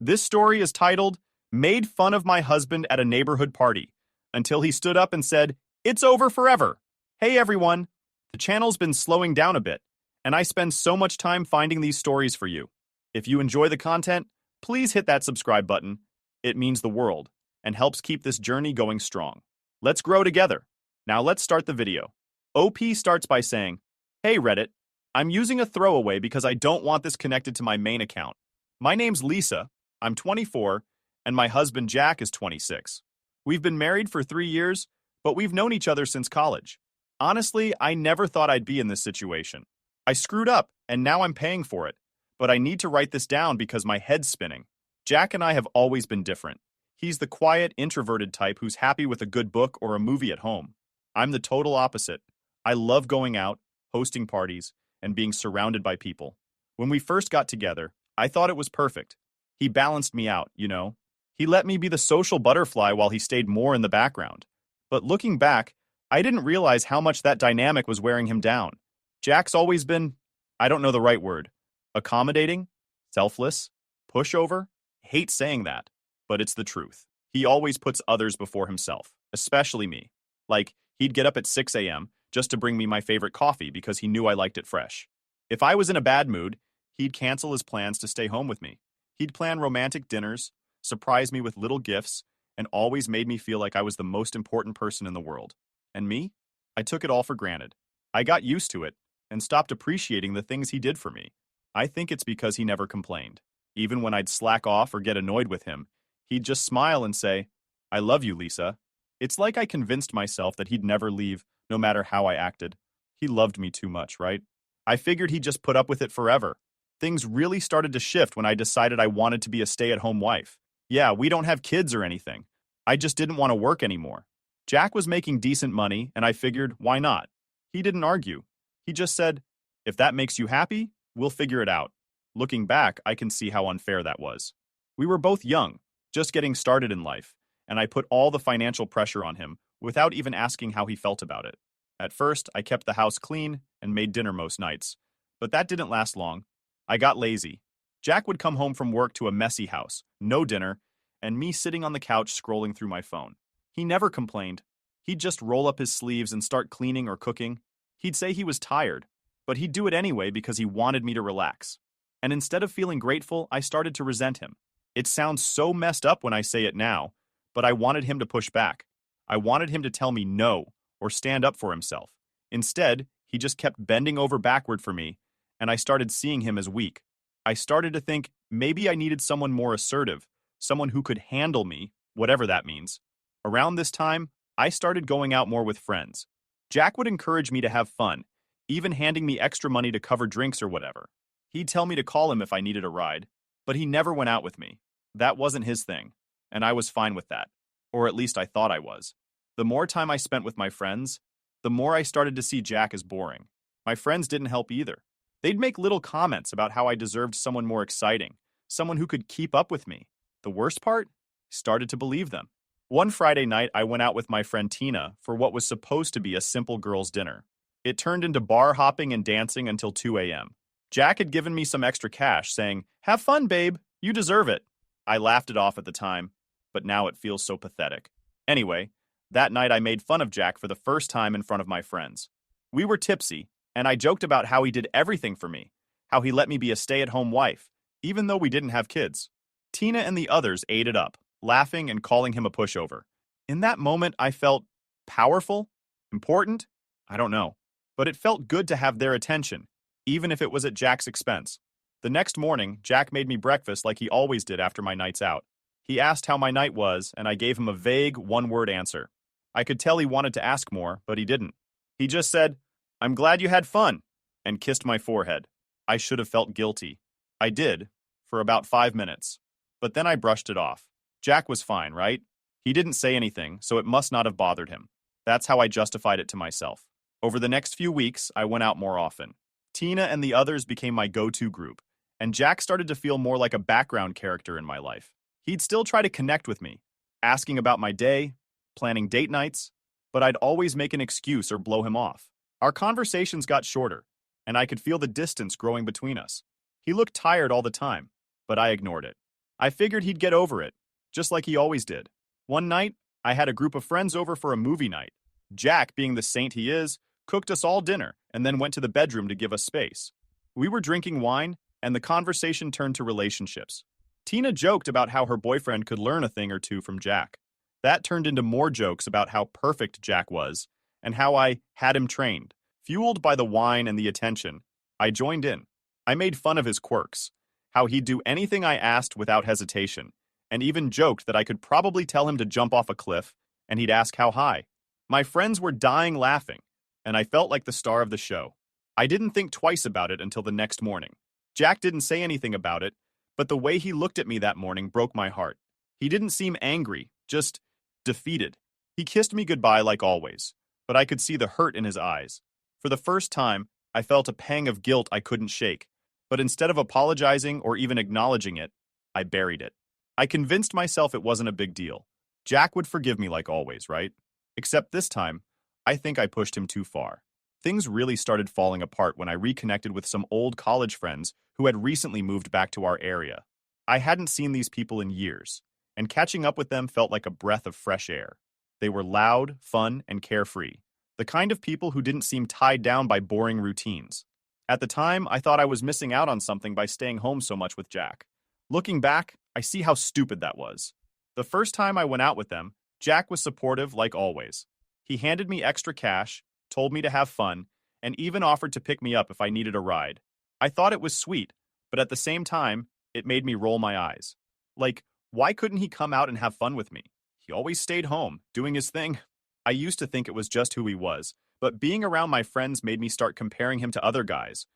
This story is titled, Made Fun of My Husband at a Neighborhood Party, until he stood up and said, It's over forever. Hey everyone, the channel's been slowing down a bit, and I spend so much time finding these stories for you. If you enjoy the content, please hit that subscribe button. It means the world, and helps keep this journey going strong. Let's grow together. Now let's start the video. OP starts by saying, Hey Reddit, I'm using a throwaway because I don't want this connected to my main account. My name's Lisa, I'm 24, and my husband Jack is 26. We've been married for 3 years, but we've known each other since college. Honestly, I never thought I'd be in this situation. I screwed up, and now I'm paying for it, but I need to write this down because my head's spinning. Jack and I have always been different. He's the quiet, introverted type who's happy with a good book or a movie at home. I'm the total opposite. I love going out, hosting parties, and being surrounded by people. When we first got together, I thought it was perfect. He balanced me out, you know. He let me be the social butterfly while he stayed more in the background. But looking back, I didn't realize how much that dynamic was wearing him down. Jack's always been, I don't know the right word, accommodating, selfless, pushover. Hate saying that, but it's the truth. He always puts others before himself, especially me. Like, he'd get up at 6 a.m. just to bring me my favorite coffee because he knew I liked it fresh. If I was in a bad mood, he'd cancel his plans to stay home with me. He'd plan romantic dinners, surprise me with little gifts, and always made me feel like I was the most important person in the world. And me? I took it all for granted. I got used to it and stopped appreciating the things he did for me. I think it's because he never complained. Even when I'd slack off or get annoyed with him, he'd just smile and say, I love you, Lisa. It's like I convinced myself that he'd never leave, no matter how I acted. He loved me too much, right? I figured he'd just put up with it forever. Things really started to shift when I decided I wanted to be a stay-at-home wife. Yeah, we don't have kids or anything. I just didn't want to work anymore. Jack was making decent money, and I figured, why not? He didn't argue. He just said, if that makes you happy, we'll figure it out. Looking back, I can see how unfair that was. We were both young, just getting started in life, and I put all the financial pressure on him without even asking how he felt about it. At first, I kept the house clean and made dinner most nights, but that didn't last long. I got lazy. Jack would come home from work to a messy house, no dinner, and me sitting on the couch scrolling through my phone. He never complained. He'd just roll up his sleeves and start cleaning or cooking. He'd say he was tired, but he'd do it anyway because he wanted me to relax. And instead of feeling grateful, I started to resent him. It sounds so messed up when I say it now, but I wanted him to push back. I wanted him to tell me no or stand up for himself. Instead, he just kept bending over backward for me, and I started seeing him as weak. I started to think maybe I needed someone more assertive, someone who could handle me, whatever that means. Around this time, I started going out more with friends. Jack would encourage me to have fun, even handing me extra money to cover drinks or whatever. He'd tell me to call him if I needed a ride, but he never went out with me. That wasn't his thing, and I was fine with that. Or at least I thought I was. The more time I spent with my friends, the more I started to see Jack as boring. My friends didn't help either. They'd make little comments about how I deserved someone more exciting, someone who could keep up with me. The worst part? I started to believe them. One Friday night, I went out with my friend Tina for what was supposed to be a simple girls' dinner. It turned into bar hopping and dancing until 2 a.m. Jack had given me some extra cash, saying, Have fun, babe. You deserve it. I laughed it off at the time, but now it feels so pathetic. Anyway, that night I made fun of Jack for the first time in front of my friends. We were tipsy, and I joked about how he did everything for me, how he let me be a stay-at-home wife, even though we didn't have kids. Tina and the others ate it up, laughing and calling him a pushover. In that moment, I felt powerful, important, I don't know, but it felt good to have their attention, even if it was at Jack's expense. The next morning, Jack made me breakfast like he always did after my nights out. He asked how my night was, and I gave him a vague, one-word answer. I could tell he wanted to ask more, but he didn't. He just said, I'm glad you had fun, and kissed my forehead. I should have felt guilty. I did, for about 5 minutes. But then I brushed it off. Jack was fine, right? He didn't say anything, so it must not have bothered him. That's how I justified it to myself. Over the next few weeks, I went out more often. Tina and the others became my go-to group, and Jack started to feel more like a background character in my life. He'd still try to connect with me, asking about my day, planning date nights, but I'd always make an excuse or blow him off. Our conversations got shorter, and I could feel the distance growing between us. He looked tired all the time, but I ignored it. I figured he'd get over it, just like he always did. One night, I had a group of friends over for a movie night. Jack, being the saint he is, cooked us all dinner and then went to the bedroom to give us space. We were drinking wine, and the conversation turned to relationships. Tina joked about how her boyfriend could learn a thing or two from Jack. That turned into more jokes about how perfect Jack was and how I had him trained. Fueled by the wine and the attention, I joined in. I made fun of his quirks, how he'd do anything I asked without hesitation, and even joked that I could probably tell him to jump off a cliff, and he'd ask how high. My friends were dying laughing, and I felt like the star of the show. I didn't think twice about it until the next morning. Jack didn't say anything about it, but the way he looked at me that morning broke my heart. He didn't seem angry, just defeated. He kissed me goodbye like always, but I could see the hurt in his eyes. For the first time, I felt a pang of guilt I couldn't shake, but instead of apologizing or even acknowledging it, I buried it. I convinced myself it wasn't a big deal. Jack would forgive me like always, right? Except this time, I think I pushed him too far. Things really started falling apart when I reconnected with some old college friends who had recently moved back to our area. I hadn't seen these people in years, and catching up with them felt like a breath of fresh air. They were loud, fun, and carefree, the kind of people who didn't seem tied down by boring routines. At the time, I thought I was missing out on something by staying home so much with Jack. Looking back, I see how stupid that was. The first time I went out with them, Jack was supportive like always. He handed me extra cash, told me to have fun, and even offered to pick me up if I needed a ride. I thought it was sweet, but at the same time, it made me roll my eyes. Like, why couldn't he come out and have fun with me? He always stayed home, doing his thing. I used to think it was just who he was, but being around my friends made me start comparing him to other guys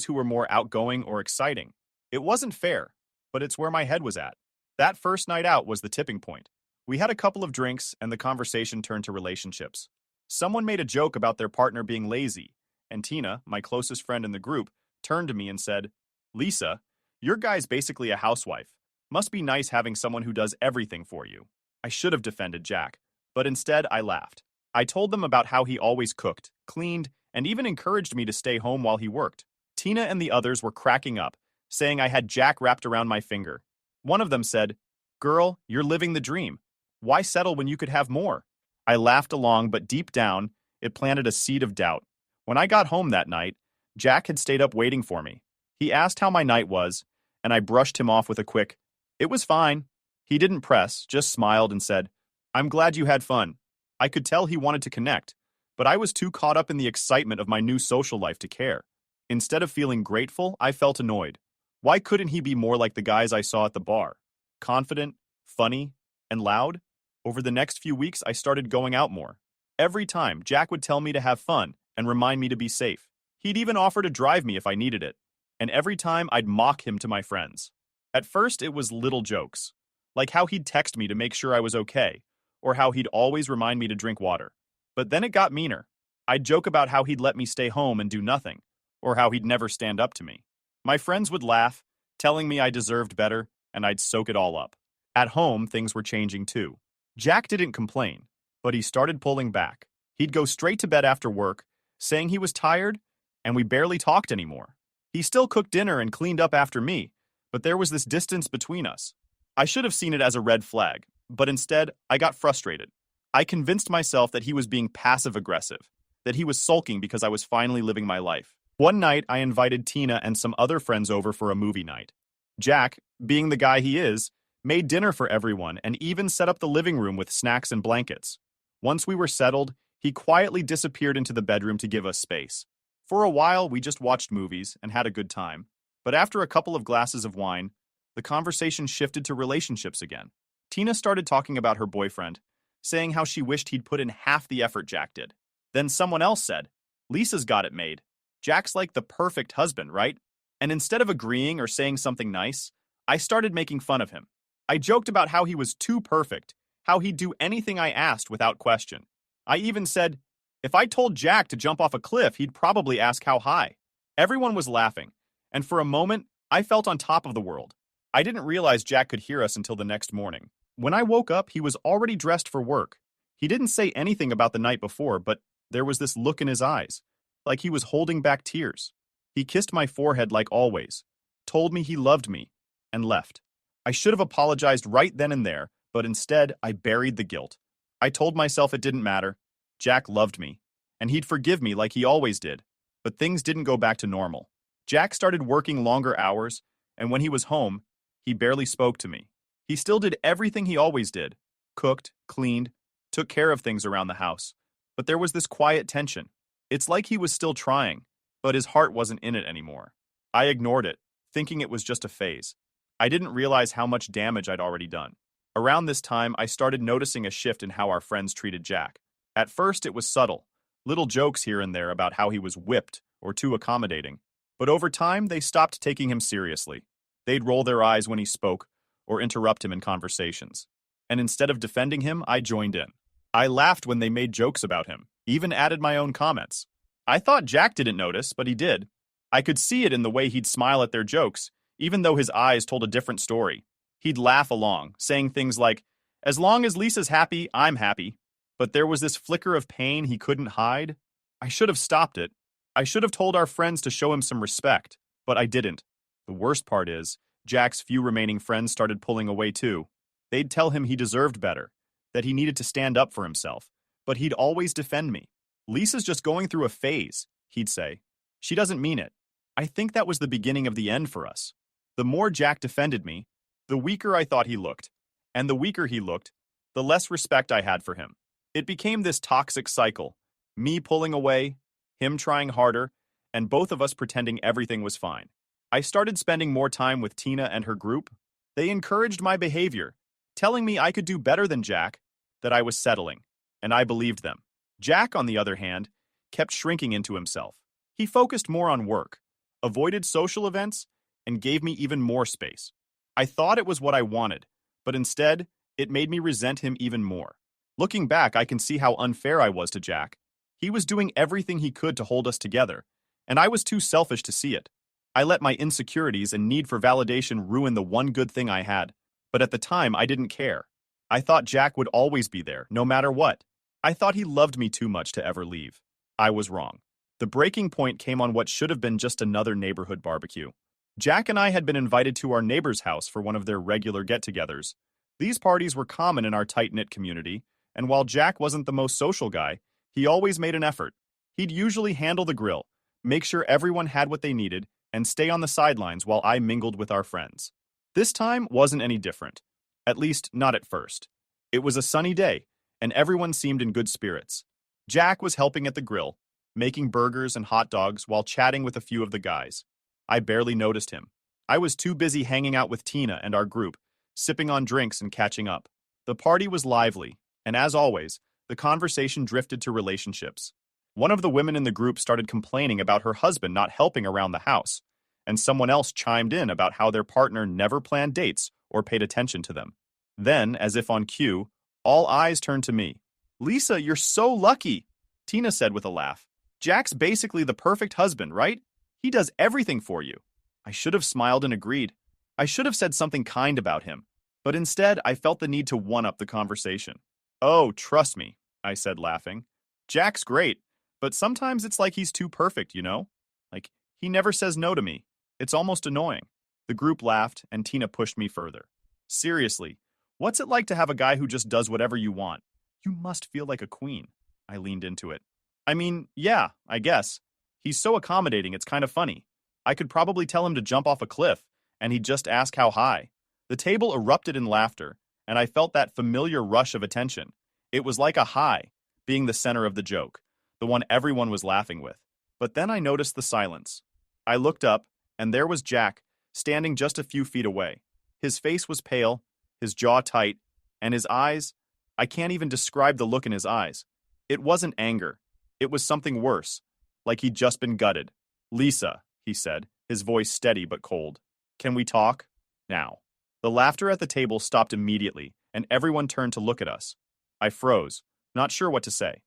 who were more outgoing or exciting. It wasn't fair, but it's where my head was at. That first night out was the tipping point. We had a couple of drinks, and the conversation turned to relationships. Someone made a joke about their partner being lazy, and Tina, my closest friend in the group, turned to me and said, "Lisa, your guy's basically a housewife. Must be nice having someone who does everything for you." I should have defended Jack, but instead I laughed. I told them about how he always cooked, cleaned, and even encouraged me to stay home while he worked. Tina and the others were cracking up, saying I had Jack wrapped around my finger. One of them said, "Girl, you're living the dream. Why settle when you could have more?" I laughed along, but deep down, it planted a seed of doubt. When I got home that night, Jack had stayed up waiting for me. He asked how my night was, and I brushed him off with a quick, "It was fine." He didn't press, just smiled and said, "I'm glad you had fun." I could tell he wanted to connect, but I was too caught up in the excitement of my new social life to care. Instead of feeling grateful, I felt annoyed. Why couldn't he be more like the guys I saw at the bar? Confident, funny, and loud? Over the next few weeks, I started going out more. Every time, Jack would tell me to have fun and remind me to be safe. He'd even offer to drive me if I needed it. And every time, I'd mock him to my friends. At first, it was little jokes, like how he'd text me to make sure I was okay, or how he'd always remind me to drink water. But then it got meaner. I'd joke about how he'd let me stay home and do nothing, or how he'd never stand up to me. My friends would laugh, telling me I deserved better, and I'd soak it all up. At home, things were changing too. Jack didn't complain, but he started pulling back. He'd go straight to bed after work, saying he was tired, and we barely talked anymore. He still cooked dinner and cleaned up after me, but there was this distance between us. I should have seen it as a red flag, but instead, I got frustrated. I convinced myself that he was being passive-aggressive, that he was sulking because I was finally living my life. One night, I invited Tina and some other friends over for a movie night. Jack, being the guy he is, made dinner for everyone and even set up the living room with snacks and blankets. Once we were settled, he quietly disappeared into the bedroom to give us space. For a while, we just watched movies and had a good time. But after a couple of glasses of wine, the conversation shifted to relationships again. Tina started talking about her boyfriend, saying how she wished he'd put in half the effort Jack did. Then someone else said, "Lisa's got it made. Jack's like the perfect husband, right?" And instead of agreeing or saying something nice, I started making fun of him. I joked about how he was too perfect, how he'd do anything I asked without question. I even said, if I told Jack to jump off a cliff, he'd probably ask how high. Everyone was laughing, and for a moment, I felt on top of the world. I didn't realize Jack could hear us until the next morning. When I woke up, he was already dressed for work. He didn't say anything about the night before, but there was this look in his eyes, like he was holding back tears. He kissed my forehead like always, told me he loved me, and left. I should have apologized right then and there, but instead I buried the guilt. I told myself it didn't matter. Jack loved me, and he'd forgive me like he always did. But things didn't go back to normal. Jack started working longer hours, and when he was home, he barely spoke to me. He still did everything he always did: cooked, cleaned, took care of things around the house. But there was this quiet tension. It's like he was still trying, but his heart wasn't in it anymore. I ignored it, thinking it was just a phase. I didn't realize how much damage I'd already done. Around this time, I started noticing a shift in how our friends treated Jack. At first, it was subtle, little jokes here and there about how he was whipped or too accommodating. But over time, they stopped taking him seriously. They'd roll their eyes when he spoke or interrupt him in conversations. And instead of defending him, I joined in. I laughed when they made jokes about him, even added my own comments. I thought Jack didn't notice, but he did. I could see it in the way he'd smile at their jokes, even though his eyes told a different story. He'd laugh along, saying things like, "As long as Lisa's happy, I'm happy." But there was this flicker of pain he couldn't hide. I should have stopped it. I should have told our friends to show him some respect, but I didn't. The worst part is, Jack's few remaining friends started pulling away too. They'd tell him he deserved better, that he needed to stand up for himself, but he'd always defend me. "Lisa's just going through a phase," he'd say. "She doesn't mean it." I think that was the beginning of the end for us. The more Jack defended me, the weaker I thought he looked. And the weaker he looked, the less respect I had for him. It became this toxic cycle, me pulling away, him trying harder, and both of us pretending everything was fine. I started spending more time with Tina and her group. They encouraged my behavior, telling me I could do better than Jack, that I was settling, and I believed them. Jack, on the other hand, kept shrinking into himself. He focused more on work, avoided social events, and gave me even more space. I thought it was what I wanted, but instead, it made me resent him even more. Looking back, I can see how unfair I was to Jack. He was doing everything he could to hold us together, and I was too selfish to see it. I let my insecurities and need for validation ruin the one good thing I had, but at the time, I didn't care. I thought Jack would always be there, no matter what. I thought he loved me too much to ever leave. I was wrong. The breaking point came on what should have been just another neighborhood barbecue. Jack and I had been invited to our neighbor's house for one of their regular get-togethers. These parties were common in our tight-knit community, and while Jack wasn't the most social guy, he always made an effort. He'd usually handle the grill, make sure everyone had what they needed, and stay on the sidelines while I mingled with our friends. This time wasn't any different, at least not at first. It was a sunny day, and everyone seemed in good spirits. Jack was helping at the grill, making burgers and hot dogs while chatting with a few of the guys. I barely noticed him. I was too busy hanging out with Tina and our group, sipping on drinks and catching up. The party was lively, and as always, the conversation drifted to relationships. One of the women in the group started complaining about her husband not helping around the house, and someone else chimed in about how their partner never planned dates or paid attention to them. Then, as if on cue, all eyes turned to me. "Lisa, you're so lucky," Tina said with a laugh. "Jack's basically the perfect husband, right? He does everything for you." I should have smiled and agreed. I should have said something kind about him. But instead, I felt the need to one-up the conversation. "Oh, trust me," I said, laughing. "Jack's great, but sometimes it's like he's too perfect, you know? Like, he never says no to me. It's almost annoying." The group laughed, and Tina pushed me further. "Seriously, what's it like to have a guy who just does whatever you want? You must feel like a queen." I leaned into it. "I mean, yeah, I guess. He's so accommodating, it's kind of funny. I could probably tell him to jump off a cliff, and he'd just ask how high." The table erupted in laughter, and I felt that familiar rush of attention. It was like a high, being the center of the joke, the one everyone was laughing with. But then I noticed the silence. I looked up, and there was Jack, standing just a few feet away. His face was pale, his jaw tight, and his eyes, I can't even describe the look in his eyes. It wasn't anger. It was something worse, like he'd just been gutted. "Lisa," he said, his voice steady but cold. "Can we talk? Now." The laughter at the table stopped immediately, and everyone turned to look at us. I froze, not sure what to say.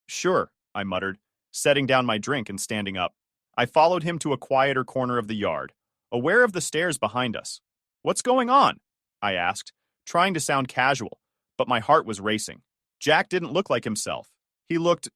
Sure," I muttered, setting down my drink and standing up. I followed him to a quieter corner of the yard, aware of the stairs behind us. "What's going on?" I asked, trying to sound casual, but my heart was racing. Jack didn't look like himself. He looked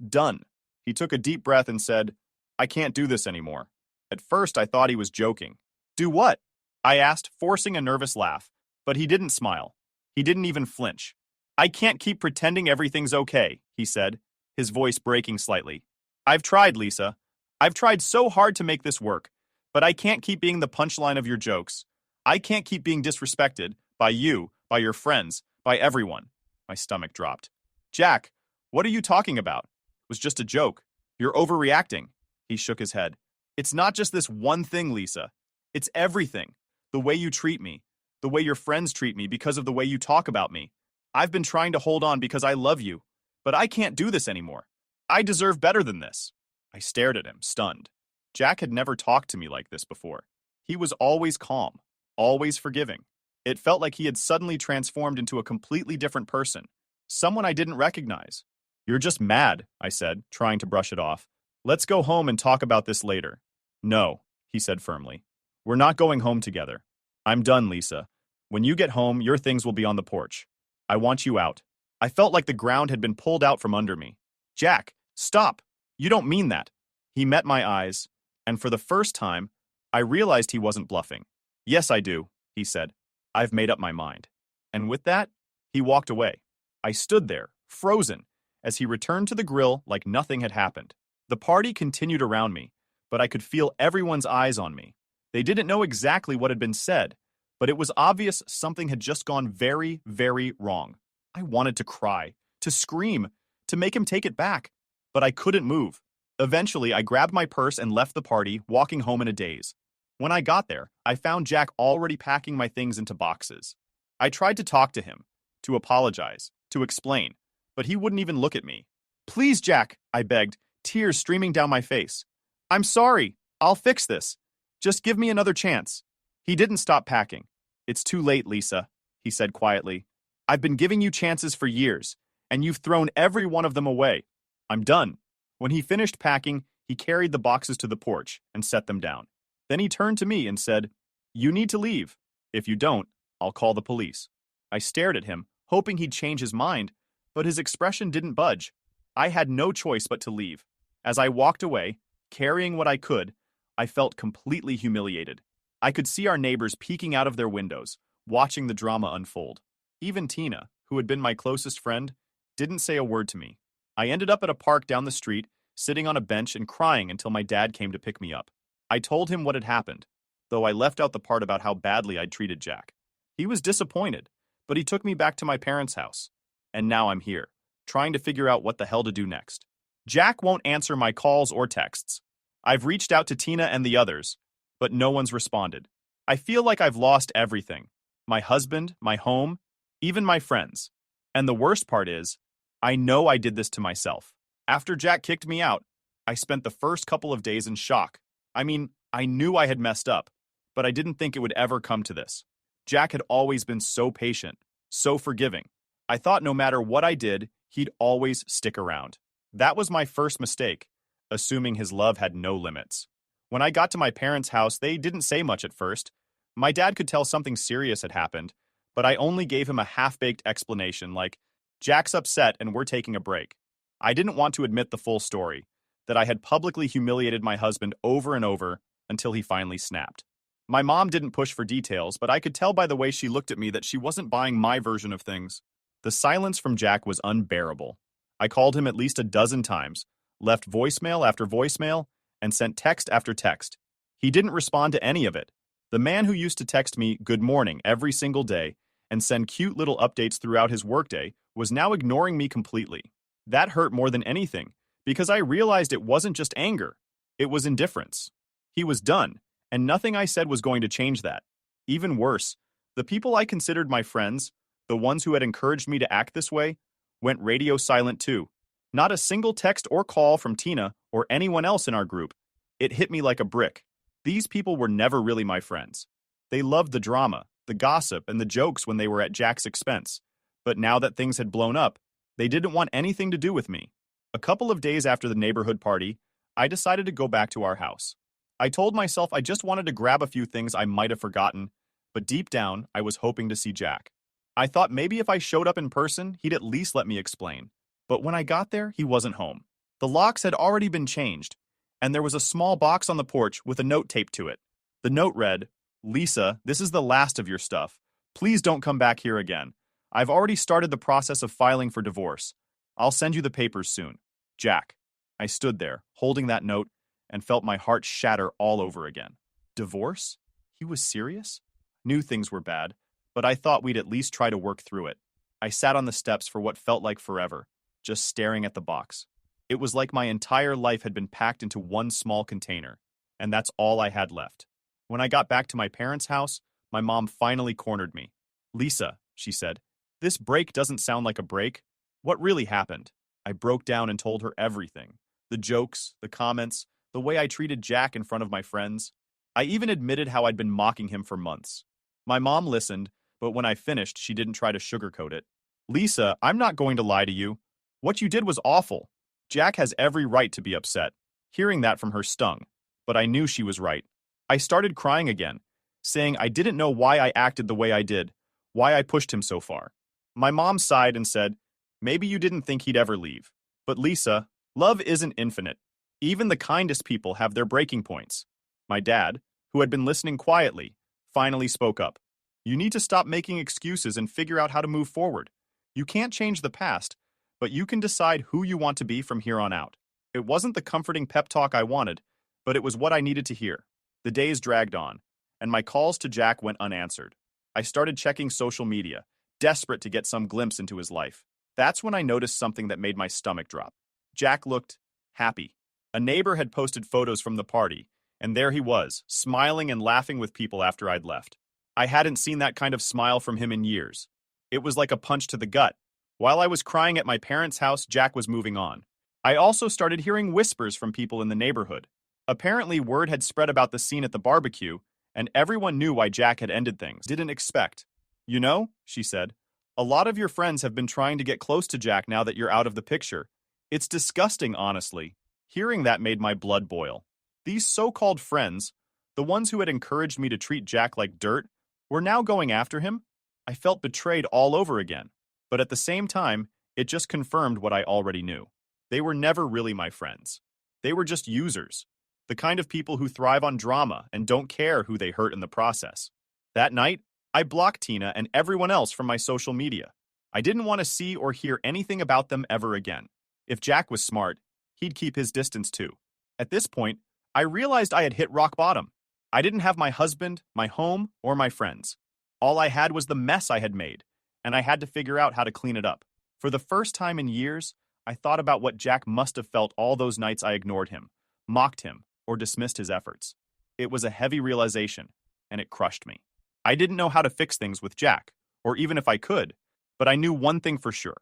done. He took a deep breath and said, "I can't do this anymore." At first, I thought he was joking. "Do what?" I asked, forcing a nervous laugh, but he didn't smile. He didn't even flinch. I can't keep pretending everything's okay, he said, his voice breaking slightly. I've tried, Lisa. I've tried so hard to make this work, but I can't keep being the punchline of your jokes. I can't keep being disrespected by you, by your friends, by everyone. My stomach dropped. Jack, what are you talking about? It was just a joke. You're overreacting. He shook his head. It's not just this one thing, Lisa. It's everything. The way you treat me. The way your friends treat me because of the way you talk about me. I've been trying to hold on because I love you, but I can't do this anymore. I deserve better than this. I stared at him, stunned. Jack had never talked to me like this before. He was always calm, always forgiving. It felt like he had suddenly transformed into a completely different person, someone I didn't recognize. You're just mad, I said, trying to brush it off. Let's go home and talk about this later. No, he said firmly. We're not going home together. I'm done, Lisa. When you get home, your things will be on the porch. I want you out. I felt like the ground had been pulled out from under me. Jack, stop. You don't mean that. He met my eyes, and for the first time, I realized he wasn't bluffing. Yes, I do, he said. I've made up my mind. And with that, he walked away. I stood there, frozen, as he returned to the grill like nothing had happened. The party continued around me, but I could feel everyone's eyes on me. They didn't know exactly what had been said, but it was obvious something had just gone very, very wrong. I wanted to cry, to scream, to make him take it back, but I couldn't move. Eventually, I grabbed my purse and left the party, walking home in a daze. When I got there, I found Jack already packing my things into boxes. I tried to talk to him, to apologize, to explain, but he wouldn't even look at me. Please, Jack, I begged, tears streaming down my face. I'm sorry. I'll fix this. Just give me another chance. He didn't stop packing. It's too late, Lisa, he said quietly. I've been giving you chances for years, and you've thrown every one of them away. I'm done. When he finished packing, he carried the boxes to the porch and set them down. Then he turned to me and said, You need to leave. If you don't, I'll call the police. I stared at him, hoping he'd change his mind, but his expression didn't budge. I had no choice but to leave. As I walked away, carrying what I could, I felt completely humiliated. I could see our neighbors peeking out of their windows, watching the drama unfold. Even Tina, who had been my closest friend, didn't say a word to me. I ended up at a park down the street, sitting on a bench and crying until my dad came to pick me up. I told him what had happened, though I left out the part about how badly I'd treated Jack. He was disappointed, but he took me back to my parents' house. And now I'm here, trying to figure out what the hell to do next. Jack won't answer my calls or texts. I've reached out to Tina and the others, but no one's responded. I feel like I've lost everything. My husband, my home, even my friends. And the worst part is, I know I did this to myself. After Jack kicked me out, I spent the first couple of days in shock. I mean, I knew I had messed up, but I didn't think it would ever come to this. Jack had always been so patient, so forgiving. I thought no matter what I did, he'd always stick around. That was my first mistake, assuming his love had no limits. When I got to my parents' house, they didn't say much at first. My dad could tell something serious had happened, but I only gave him a half-baked explanation like, Jack's upset and we're taking a break. I didn't want to admit the full story, that I had publicly humiliated my husband over and over until he finally snapped. My mom didn't push for details, but I could tell by the way she looked at me that she wasn't buying my version of things. The silence from Jack was unbearable. I called him at least a dozen times, left voicemail after voicemail, and sent text after text. He didn't respond to any of it. The man who used to text me good morning every single day and send cute little updates throughout his workday was now ignoring me completely. That hurt more than anything, because I realized it wasn't just anger. It was indifference. He was done, and nothing I said was going to change that. Even worse, the people I considered my friends, the ones who had encouraged me to act this way, went radio silent too. Not a single text or call from Tina or anyone else in our group. It hit me like a brick. These people were never really my friends. They loved the drama, the gossip, and the jokes when they were at Jack's expense. But now that things had blown up, they didn't want anything to do with me. A couple of days after the neighborhood party, I decided to go back to our house. I told myself I just wanted to grab a few things I might have forgotten, but deep down, I was hoping to see Jack. I thought maybe if I showed up in person, he'd at least let me explain. But when I got there, he wasn't home. The locks had already been changed, and there was a small box on the porch with a note taped to it. The note read, Lisa, this is the last of your stuff. Please don't come back here again. I've already started the process of filing for divorce. I'll send you the papers soon. Jack. I stood there, holding that note, and felt my heart shatter all over again. Divorce? He was serious? Knew things were bad, but I thought we'd at least try to work through it. I sat on the steps for what felt like forever, just staring at the box. It was like my entire life had been packed into one small container, and that's all I had left. When I got back to my parents' house, my mom finally cornered me. Lisa, she said, this break doesn't sound like a break. What really happened? I broke down and told her everything. The jokes, the comments, the way I treated Jack in front of my friends. I even admitted how I'd been mocking him for months. My mom listened, but when I finished, she didn't try to sugarcoat it. Lisa, I'm not going to lie to you. What you did was awful. Jack has every right to be upset. Hearing that from her stung, but I knew she was right. I started crying again, saying I didn't know why I acted the way I did, why I pushed him so far. My mom sighed and said, maybe you didn't think he'd ever leave. But Lisa, love isn't infinite. Even the kindest people have their breaking points. My dad, who had been listening quietly, finally spoke up. You need to stop making excuses and figure out how to move forward. You can't change the past, but you can decide who you want to be from here on out. It wasn't the comforting pep talk I wanted, but it was what I needed to hear. The days dragged on, and my calls to Jack went unanswered. I started checking social media, desperate to get some glimpse into his life. That's when I noticed something that made my stomach drop. Jack looked happy. A neighbor had posted photos from the party, and there he was, smiling and laughing with people after I'd left. I hadn't seen that kind of smile from him in years. It was like a punch to the gut. While I was crying at my parents' house, Jack was moving on. I also started hearing whispers from people in the neighborhood. Apparently, word had spread about the scene at the barbecue, and everyone knew why Jack had ended things. Didn't expect. You know, she said, a lot of your friends have been trying to get close to Jack now that you're out of the picture. It's disgusting, honestly. Hearing that made my blood boil. These so-called friends, the ones who had encouraged me to treat Jack like dirt, were now going after him? I felt betrayed all over again. But at the same time, it just confirmed what I already knew. They were never really my friends. They were just users. The kind of people who thrive on drama and don't care who they hurt in the process. That night, I blocked Tina and everyone else from my social media. I didn't want to see or hear anything about them ever again. If Jack was smart, he'd keep his distance too. At this point, I realized I had hit rock bottom. I didn't have my husband, my home, or my friends. All I had was the mess I had made, and I had to figure out how to clean it up. For the first time in years, I thought about what Jack must have felt all those nights I ignored him, mocked him, or dismissed his efforts. It was a heavy realization, and it crushed me. I didn't know how to fix things with Jack, or even if I could, but I knew one thing for sure.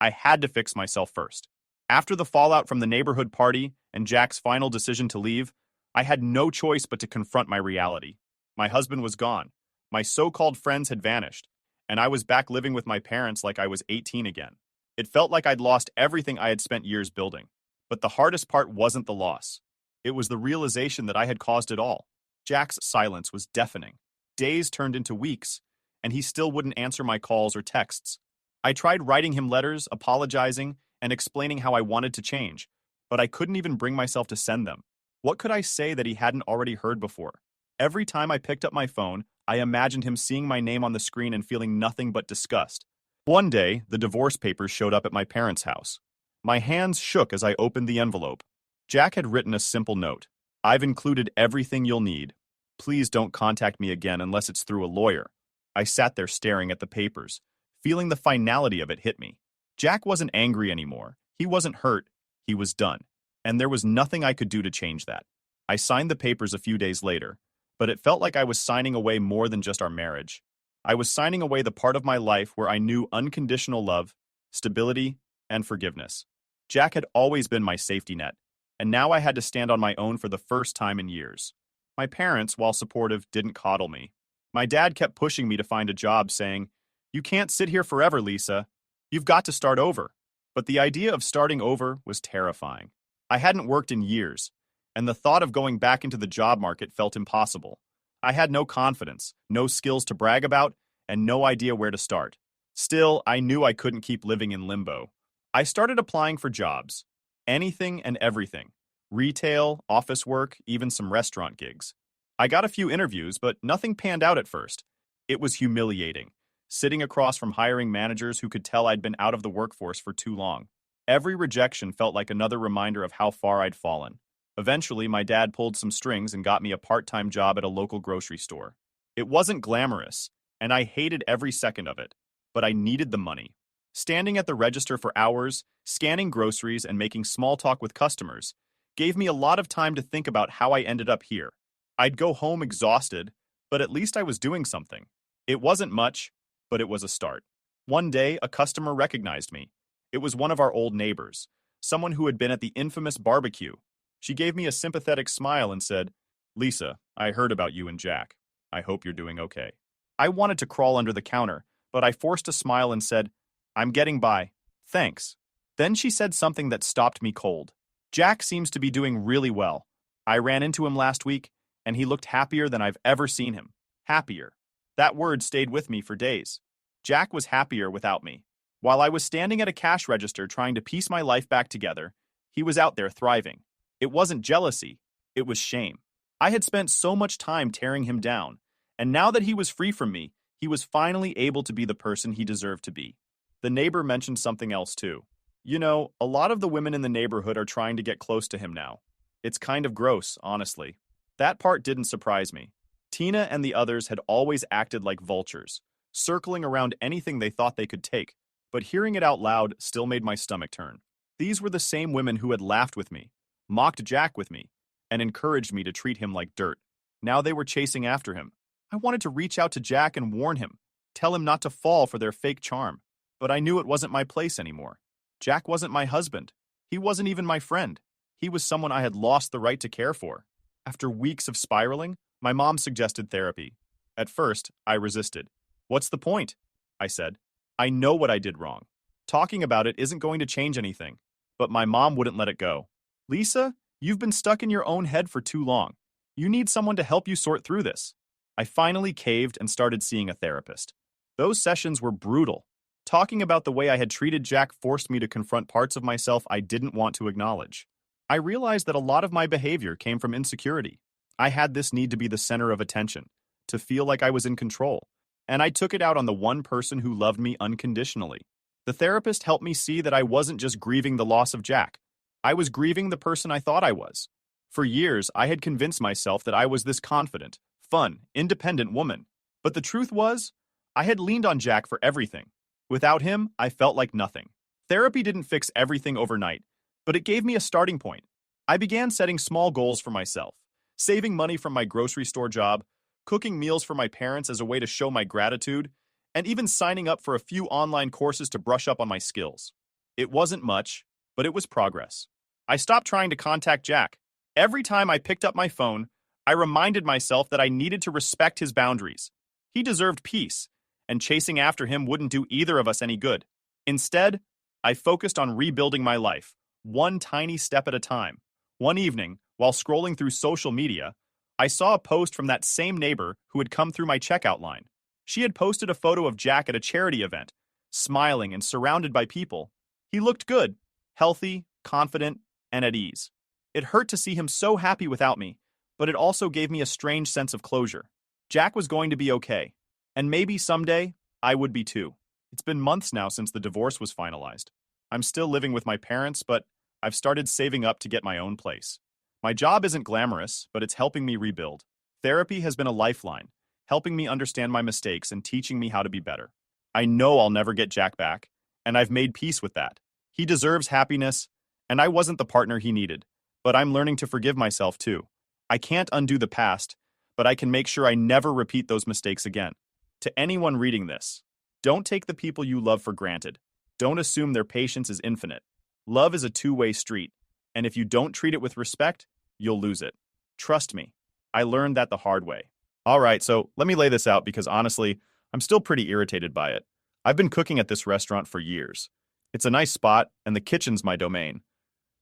I had to fix myself first. After the fallout from the neighborhood party and Jack's final decision to leave, I had no choice but to confront my reality. My husband was gone. My so-called friends had vanished, and I was back living with my parents like I was 18 again. It felt like I'd lost everything I had spent years building. But the hardest part wasn't the loss. It was the realization that I had caused it all. Jack's silence was deafening. Days turned into weeks, and he still wouldn't answer my calls or texts. I tried writing him letters, apologizing, and explaining how I wanted to change, but I couldn't even bring myself to send them. What could I say that he hadn't already heard before? Every time I picked up my phone, I imagined him seeing my name on the screen and feeling nothing but disgust. One day, the divorce papers showed up at my parents' house. My hands shook as I opened the envelope. Jack had written a simple note. I've included everything you'll need. Please don't contact me again unless it's through a lawyer. I sat there staring at the papers, feeling the finality of it hit me. Jack wasn't angry anymore. He wasn't hurt. He was done. And there was nothing I could do to change that. I signed the papers a few days later, but it felt like I was signing away more than just our marriage. I was signing away the part of my life where I knew unconditional love, stability, and forgiveness. Jack had always been my safety net, and now I had to stand on my own for the first time in years. My parents, while supportive, didn't coddle me. My dad kept pushing me to find a job, saying, "You can't sit here forever, Lisa. You've got to start over." But the idea of starting over was terrifying. I hadn't worked in years, and the thought of going back into the job market felt impossible. I had no confidence, no skills to brag about, and no idea where to start. Still, I knew I couldn't keep living in limbo. I started applying for jobs. Anything and everything. Retail, office work, even some restaurant gigs. I got a few interviews, but nothing panned out at first. It was humiliating, sitting across from hiring managers who could tell I'd been out of the workforce for too long. Every rejection felt like another reminder of how far I'd fallen. Eventually, my dad pulled some strings and got me a part-time job at a local grocery store. It wasn't glamorous, and I hated every second of it, but I needed the money. Standing at the register for hours, scanning groceries, and making small talk with customers gave me a lot of time to think about how I ended up here. I'd go home exhausted, but at least I was doing something. It wasn't much, but it was a start. One day, a customer recognized me. It was one of our old neighbors, someone who had been at the infamous barbecue. She gave me a sympathetic smile and said, "Lisa, I heard about you and Jack. I hope you're doing okay." I wanted to crawl under the counter, but I forced a smile and said, "I'm getting by. Thanks." Then she said something that stopped me cold. "Jack seems to be doing really well. I ran into him last week, and he looked happier than I've ever seen him. Happier." That word stayed with me for days. Jack was happier without me. While I was standing at a cash register trying to piece my life back together, he was out there thriving. It wasn't jealousy, it was shame. I had spent so much time tearing him down, and now that he was free from me, he was finally able to be the person he deserved to be. The neighbor mentioned something else too. You know, a lot of the women in the neighborhood are trying to get close to him now. It's kind of gross, honestly. That part didn't surprise me. Tina and the others had always acted like vultures, circling around anything they thought they could take, but hearing it out loud still made my stomach turn. These were the same women who had laughed with me, mocked Jack with me, and encouraged me to treat him like dirt. Now they were chasing after him. I wanted to reach out to Jack and warn him, tell him not to fall for their fake charm, but I knew it wasn't my place anymore. Jack wasn't my husband. He wasn't even my friend. He was someone I had lost the right to care for. After weeks of spiraling, my mom suggested therapy. At first, I resisted. "What's the point?" I said. "I know what I did wrong. Talking about it isn't going to change anything." But my mom wouldn't let it go. "Lisa, you've been stuck in your own head for too long. You need someone to help you sort through this." I finally caved and started seeing a therapist. Those sessions were brutal. Talking about the way I had treated Jack forced me to confront parts of myself I didn't want to acknowledge. I realized that a lot of my behavior came from insecurity. I had this need to be the center of attention, to feel like I was in control, and I took it out on the one person who loved me unconditionally. The therapist helped me see that I wasn't just grieving the loss of Jack. I was grieving the person I thought I was. For years, I had convinced myself that I was this confident, fun, independent woman. But the truth was, I had leaned on Jack for everything. Without him, I felt like nothing. Therapy didn't fix everything overnight, but it gave me a starting point. I began setting small goals for myself, saving money from my grocery store job, cooking meals for my parents as a way to show my gratitude, and even signing up for a few online courses to brush up on my skills. It wasn't much, but it was progress. I stopped trying to contact Jack. Every time I picked up my phone, I reminded myself that I needed to respect his boundaries. He deserved peace, and chasing after him wouldn't do either of us any good. Instead, I focused on rebuilding my life, one tiny step at a time. One evening, while scrolling through social media, I saw a post from that same neighbor who had come through my checkout line. She had posted a photo of Jack at a charity event, smiling and surrounded by people. He looked good, healthy, confident, and at ease. It hurt to see him so happy without me, but it also gave me a strange sense of closure. Jack was going to be okay, and maybe someday I would be too. It's been months now since the divorce was finalized. I'm still living with my parents, but I've started saving up to get my own place. My job isn't glamorous, but it's helping me rebuild. Therapy has been a lifeline, helping me understand my mistakes and teaching me how to be better. I know I'll never get Jack back, and I've made peace with that. He deserves happiness, and I wasn't the partner he needed, but I'm learning to forgive myself too. I can't undo the past, but I can make sure I never repeat those mistakes again. To anyone reading this, don't take the people you love for granted. Don't assume their patience is infinite. Love is a two-way street, and if you don't treat it with respect, you'll lose it. Trust me, I learned that the hard way. All right, so let me lay this out because honestly, I'm still pretty irritated by it. I've been cooking at this restaurant for years. It's a nice spot, and the kitchen's my domain.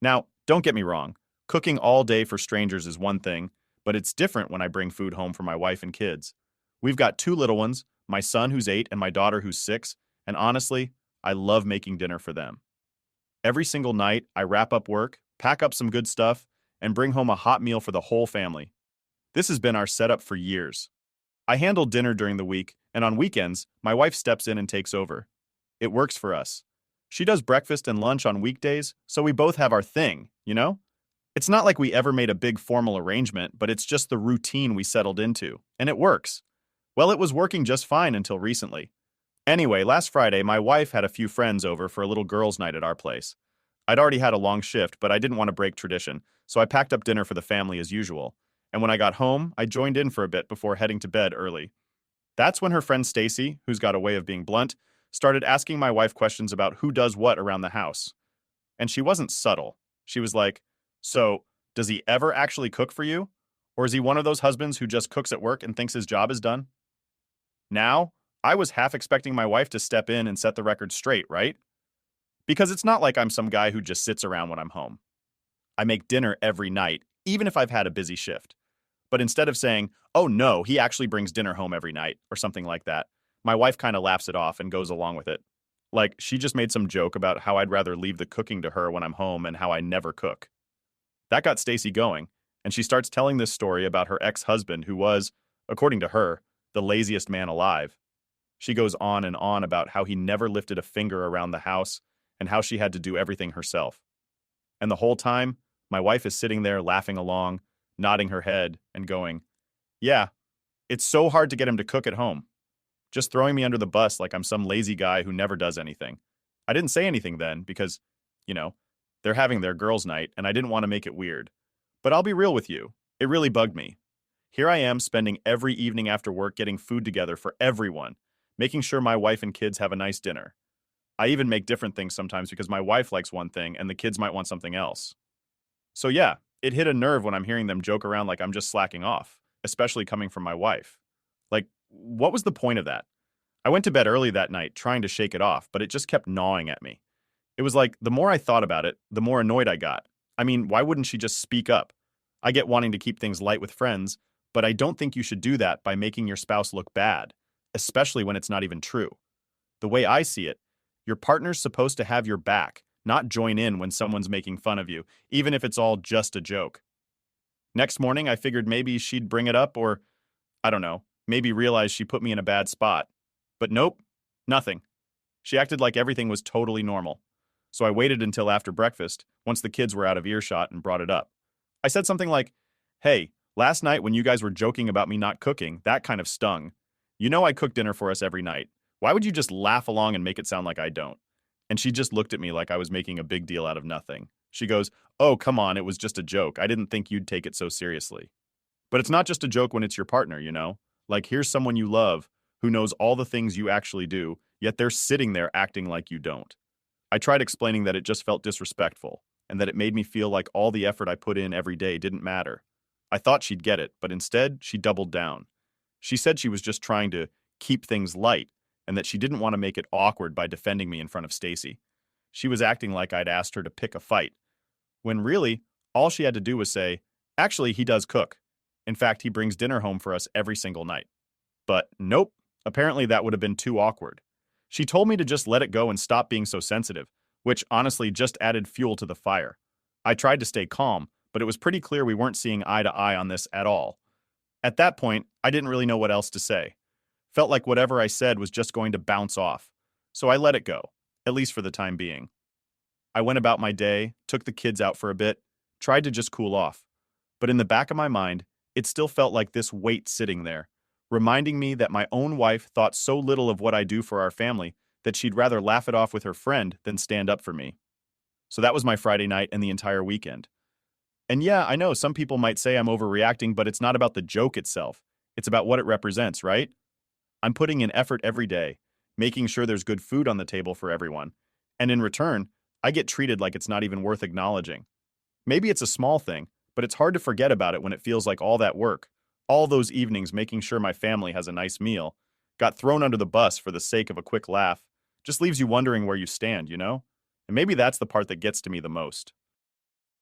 Now, don't get me wrong, cooking all day for strangers is one thing, but it's different when I bring food home for my wife and kids. We've got two little ones, my son who's 8 and my daughter who's 6, and honestly, I love making dinner for them. Every single night, I wrap up work, pack up some good stuff, and bring home a hot meal for the whole family. This has been our setup for years. I handle dinner during the week, and on weekends, my wife steps in and takes over. It works for us. She does breakfast and lunch on weekdays, so we both have our thing, you know? It's not like we ever made a big formal arrangement, but it's just the routine we settled into, and it works. Well, it was working just fine until recently. Anyway, last Friday, my wife had a few friends over for a little girls' night at our place. I'd already had a long shift, but I didn't want to break tradition, so I packed up dinner for the family as usual. And when I got home, I joined in for a bit before heading to bed early. That's when her friend Stacy, who's got a way of being blunt, started asking my wife questions about who does what around the house. And she wasn't subtle. She was like, "So, does he ever actually cook for you? Or is he one of those husbands who just cooks at work and thinks his job is done?" Now, I was half expecting my wife to step in and set the record straight, right? Because it's not like I'm some guy who just sits around when I'm home. I make dinner every night, even if I've had a busy shift. But instead of saying, "Oh no, he actually brings dinner home every night," or something like that, my wife kind of laughs it off and goes along with it. Like, she just made some joke about how I'd rather leave the cooking to her when I'm home and how I never cook. That got Stacy going, and she starts telling this story about her ex-husband who was, according to her, the laziest man alive. She goes on and on about how he never lifted a finger around the house and how she had to do everything herself. And the whole time, my wife is sitting there laughing along, nodding her head, and going, "Yeah, it's so hard to get him to cook at home." Just throwing me under the bus like I'm some lazy guy who never does anything. I didn't say anything then because, you know, they're having their girls' night and I didn't want to make it weird. But I'll be real with you, it really bugged me. Here I am spending every evening after work getting food together for everyone, making sure my wife and kids have a nice dinner. I even make different things sometimes because my wife likes one thing and the kids might want something else. So yeah, it hit a nerve when I'm hearing them joke around like I'm just slacking off, especially coming from my wife. Like, what was the point of that? I went to bed early that night trying to shake it off, but it just kept gnawing at me. It was like the more I thought about it, the more annoyed I got. I mean, why wouldn't she just speak up? I get wanting to keep things light with friends, but I don't think you should do that by making your spouse look bad, especially when it's not even true. The way I see it, your partner's supposed to have your back, not join in when someone's making fun of you, even if it's all just a joke. Next morning, I figured maybe she'd bring it up or, I don't know, maybe realize she put me in a bad spot. But nope, nothing. She acted like everything was totally normal. So I waited until after breakfast, once the kids were out of earshot, and brought it up. I said something like, "Hey, last night when you guys were joking about me not cooking, that kind of stung. You know I cook dinner for us every night. Why would you just laugh along and make it sound like I don't?" And she just looked at me like I was making a big deal out of nothing. She goes, "Oh, come on, it was just a joke. I didn't think you'd take it so seriously." But it's not just a joke when it's your partner, you know? Like, here's someone you love who knows all the things you actually do, yet they're sitting there acting like you don't. I tried explaining that it just felt disrespectful, and that it made me feel like all the effort I put in every day didn't matter. I thought she'd get it, but instead, she doubled down. She said she was just trying to keep things light, and that she didn't want to make it awkward by defending me in front of Stacy. She was acting like I'd asked her to pick a fight, when really, all she had to do was say, "Actually, he does cook. In fact, he brings dinner home for us every single night." But nope, apparently that would have been too awkward. She told me to just let it go and stop being so sensitive, which honestly just added fuel to the fire. I tried to stay calm, but it was pretty clear we weren't seeing eye to eye on this at all. At that point, I didn't really know what else to say. Felt like whatever I said was just going to bounce off. So I let it go, at least for the time being. I went about my day, took the kids out for a bit, tried to just cool off. But in the back of my mind, it still felt like this weight sitting there, reminding me that my own wife thought so little of what I do for our family that she'd rather laugh it off with her friend than stand up for me. So that was my Friday night and the entire weekend. And yeah, I know some people might say I'm overreacting, but it's not about the joke itself. It's about what it represents, right? I'm putting in effort every day, making sure there's good food on the table for everyone. And in return, I get treated like it's not even worth acknowledging. Maybe it's a small thing, but it's hard to forget about it when it feels like all that work, all those evenings making sure my family has a nice meal, got thrown under the bus for the sake of a quick laugh, just leaves you wondering where you stand, you know? And maybe that's the part that gets to me the most.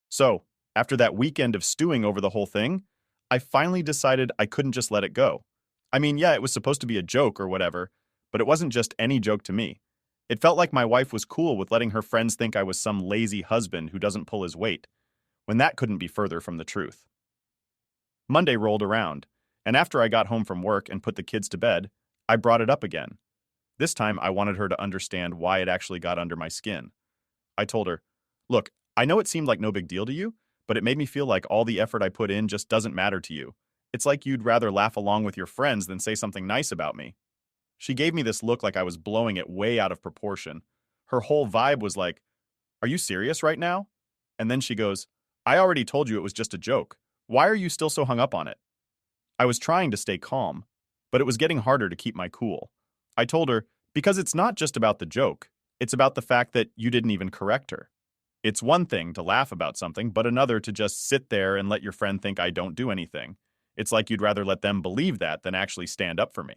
So, after that weekend of stewing over the whole thing, I finally decided I couldn't just let it go. I mean, yeah, it was supposed to be a joke or whatever, but it wasn't just any joke to me. It felt like my wife was cool with letting her friends think I was some lazy husband who doesn't pull his weight, when that couldn't be further from the truth. Monday rolled around, and after I got home from work and put the kids to bed, I brought it up again. This time I wanted her to understand why it actually got under my skin. I told her, "Look, I know it seemed like no big deal to you, but it made me feel like all the effort I put in just doesn't matter to you. It's like you'd rather laugh along with your friends than say something nice about me." She gave me this look like I was blowing it way out of proportion. Her whole vibe was like, "Are you serious right now?" And then she goes, "I already told you it was just a joke. Why are you still so hung up on it?" I was trying to stay calm, but it was getting harder to keep my cool. I told her, "Because it's not just about the joke. It's about the fact that you didn't even correct her. It's one thing to laugh about something, but another to just sit there and let your friend think I don't do anything. It's like you'd rather let them believe that than actually stand up for me."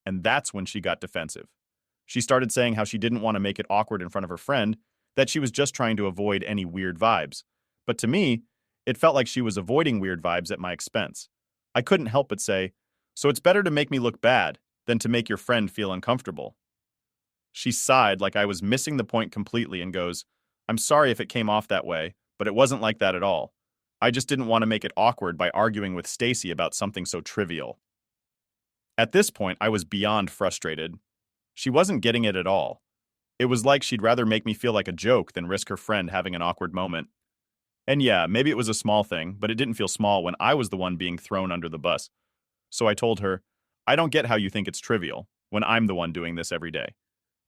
And that's when she got defensive. She started saying how she didn't want to make it awkward in front of her friend, that she was just trying to avoid any weird vibes. But to me, it felt like she was avoiding weird vibes at my expense. I couldn't help but say, "So it's better to make me look bad than to make your friend feel uncomfortable." She sighed like I was missing the point completely and goes, "I'm sorry if it came off that way, but it wasn't like that at all. I just didn't want to make it awkward by arguing with Stacy about something so trivial." At this point, I was beyond frustrated. She wasn't getting it at all. It was like she'd rather make me feel like a joke than risk her friend having an awkward moment. And yeah, maybe it was a small thing, but it didn't feel small when I was the one being thrown under the bus. So I told her, "I don't get how you think it's trivial when I'm the one doing this every day.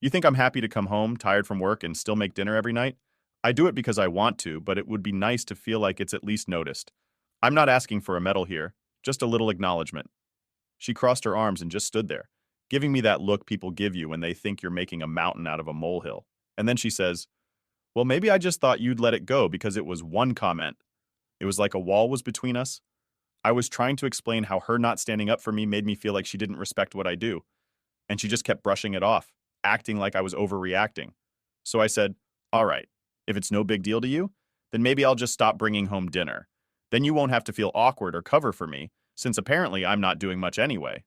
You think I'm happy to come home, tired from work, and still make dinner every night? I do it because I want to, but it would be nice to feel like it's at least noticed. I'm not asking for a medal here, just a little acknowledgement." She crossed her arms and just stood there, giving me that look people give you when they think you're making a mountain out of a molehill. And then she says, "Well, maybe I just thought you'd let it go because it was one comment. It was like a wall was between us." I was trying to explain how her not standing up for me made me feel like she didn't respect what I do, and she just kept brushing it off, acting like I was overreacting. So I said, "All right, if it's no big deal to you, then maybe I'll just stop bringing home dinner. Then you won't have to feel awkward or cover for me, since apparently I'm not doing much anyway."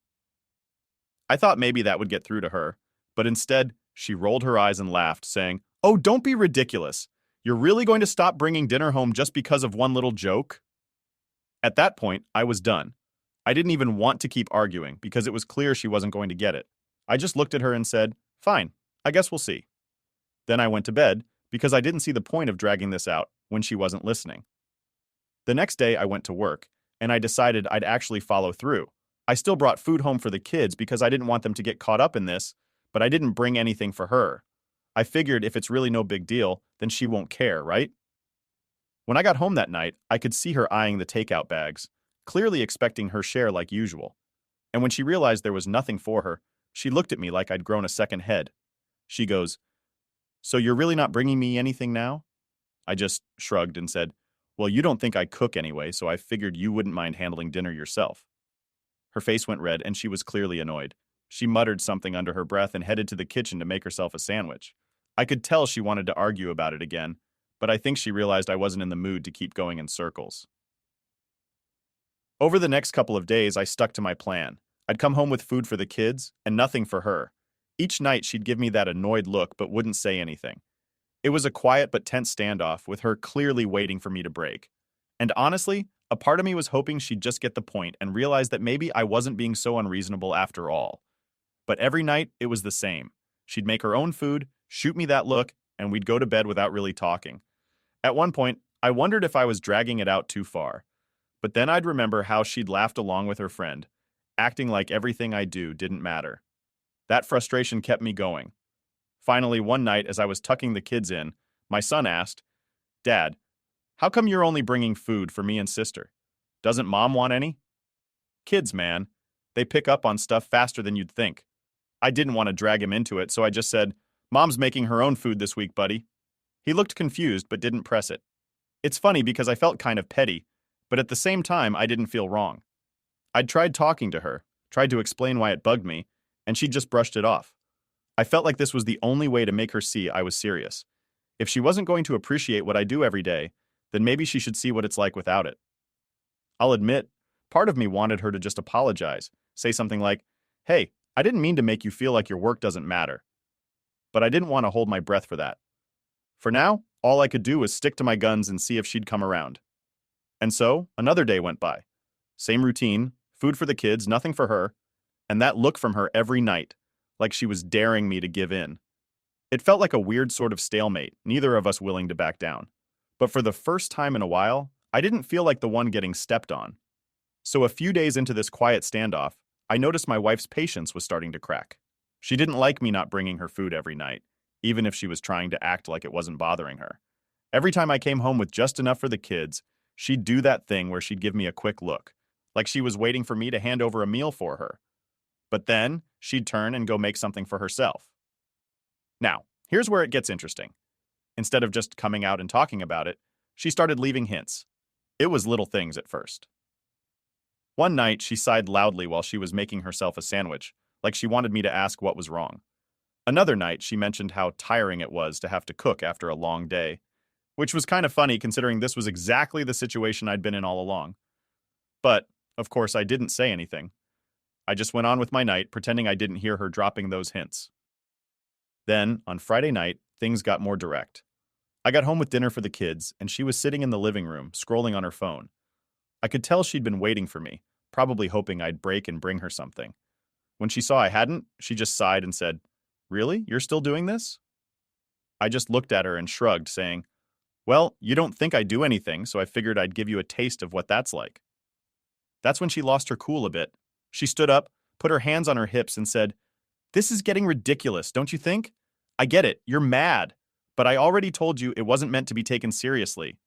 I thought maybe that would get through to her, but instead, she rolled her eyes and laughed, saying, "Oh, don't be ridiculous. You're really going to stop bringing dinner home just because of one little joke?" At that point, I was done. I didn't even want to keep arguing because it was clear she wasn't going to get it. I just looked at her and said, "Fine, I guess we'll see." Then I went to bed because I didn't see the point of dragging this out when she wasn't listening. The next day, I went to work, and I decided I'd actually follow through. I still brought food home for the kids because I didn't want them to get caught up in this, but I didn't bring anything for her. I figured if it's really no big deal, then she won't care, right? When I got home that night, I could see her eyeing the takeout bags, clearly expecting her share like usual. And when she realized there was nothing for her, she looked at me like I'd grown a second head. She goes, "So you're really not bringing me anything now?" I just shrugged and said, "Well, you don't think I cook anyway, so I figured you wouldn't mind handling dinner yourself." Her face went red, and she was clearly annoyed. She muttered something under her breath and headed to the kitchen to make herself a sandwich. I could tell she wanted to argue about it again, but I think she realized I wasn't in the mood to keep going in circles. Over the next couple of days, I stuck to my plan. I'd come home with food for the kids and nothing for her. Each night, she'd give me that annoyed look but wouldn't say anything. It was a quiet but tense standoff, with her clearly waiting for me to break. And honestly, a part of me was hoping she'd just get the point and realize that maybe I wasn't being so unreasonable after all. But every night, it was the same. She'd make her own food, shoot me that look, and we'd go to bed without really talking. At one point, I wondered if I was dragging it out too far. But then I'd remember how she'd laughed along with her friend, acting like everything I do didn't matter. That frustration kept me going. Finally, one night as I was tucking the kids in, my son asked, "Dad, how come you're only bringing food for me and sister? Doesn't Mom want any?" Kids, man. They pick up on stuff faster than you'd think. I didn't want to drag him into it, so I just said, "Mom's making her own food this week, buddy." He looked confused but didn't press it. It's funny because I felt kind of petty, but at the same time, I didn't feel wrong. I'd tried talking to her, tried to explain why it bugged me, and she just brushed it off. I felt like this was the only way to make her see I was serious. If she wasn't going to appreciate what I do every day, then maybe she should see what it's like without it. I'll admit, part of me wanted her to just apologize, say something like, "Hey, I didn't mean to make you feel like your work doesn't matter." But I didn't want to hold my breath for that. For now, all I could do was stick to my guns and see if she'd come around. And so, another day went by. Same routine, food for the kids, nothing for her, and that look from her every night, like she was daring me to give in. It felt like a weird sort of stalemate, neither of us willing to back down. But for the first time in a while, I didn't feel like the one getting stepped on. So a few days into this quiet standoff, I noticed my wife's patience was starting to crack. She didn't like me not bringing her food every night, even if she was trying to act like it wasn't bothering her. Every time I came home with just enough for the kids, she'd do that thing where she'd give me a quick look, like she was waiting for me to hand over a meal for her. But then, she'd turn and go make something for herself. Now, here's where it gets interesting. Instead of just coming out and talking about it, she started leaving hints. It was little things at first. One night, she sighed loudly while she was making herself a sandwich, like she wanted me to ask what was wrong. Another night, she mentioned how tiring it was to have to cook after a long day, which was kind of funny considering this was exactly the situation I'd been in all along. But, of course, I didn't say anything. I just went on with my night, pretending I didn't hear her dropping those hints. Then, on Friday night, things got more direct. I got home with dinner for the kids, and she was sitting in the living room, scrolling on her phone. I could tell she'd been waiting for me, probably hoping I'd break and bring her something. When she saw I hadn't, she just sighed and said, "Really? You're still doing this?" I just looked at her and shrugged, saying, "Well, you don't think I do anything, so I figured I'd give you a taste of what that's like." That's when she lost her cool a bit. She stood up, put her hands on her hips, and said, "This is getting ridiculous, don't you think? I get it, you're mad, but I already told you it wasn't meant to be taken seriously."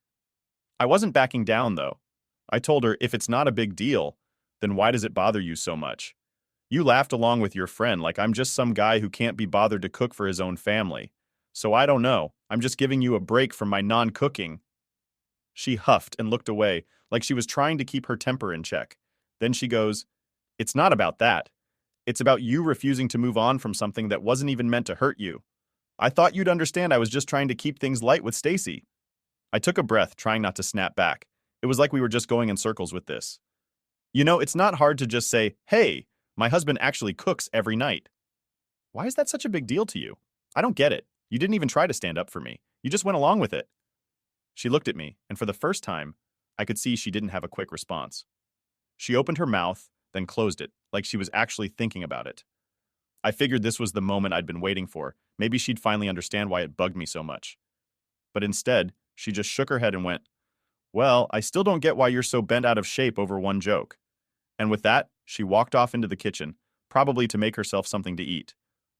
I wasn't backing down, though. I told her if it's not a big deal, then why does it bother you so much? You laughed along with your friend like I'm just some guy who can't be bothered to cook for his own family. So I don't know, I'm just giving you a break from my non-cooking. She huffed and looked away, like she was trying to keep her temper in check. Then she goes, "It's not about that. It's about you refusing to move on from something that wasn't even meant to hurt you. I thought you'd understand I was just trying to keep things light with Stacy." I took a breath, trying not to snap back. It was like we were just going in circles with this. You know, it's not hard to just say, "Hey, my husband actually cooks every night." Why is that such a big deal to you? I don't get it. You didn't even try to stand up for me. You just went along with it. She looked at me, and for the first time, I could see she didn't have a quick response. She opened her mouth, then closed it, like she was actually thinking about it. I figured this was the moment I'd been waiting for. Maybe she'd finally understand why it bugged me so much. But instead, she just shook her head and went, "Well, I still don't get why you're so bent out of shape over one joke." And with that, she walked off into the kitchen, probably to make herself something to eat.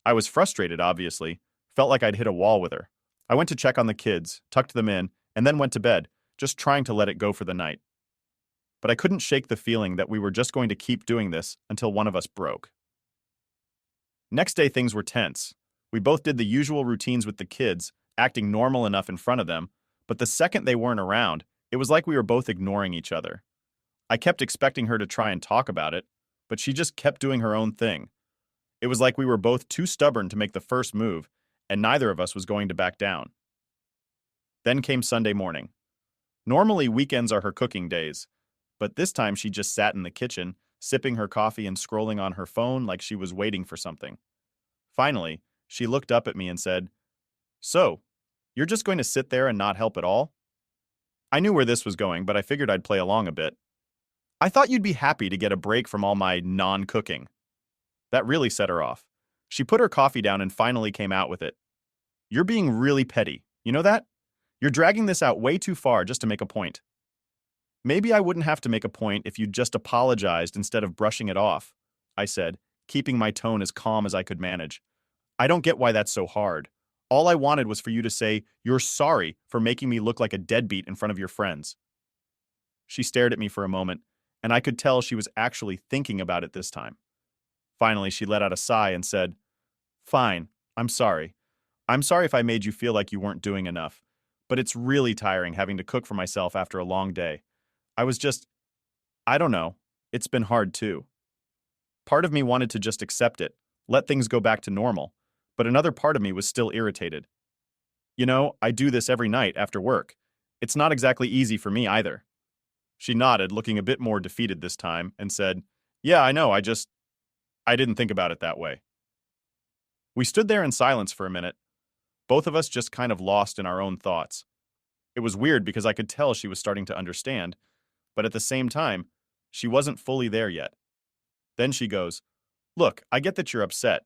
I was frustrated, obviously. Felt like I'd hit a wall with her. I went to check on the kids, tucked them in, and then went to bed, just trying to let it go for the night. But I couldn't shake the feeling that we were just going to keep doing this until one of us broke. Next day, things were tense. We both did the usual routines with the kids, acting normal enough in front of them, but the second they weren't around, it was like we were both ignoring each other. I kept expecting her to try and talk about it, but she just kept doing her own thing. It was like we were both too stubborn to make the first move, and neither of us was going to back down. Then came Sunday morning. Normally, weekends are her cooking days, but this time she just sat in the kitchen, sipping her coffee and scrolling on her phone like she was waiting for something. Finally, she looked up at me and said, "So, you're just going to sit there and not help at all?" I knew where this was going, but I figured I'd play along a bit. "I thought you'd be happy to get a break from all my non-cooking." That really set her off. She put her coffee down and finally came out with it. "You're being really petty. You know that? You're dragging this out way too far just to make a point." "Maybe I wouldn't have to make a point if you'd just apologized instead of brushing it off," I said, keeping my tone as calm as I could manage. "I don't get why that's so hard. All I wanted was for you to say you're sorry for making me look like a deadbeat in front of your friends." She stared at me for a moment, and I could tell she was actually thinking about it this time. Finally, she let out a sigh and said, "Fine, I'm sorry. I'm sorry if I made you feel like you weren't doing enough, but it's really tiring having to cook for myself after a long day. I don't know, it's been hard too." Part of me wanted to just accept it, let things go back to normal, but another part of me was still irritated. "You know, I do this every night after work. It's not exactly easy for me either." She nodded, looking a bit more defeated this time, and said, "Yeah, I know, I didn't think about it that way." We stood there in silence for a minute, both of us just kind of lost in our own thoughts. It was weird because I could tell she was starting to understand, but at the same time, She wasn't fully there yet. Then she goes, "Look, I get that you're upset,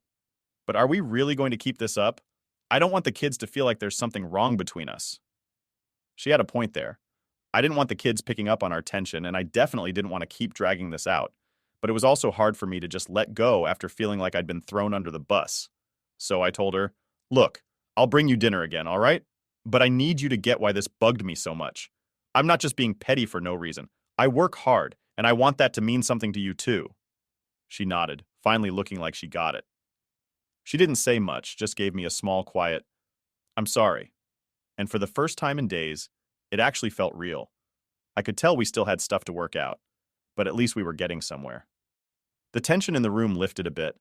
but are we really going to keep this up? I don't want the kids to feel like there's something wrong between us." She had a point there. I didn't want the kids picking up on our tension, and I definitely didn't want to keep dragging this out. But it was also hard for me to just let go after feeling like I'd been thrown under the bus. So I told her, "Look, I'll bring you dinner again, all right? But I need you to get why this bugged me so much. I'm not just being petty for no reason. I work hard, and I want that to mean something to you too." She nodded, finally looking like she got it. She didn't say much, just gave me a small, quiet, "I'm sorry." And for the first time in days, it actually felt real. I could tell we still had stuff to work out, but at least we were getting somewhere. The tension in the room lifted a bit,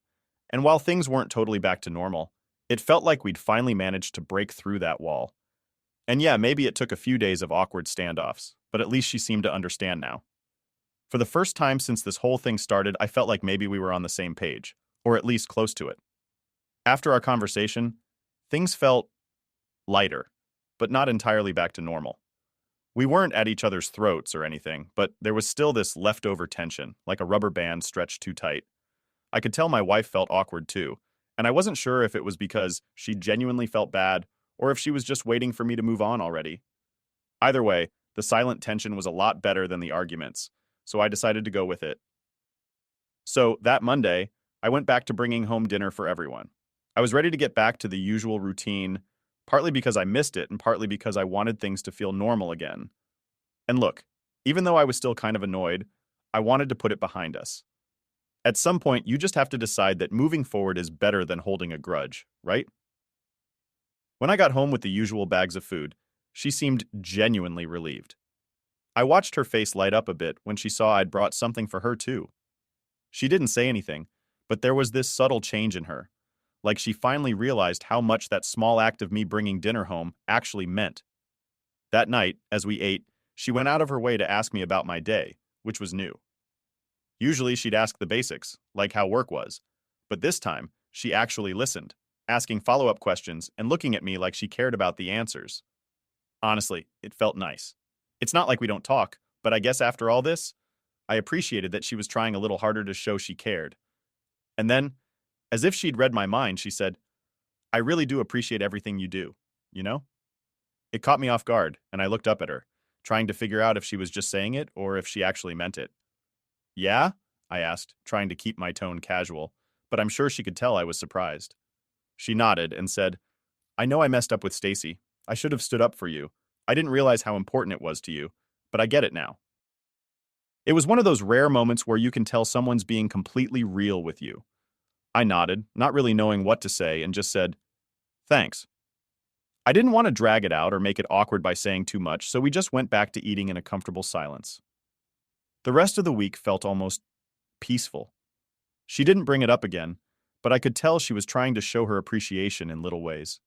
and while things weren't totally back to normal, it felt like we'd finally managed to break through that wall. And yeah, maybe it took a few days of awkward standoffs, but at least she seemed to understand now. For the first time since this whole thing started, I felt like maybe we were on the same page, or at least close to it. After our conversation, things felt lighter, but not entirely back to normal. We weren't at each other's throats or anything, but there was still this leftover tension, like a rubber band stretched too tight. I could tell my wife felt awkward too, and I wasn't sure if it was because she genuinely felt bad or if she was just waiting for me to move on already. Either way, the silent tension was a lot better than the arguments, so I decided to go with it. So that Monday, I went back to bringing home dinner for everyone. I was ready to get back to the usual routine, partly because I missed it and partly because I wanted things to feel normal again. And look, even though I was still kind of annoyed, I wanted to put it behind us. At some point, you just have to decide that moving forward is better than holding a grudge, right? When I got home with the usual bags of food, she seemed genuinely relieved. I watched her face light up a bit when she saw I'd brought something for her too. She didn't say anything, but there was this subtle change in her, like she finally realized how much that small act of me bringing dinner home actually meant. That night, as we ate, she went out of her way to ask me about my day, which was new. Usually she'd ask the basics, like how work was, but this time she actually listened, asking follow-up questions and looking at me like she cared about the answers. Honestly, it felt nice. It's not like we don't talk, but I guess after all this, I appreciated that she was trying a little harder to show she cared. And then, as if she'd read my mind, she said, "I really do appreciate everything you do, you know?" It caught me off guard, and I looked up at her, trying to figure out if she was just saying it or if she actually meant it. "Yeah?" I asked, trying to keep my tone casual, but I'm sure she could tell I was surprised. She nodded and said, "I know I messed up with Stacy. I should have stood up for you. I didn't realize how important it was to you, but I get it now." It was one of those rare moments where you can tell someone's being completely real with you. I nodded, not really knowing what to say, and just said, "Thanks." I didn't want to drag it out or make it awkward by saying too much, so we just went back to eating in a comfortable silence. The rest of the week felt almost peaceful. She didn't bring it up again, but I could tell she was trying to show her appreciation in little ways.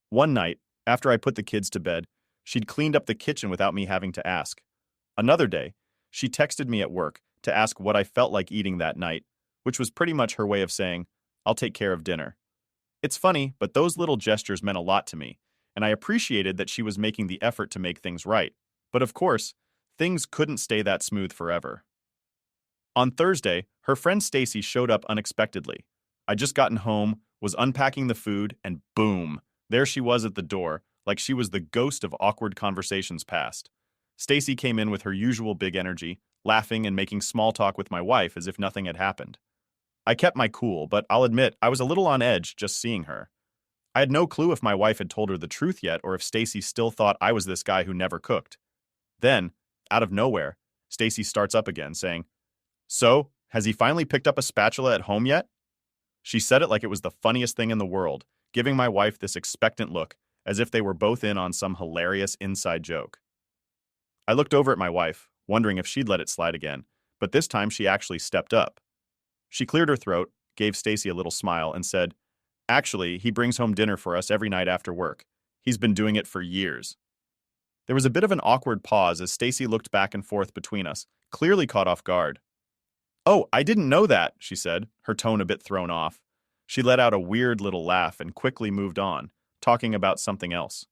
One night, after I put the kids to bed, she'd cleaned up the kitchen without me having to ask. Another day, she texted me at work to ask what I felt like eating that night, which was pretty much her way of saying, "I'll take care of dinner." It's funny, but those little gestures meant a lot to me, and I appreciated that she was making the effort to make things right. But of course, things couldn't stay that smooth forever. On Thursday, her friend Stacy showed up unexpectedly. I'd just gotten home, was unpacking the food, and boom, there she was at the door, like she was the ghost of awkward conversations past. Stacy came in with her usual big energy, laughing and making small talk with my wife as if nothing had happened. I kept my cool, but I'll admit I was a little on edge just seeing her. I had no clue if my wife had told her the truth yet or if Stacy still thought I was this guy who never cooked. Then, out of nowhere, Stacy starts up again, saying, "So, has he finally picked up a spatula at home yet?" She said it like it was the funniest thing in the world, giving my wife this expectant look, as if they were both in on some hilarious inside joke. I looked over at my wife, wondering if she'd let it slide again, but this time she actually stepped up. She cleared her throat, gave Stacy a little smile, and said, "Actually, he brings home dinner for us every night after work. He's been doing it for years." There was a bit of an awkward pause as Stacy looked back and forth between us, clearly caught off guard. "Oh, I didn't know that," she said, her tone a bit thrown off. She let out a weird little laugh and quickly moved on, talking about something else.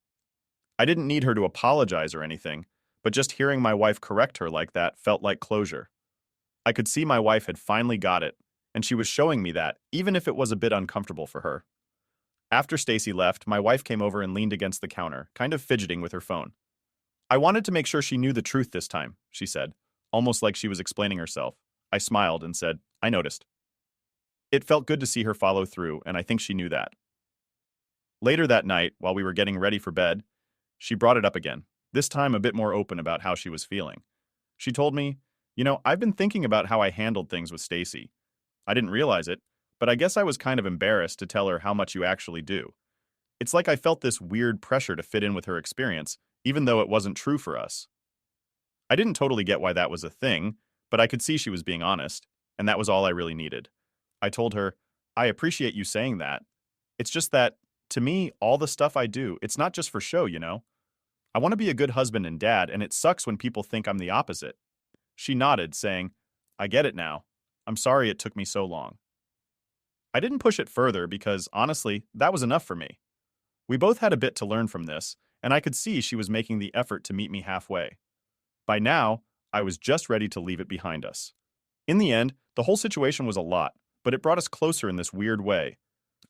I didn't need her to apologize or anything, but just hearing my wife correct her like that felt like closure. I could see my wife had finally got it, and she was showing me that, even if it was a bit uncomfortable for her. After Stacy left, my wife came over and leaned against the counter, kind of fidgeting with her phone. I wanted to make sure she knew the truth this time, she said, almost like she was explaining herself. I smiled and said, I noticed. It felt good to see her follow through, and I think she knew that. Later that night, while we were getting ready for bed, she brought it up again, this time a bit more open about how she was feeling. She told me, I've been thinking about how I handled things with Stacy. I didn't realize it, but I guess I was kind of embarrassed to tell her how much you actually do. It's like I felt this weird pressure to fit in with her experience, even though it wasn't true for us. I didn't totally get why that was a thing, but I could see she was being honest, and that was all I really needed. I told her, I appreciate you saying that. It's just that, to me, all the stuff I do, it's not just for show. I want to be a good husband and dad, and it sucks when people think I'm the opposite. She nodded, saying, I get it now. I'm sorry it took me so long. I didn't push it further because, honestly, that was enough for me. We both had a bit to learn from this, and I could see she was making the effort to meet me halfway. By now, I was just ready to leave it behind us. In the end, the whole situation was a lot, but it brought us closer in this weird way.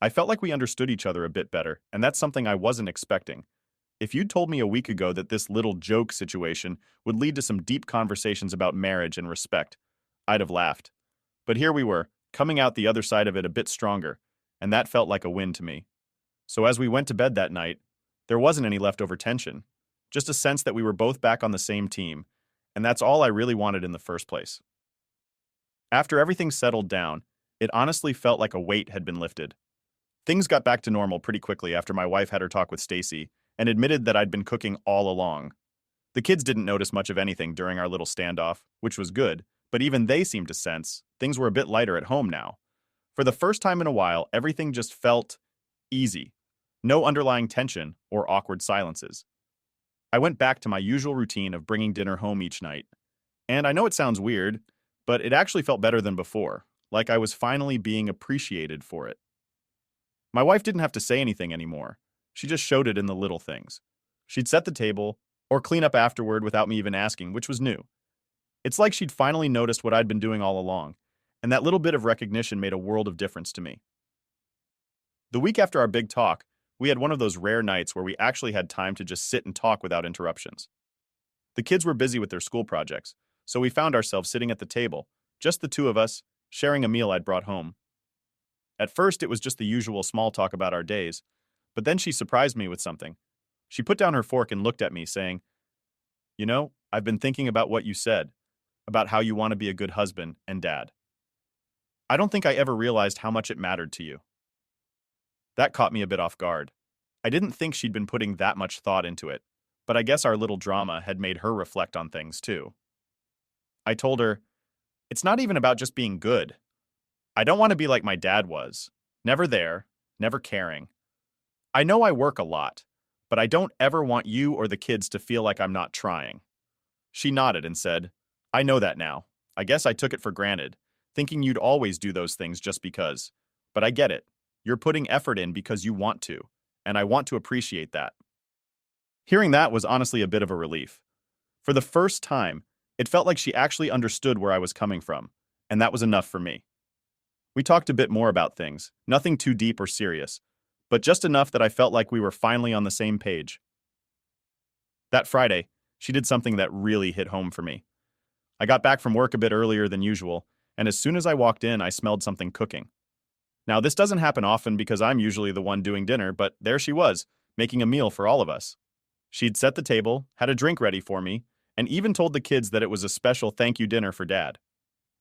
I felt like we understood each other a bit better, and that's something I wasn't expecting. If you'd told me a week ago that this little joke situation would lead to some deep conversations about marriage and respect, I'd have laughed. But here we were, coming out the other side of it a bit stronger, and that felt like a win to me. So as we went to bed that night, there wasn't any leftover tension, just a sense that we were both back on the same team, and that's all I really wanted in the first place. After everything settled down, it honestly felt like a weight had been lifted. Things got back to normal pretty quickly after my wife had her talk with Stacy and admitted that I'd been cooking all along. The kids didn't notice much of anything during our little standoff, which was good, but even they seemed to sense things were a bit lighter at home now. For the first time in a while, everything just felt easy. No underlying tension or awkward silences. I went back to my usual routine of bringing dinner home each night. And I know it sounds weird, but it actually felt better than before, like I was finally being appreciated for it. My wife didn't have to say anything anymore. She just showed it in the little things. She'd set the table or clean up afterward without me even asking, which was new. It's like she'd finally noticed what I'd been doing all along, and that little bit of recognition made a world of difference to me. The week after our big talk, we had one of those rare nights where we actually had time to just sit and talk without interruptions. The kids were busy with their school projects, so we found ourselves sitting at the table, just the two of us, sharing a meal I'd brought home. At first, it was just the usual small talk about our days, but then she surprised me with something. She put down her fork and looked at me, saying, I've been thinking about what you said, about how you want to be a good husband and dad. I don't think I ever realized how much it mattered to you. That caught me a bit off guard. I didn't think she'd been putting that much thought into it, but I guess our little drama had made her reflect on things too. I told her, it's not even about just being good. I don't want to be like my dad was. Never there, never caring. I know I work a lot, but I don't ever want you or the kids to feel like I'm not trying. She nodded and said, I know that now. I guess I took it for granted, thinking you'd always do those things just because. But I get it. You're putting effort in because you want to, and I want to appreciate that. Hearing that was honestly a bit of a relief. For the first time, it felt like she actually understood where I was coming from, and that was enough for me. We talked a bit more about things, nothing too deep or serious, but just enough that I felt like we were finally on the same page. That Friday, she did something that really hit home for me. I got back from work a bit earlier than usual, and as soon as I walked in, I smelled something cooking. Now, this doesn't happen often because I'm usually the one doing dinner, but there she was, making a meal for all of us. She'd set the table, had a drink ready for me, and even told the kids that it was a special thank you dinner for Dad.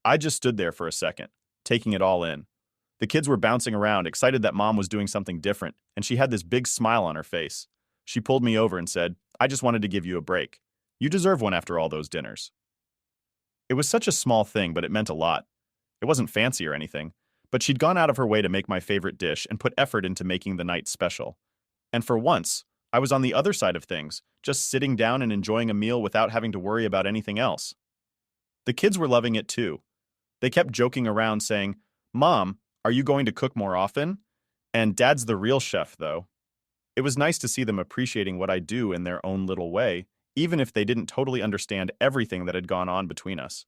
I just stood there for a second, taking it all in. The kids were bouncing around, excited that Mom was doing something different, and she had this big smile on her face. She pulled me over and said, I just wanted to give you a break. You deserve one after all those dinners. It was such a small thing, but it meant a lot. It wasn't fancy or anything, but she'd gone out of her way to make my favorite dish and put effort into making the night special. And for once, I was on the other side of things, just sitting down and enjoying a meal without having to worry about anything else. The kids were loving it too. They kept joking around saying, Mom, are you going to cook more often? And Dad's the real chef, though. It was nice to see them appreciating what I do in their own little way, even if they didn't totally understand everything that had gone on between us.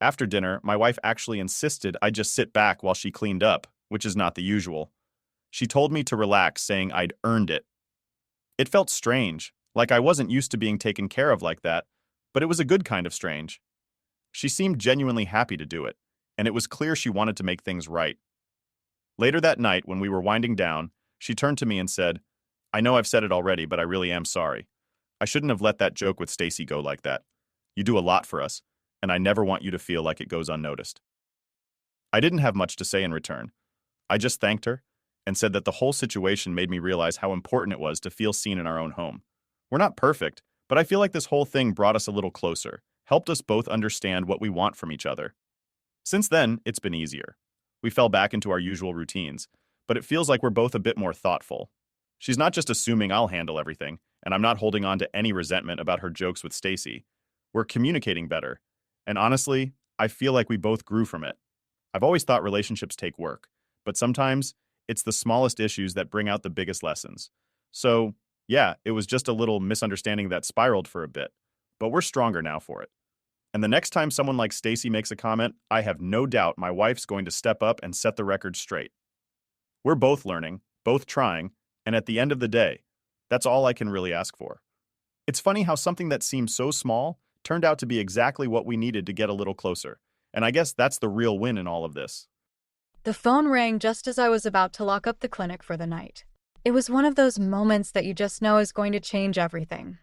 After dinner, my wife actually insisted I just sit back while she cleaned up, which is not the usual. She told me to relax, saying I'd earned it. It felt strange, like I wasn't used to being taken care of like that, but it was a good kind of strange. She seemed genuinely happy to do it, and it was clear she wanted to make things right. Later that night, when we were winding down, she turned to me and said, I know I've said it already, but I really am sorry. I shouldn't have let that joke with Stacy go like that. You do a lot for us, and I never want you to feel like it goes unnoticed. I didn't have much to say in return. I just thanked her and said that the whole situation made me realize how important it was to feel seen in our own home. We're not perfect, but I feel like this whole thing brought us a little closer, helped us both understand what we want from each other. Since then, it's been easier. We fell back into our usual routines, but it feels like we're both a bit more thoughtful. She's not just assuming I'll handle everything, and I'm not holding on to any resentment about her jokes with Stacy. We're communicating better, and honestly, I feel like we both grew from it. I've always thought relationships take work, but sometimes it's the smallest issues that bring out the biggest lessons. So, yeah, it was just a little misunderstanding that spiraled for a bit, but we're stronger now for it. And the next time someone like Stacy makes a comment, I have no doubt my wife's going to step up and set the record straight. We're both learning, both trying, and at the end of the day, that's all I can really ask for. It's funny how something that seemed so small turned out to be exactly what we needed to get a little closer. And I guess that's the real win in all of this. The phone rang just as I was about to lock up the clinic for the night. It was one of those moments that you just know is going to change everything.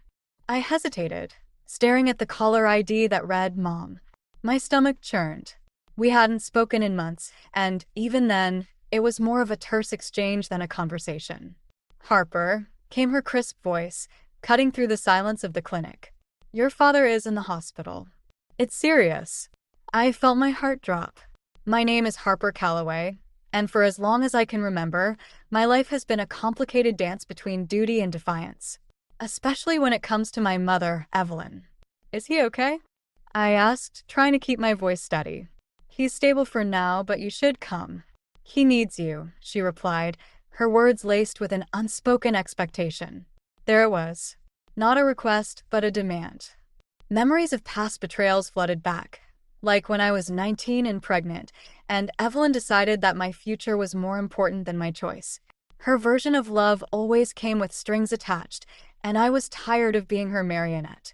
I hesitated, staring at the caller ID that read Mom. My stomach churned. We hadn't spoken in months, and even then, it was more of a terse exchange than a conversation. Harper, came her crisp voice, cutting through the silence of the clinic. Your father is in the hospital. It's serious. I felt my heart drop. My name is Harper Calloway, and for as long as I can remember, my life has been a complicated dance between duty and defiance. Especially when it comes to my mother, Evelyn. Is he okay? I asked, trying to keep my voice steady. He's stable for now, but you should come. He needs you, she replied, her words laced with an unspoken expectation. There it was. Not a request, but a demand. Memories of past betrayals flooded back, like when I was 19 and pregnant, and Evelyn decided that my future was more important than my choice. Her version of love always came with strings attached, and I was tired of being her marionette.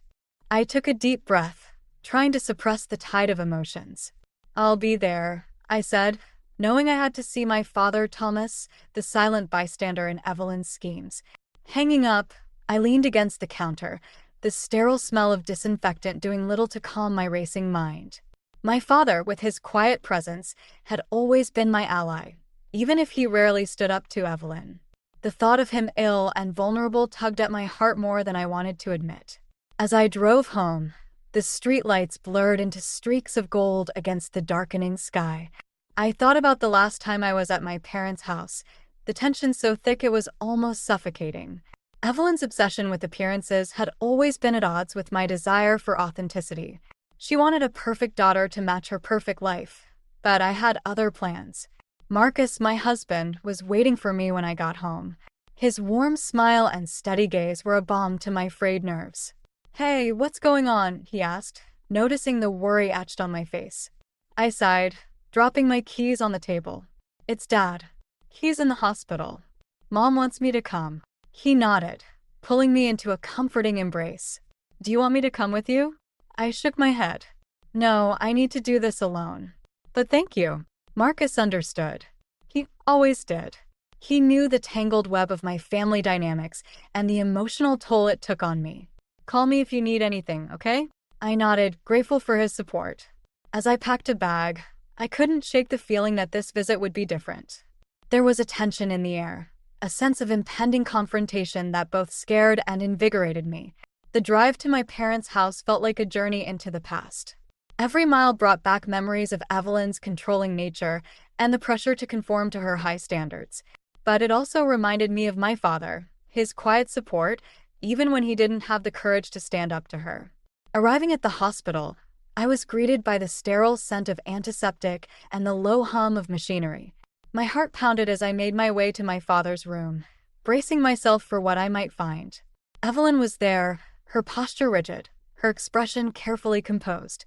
I took a deep breath, trying to suppress the tide of emotions. I'll be there, I said, knowing I had to see my father, Thomas, the silent bystander in Evelyn's schemes. Hanging up, I leaned against the counter, the sterile smell of disinfectant doing little to calm my racing mind. My father, with his quiet presence, had always been my ally, even if he rarely stood up to Evelyn. The thought of him ill and vulnerable tugged at my heart more than I wanted to admit. As I drove home, the streetlights blurred into streaks of gold against the darkening sky. I thought about the last time I was at my parents' house, the tension so thick it was almost suffocating. Evelyn's obsession with appearances had always been at odds with my desire for authenticity. She wanted a perfect daughter to match her perfect life, but I had other plans. Marcus, my husband, was waiting for me when I got home. His warm smile and steady gaze were a balm to my frayed nerves. Hey, what's going on? He asked, noticing the worry etched on my face. I sighed, dropping my keys on the table. It's Dad. He's in the hospital. Mom wants me to come. He nodded, pulling me into a comforting embrace. Do you want me to come with you? I shook my head. No, I need to do this alone. But thank you. Marcus understood. He always did. He knew the tangled web of my family dynamics and the emotional toll it took on me. Call me if you need anything, okay? I nodded, grateful for his support. As I packed a bag, I couldn't shake the feeling that this visit would be different. There was a tension in the air, a sense of impending confrontation that both scared and invigorated me. The drive to my parents' house felt like a journey into the past. Every mile brought back memories of Evelyn's controlling nature and the pressure to conform to her high standards. But it also reminded me of my father, his quiet support, even when he didn't have the courage to stand up to her. Arriving at the hospital, I was greeted by the sterile scent of antiseptic and the low hum of machinery. My heart pounded as I made my way to my father's room, bracing myself for what I might find. Evelyn was there, her posture rigid, her expression carefully composed.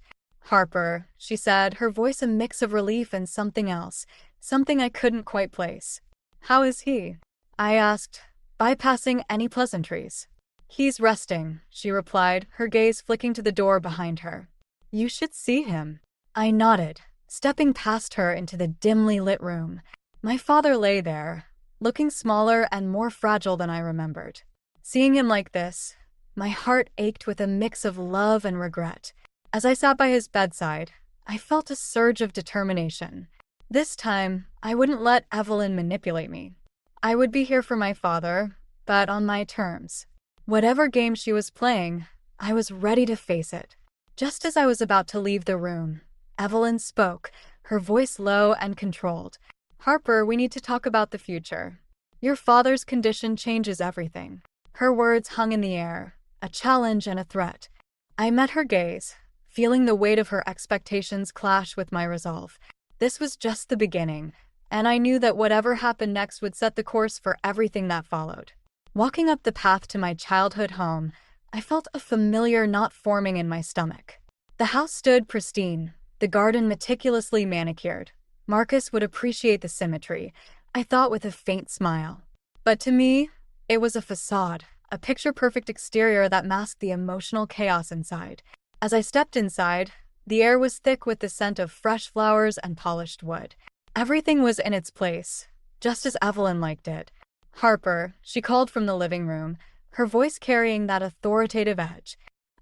"Harper," she said, her voice a mix of relief and something else, something I couldn't quite place. "How is he?" I asked, bypassing any pleasantries. "He's resting," she replied, her gaze flicking to the door behind her. "You should see him." I nodded, stepping past her into the dimly lit room. My father lay there, looking smaller and more fragile than I remembered. Seeing him like this, my heart ached with a mix of love and regret. As I sat by his bedside, I felt a surge of determination. This time, I wouldn't let Evelyn manipulate me. I would be here for my father, but on my terms. Whatever game she was playing, I was ready to face it. Just as I was about to leave the room, Evelyn spoke, her voice low and controlled. "Harper, we need to talk about the future. Your father's condition changes everything." Her words hung in the air, a challenge and a threat. I met her gaze, feeling the weight of her expectations clash with my resolve. This was just the beginning, and I knew that whatever happened next would set the course for everything that followed. Walking up the path to my childhood home, I felt a familiar knot forming in my stomach. The house stood pristine, the garden meticulously manicured. Marcus would appreciate the symmetry, I thought with a faint smile. But to me, it was a facade, a picture-perfect exterior that masked the emotional chaos inside. As I stepped inside, the air was thick with the scent of fresh flowers and polished wood. Everything was in its place, just as Evelyn liked it. "Harper," she called from the living room, her voice carrying that authoritative edge.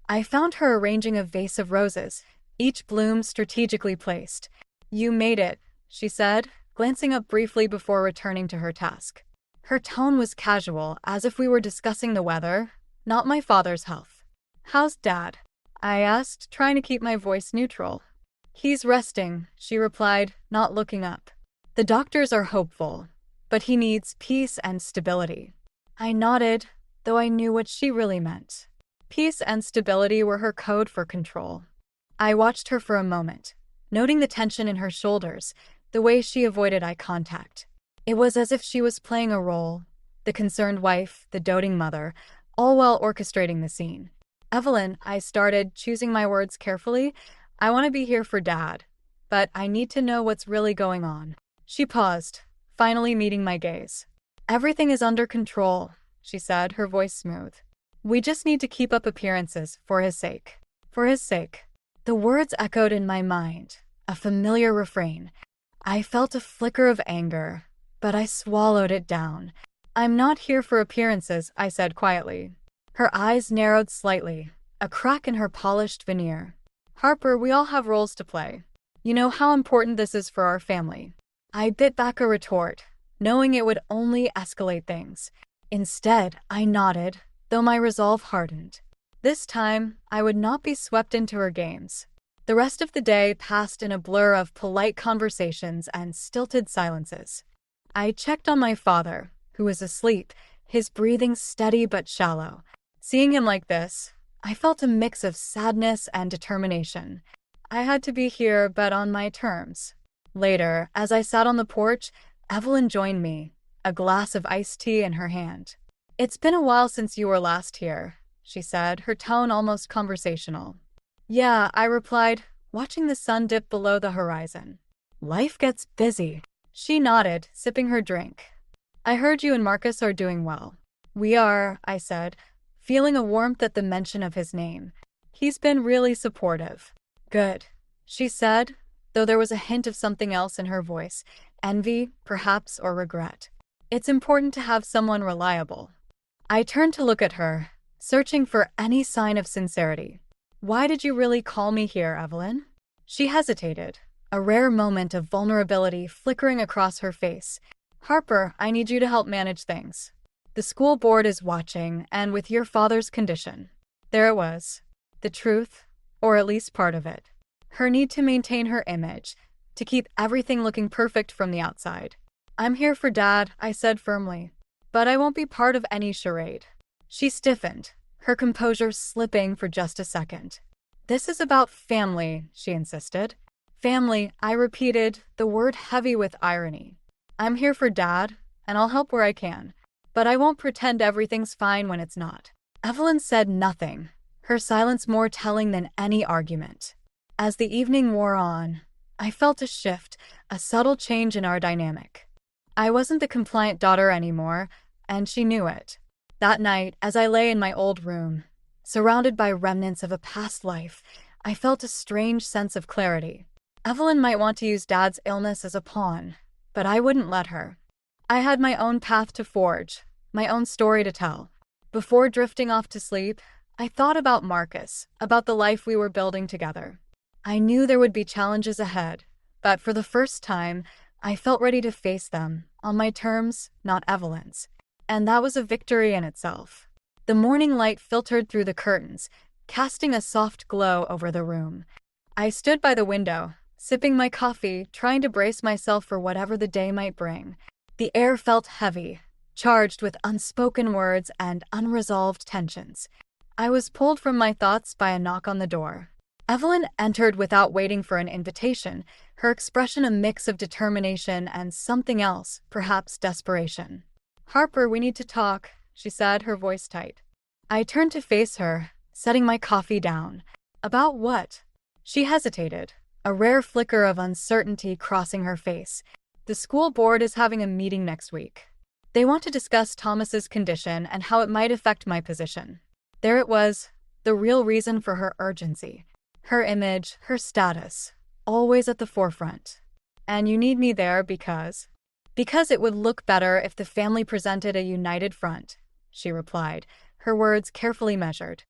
I found her arranging a vase of roses, each bloom strategically placed. "You made it," she said, glancing up briefly before returning to her task. Her tone was casual, as if we were discussing the weather, not my father's health. "How's Dad?" I asked, trying to keep my voice neutral. "He's resting," she replied, not looking up. "The doctors are hopeful, but he needs peace and stability." I nodded, though I knew what she really meant. Peace and stability were her code for control. I watched her for a moment, noting the tension in her shoulders, the way she avoided eye contact. It was as if she was playing a role, the concerned wife, the doting mother, all while orchestrating the scene. "Evelyn," I started, choosing my words carefully, "I want to be here for Dad, but I need to know what's really going on." She paused, finally meeting my gaze. "Everything is under control," she said, her voice smooth. "We just need to keep up appearances, for his sake." For his sake. The words echoed in my mind, a familiar refrain. I felt a flicker of anger, but I swallowed it down. "I'm not here for appearances," I said quietly. Her eyes narrowed slightly, a crack in her polished veneer. "Harper, we all have roles to play. You know how important this is for our family." I bit back a retort, knowing it would only escalate things. Instead, I nodded, though my resolve hardened. This time, I would not be swept into her games. The rest of the day passed in a blur of polite conversations and stilted silences. I checked on my father, who was asleep, his breathing steady but shallow. Seeing him like this, I felt a mix of sadness and determination. I had to be here, but on my terms. Later, as I sat on the porch, Evelyn joined me, a glass of iced tea in her hand. "It's been a while since you were last here," she said, her tone almost conversational. "Yeah," I replied, watching the sun dip below the horizon. "Life gets busy." She nodded, sipping her drink. "I heard you and Marcus are doing well." "We are," I said, feeling a warmth at the mention of his name. "He's been really supportive." "Good," she said, though there was a hint of something else in her voice, envy, perhaps, or regret. "It's important to have someone reliable." I turned to look at her, searching for any sign of sincerity. "Why did you really call me here, Evelyn?" She hesitated, a rare moment of vulnerability flickering across her face. "Harper, I need you to help manage things. The school board is watching, and with your father's condition." There it was. The truth, or at least part of it. Her need to maintain her image, to keep everything looking perfect from the outside. "I'm here for Dad," I said firmly. "But I won't be part of any charade." She stiffened, her composure slipping for just a second. "This is about family," she insisted. "Family," I repeated, the word heavy with irony. "I'm here for Dad, and I'll help where I can. But I won't pretend everything's fine when it's not." Evelyn said nothing, her silence more telling than any argument. As the evening wore on, I felt a shift, a subtle change in our dynamic. I wasn't the compliant daughter anymore, and she knew it. That night, as I lay in my old room, surrounded by remnants of a past life, I felt a strange sense of clarity. Evelyn might want to use Dad's illness as a pawn, but I wouldn't let her. I had my own path to forge, my own story to tell. Before drifting off to sleep, I thought about Marcus, about the life we were building together. I knew there would be challenges ahead, but for the first time, I felt ready to face them, on my terms, not Evelyn's. And that was a victory in itself. The morning light filtered through the curtains, casting a soft glow over the room. I stood by the window, sipping my coffee, trying to brace myself for whatever the day might bring. The air felt heavy, charged with unspoken words and unresolved tensions. I was pulled from my thoughts by a knock on the door. Evelyn entered without waiting for an invitation, her expression a mix of determination and something else, perhaps desperation. "Harper, we need to talk," she said, her voice tight. I turned to face her, setting my coffee down. "About what?" She hesitated, a rare flicker of uncertainty crossing her face. "The school board is having a meeting next week. They want to discuss Thomas's condition and how it might affect my position." There it was, the real reason for her urgency. Her image, her status, always at the forefront. "And you need me there because?" "Because it would look better if the family presented a united front," she replied, her words carefully measured.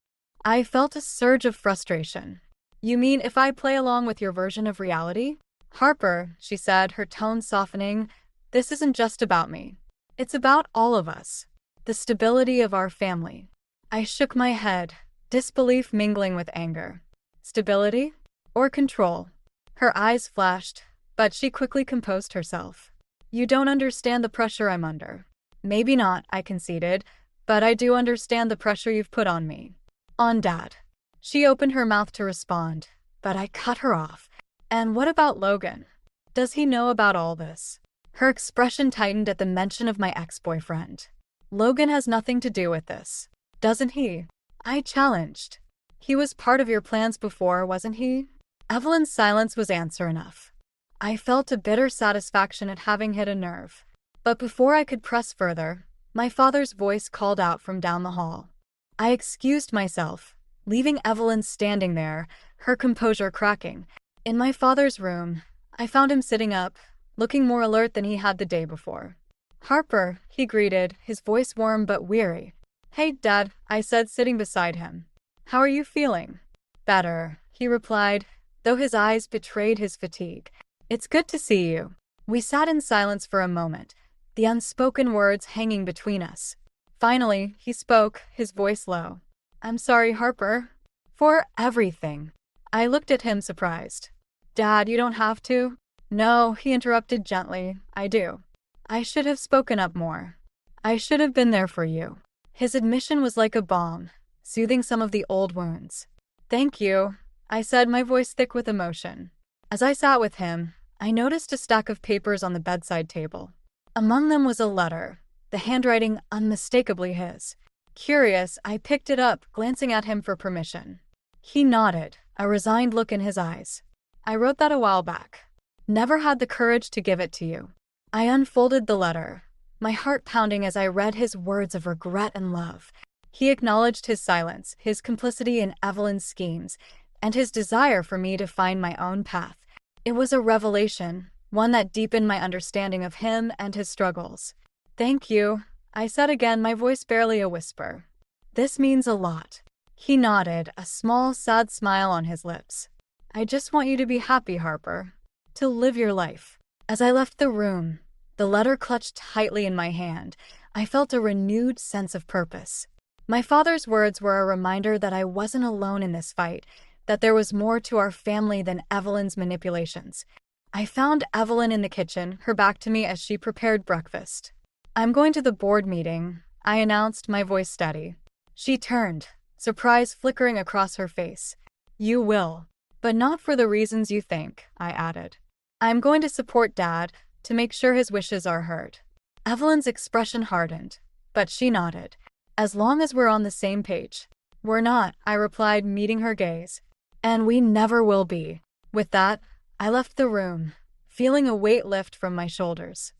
I felt a surge of frustration. "You mean if I play along with your version of reality?" "Harper," she said, her tone softening, "this isn't just about me. It's about all of us. The stability of our family." I shook my head, disbelief mingling with anger. Stability? Or control? Her eyes flashed, but she quickly composed herself. "You don't understand the pressure I'm under." "Maybe not," I conceded, "but I do understand the pressure you've put on me." "On Dad." She opened her mouth to respond, but I cut her off. "And what about Logan? Does he know about all this?" Her expression tightened at the mention of my ex-boyfriend. "Logan has nothing to do with this, doesn't he?" I challenged. "He was part of your plans before, wasn't he?" Evelyn's silence was answer enough. I felt a bitter satisfaction at having hit a nerve. But before I could press further, my father's voice called out from down the hall. I excused myself, leaving Evelyn standing there, her composure cracking. In my father's room, I found him sitting up, looking more alert than he had the day before. "Harper," he greeted, his voice warm but weary. "Hey, Dad," I said, sitting beside him. "How are you feeling?" "Better," he replied, though his eyes betrayed his fatigue. "It's good to see you." We sat in silence for a moment, the unspoken words hanging between us. Finally, he spoke, his voice low. "I'm sorry, Harper. For everything." I looked at him surprised. "Dad, you don't have to." "No," he interrupted gently, "I do. I should have spoken up more. I should have been there for you." His admission was like a balm, soothing some of the old wounds. "Thank you," I said, my voice thick with emotion. As I sat with him, I noticed a stack of papers on the bedside table. Among them was a letter, the handwriting unmistakably his. Curious, I picked it up, glancing at him for permission. He nodded, a resigned look in his eyes. "I wrote that a while back. Never had the courage to give it to you." I unfolded the letter, my heart pounding as I read his words of regret and love. He acknowledged his silence, his complicity in Evelyn's schemes, and his desire for me to find my own path. It was a revelation, one that deepened my understanding of him and his struggles. "Thank you," I said again, my voice barely a whisper. "This means a lot." He nodded, a small, sad smile on his lips. "I just want you to be happy, Harper. To live your life." As I left the room, the letter clutched tightly in my hand, I felt a renewed sense of purpose. My father's words were a reminder that I wasn't alone in this fight, that there was more to our family than Evelyn's manipulations. I found Evelyn in the kitchen, her back to me as she prepared breakfast. "I'm going to the board meeting," I announced, my voice steady. She turned, surprise flickering across her face. "You will. But not for the reasons you think," I added. "I'm going to support Dad, to make sure his wishes are heard." Evelyn's expression hardened, but she nodded. "As long as we're on the same page." We're not, I replied, meeting her gaze. And we never will be. With that, I left the room, feeling a weight lift from my shoulders.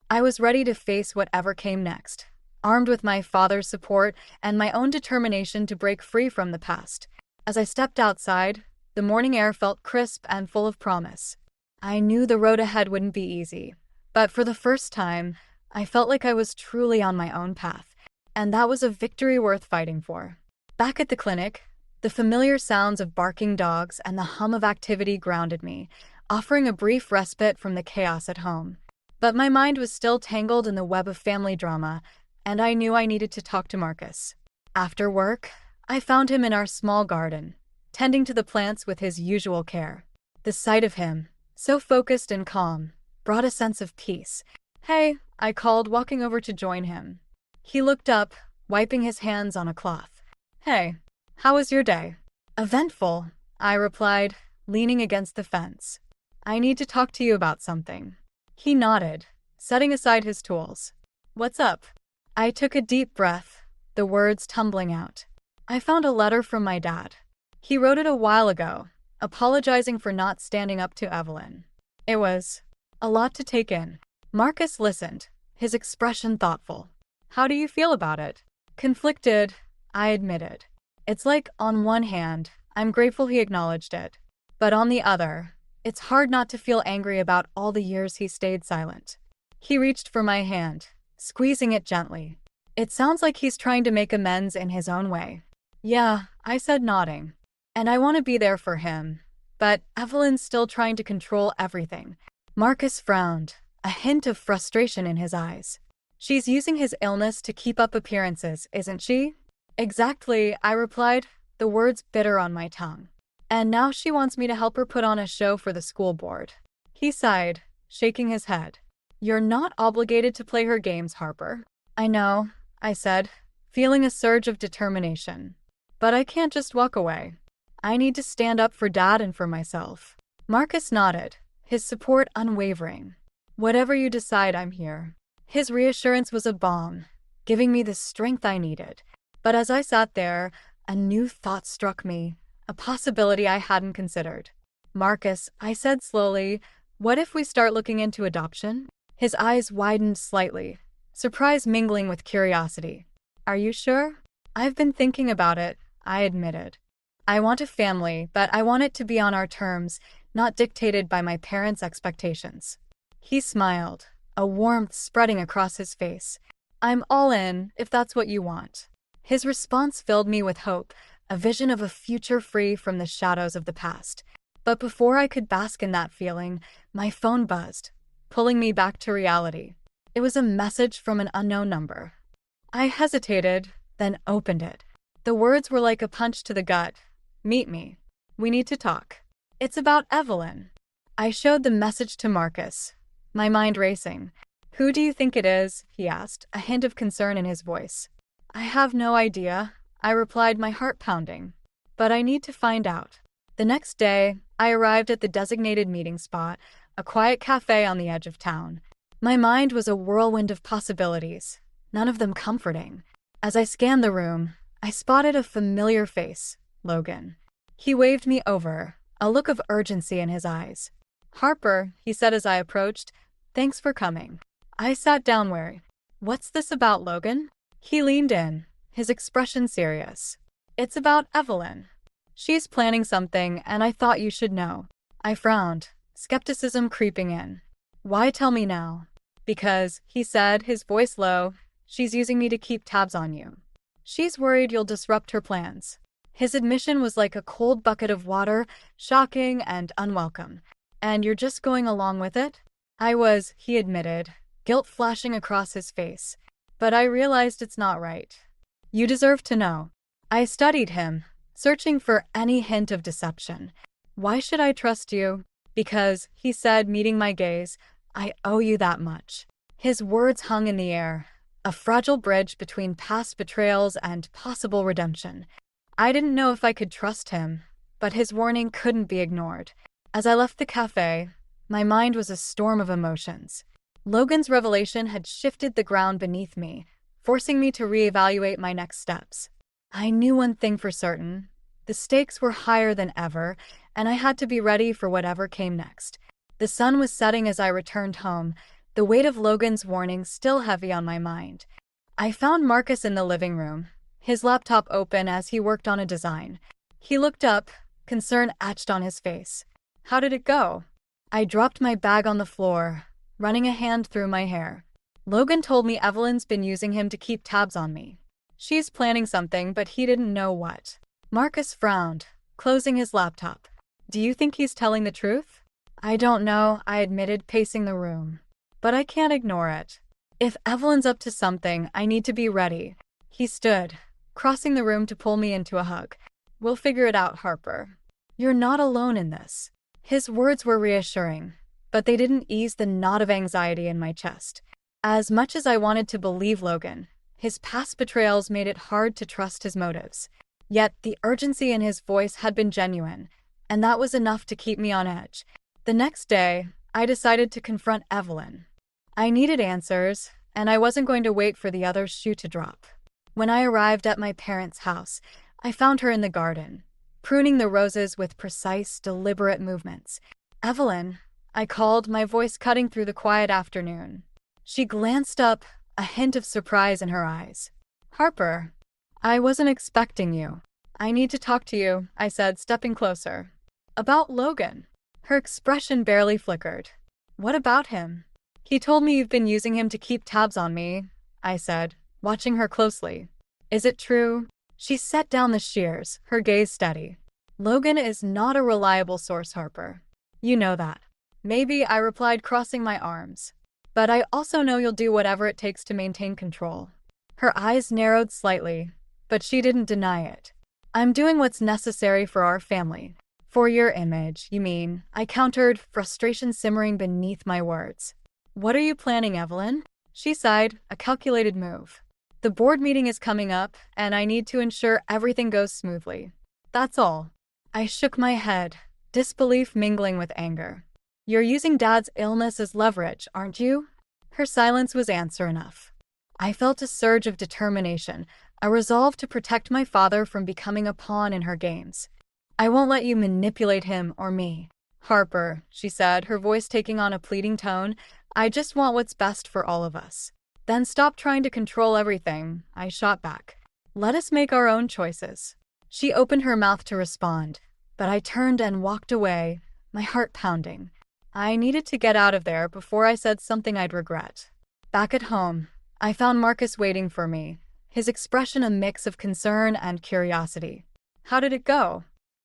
I was ready to face whatever came next, armed with my father's support and my own determination to break free from the past. As I stepped outside, the morning air felt crisp and full of promise. I knew the road ahead wouldn't be easy, but for the first time, I felt like I was truly on my own path, and that was a victory worth fighting for. Back at the clinic, the familiar sounds of barking dogs and the hum of activity grounded me, offering a brief respite from the chaos at home. But my mind was still tangled in the web of family drama, and I knew I needed to talk to Marcus. After work, I found him in our small garden, tending to the plants with his usual care. The sight of him, so focused and calm, brought a sense of peace. "Hey," I called, walking over to join him. He looked up, wiping his hands on a cloth. "Hey, how was your day?" "Eventful," I replied, leaning against the fence. "I need to talk to you about something." He nodded, setting aside his tools. "What's up?" I took a deep breath, the words tumbling out. "I found a letter from my dad. He wrote it a while ago, apologizing for not standing up to Evelyn. It was a lot to take in." Marcus listened, his expression thoughtful. "How do you feel about it?" "Conflicted," I admitted. It's like, on one hand, I'm grateful he acknowledged it. But on the other, it's hard not to feel angry about all the years he stayed silent. He reached for my hand, squeezing it gently. "It sounds like he's trying to make amends in his own way." "Yeah," I said, nodding. "And I want to be there for him. But Evelyn's still trying to control everything." Marcus frowned, a hint of frustration in his eyes. "She's using his illness to keep up appearances, isn't she?" "Exactly," I replied, the words bitter on my tongue. "And now she wants me to help her put on a show for the school board." He sighed, shaking his head. "You're not obligated to play her games, Harper." "I know," I said, feeling a surge of determination. "But I can't just walk away. I need to stand up for Dad and for myself." Marcus nodded, his support unwavering. "Whatever you decide, I'm here." His reassurance was a balm, giving me the strength I needed. But as I sat there, a new thought struck me, a possibility I hadn't considered. "Marcus," I said slowly, "what if we start looking into adoption?" His eyes widened slightly, surprise mingling with curiosity. "Are you sure?" "I've been thinking about it," I admitted. "I want a family, but I want it to be on our terms, not dictated by my parents' expectations." He smiled, a warmth spreading across his face. "I'm all in, if that's what you want." His response filled me with hope, a vision of a future free from the shadows of the past. But before I could bask in that feeling, my phone buzzed, pulling me back to reality. It was a message from an unknown number. I hesitated, then opened it. The words were like a punch to the gut. "Meet me. We need to talk. It's about Evelyn." I showed the message to Marcus, my mind racing. "Who do you think it is?" he asked, a hint of concern in his voice. "I have no idea," I replied, my heart pounding. "But I need to find out." The next day, I arrived at the designated meeting spot, a quiet cafe on the edge of town. My mind was a whirlwind of possibilities, none of them comforting. As I scanned the room, I spotted a familiar face, Logan. He waved me over, a look of urgency in his eyes. "Harper," he said as I approached, "thanks for coming." I sat down wary. "What's this about, Logan?" He leaned in, his expression serious. "It's about Evelyn. She's planning something, and I thought you should know." I frowned, skepticism creeping in. "Why tell me now?" "Because," he said, his voice low, "she's using me to keep tabs on you. She's worried you'll disrupt her plans." His admission was like a cold bucket of water, shocking and unwelcome. "And you're just going along with it?" I was, he admitted, guilt flashing across his face. "But I realized it's not right. You deserve to know." I studied him, searching for any hint of deception. "Why should I trust you?" "Because," he said, meeting my gaze, "I owe you that much." His words hung in the air, a fragile bridge between past betrayals and possible redemption. I didn't know if I could trust him, but his warning couldn't be ignored. As I left the cafe, my mind was a storm of emotions. Logan's revelation had shifted the ground beneath me, forcing me to reevaluate my next steps. I knew one thing for certain. The stakes were higher than ever, and I had to be ready for whatever came next. The sun was setting as I returned home, the weight of Logan's warning still heavy on my mind. I found Marcus in the living room, his laptop open as he worked on a design. He looked up, concern etched on his face. How did it go? I dropped my bag on the floor, running a hand through my hair. Logan told me Evelyn's been using him to keep tabs on me. She's planning something, but he didn't know what. Marcus frowned, closing his laptop. Do you think he's telling the truth? I don't know, I admitted, pacing the room. But I can't ignore it. If Evelyn's up to something, I need to be ready. He stood, crossing the room to pull me into a hug. We'll figure it out, Harper. You're not alone in this. His words were reassuring, but they didn't ease the knot of anxiety in my chest. As much as I wanted to believe Logan, his past betrayals made it hard to trust his motives. Yet the urgency in his voice had been genuine, and that was enough to keep me on edge. The next day, I decided to confront Evelyn. I needed answers, and I wasn't going to wait for the other shoe to drop. When I arrived at my parents' house, I found her in the garden, pruning the roses with precise, deliberate movements. Evelyn, I called, my voice cutting through the quiet afternoon. She glanced up, a hint of surprise in her eyes. Harper, I wasn't expecting you. I need to talk to you, I said, stepping closer. About Logan. Her expression barely flickered. What about him? He told me you've been using him to keep tabs on me, I said, watching her closely. Is it true? She set down the shears, her gaze steady. Logan is not a reliable source, Harper. You know that. Maybe, I replied, crossing my arms. But I also know you'll do whatever it takes to maintain control. Her eyes narrowed slightly, but she didn't deny it. I'm doing what's necessary for our family. For your image, you mean, I countered, frustration simmering beneath my words. What are you planning, Evelyn? She sighed, a calculated move. The board meeting is coming up, and I need to ensure everything goes smoothly. That's all. I shook my head, disbelief mingling with anger. You're using Dad's illness as leverage, aren't you? Her silence was answer enough. I felt a surge of determination, a resolve to protect my father from becoming a pawn in her games. I won't let you manipulate him or me. Harper, she said, her voice taking on a pleading tone, I just want what's best for all of us. Then stop trying to control everything, I shot back. Let us make our own choices. She opened her mouth to respond, but I turned and walked away, my heart pounding. I needed to get out of there before I said something I'd regret. Back at home, I found Marcus waiting for me, his expression a mix of concern and curiosity. How did it go?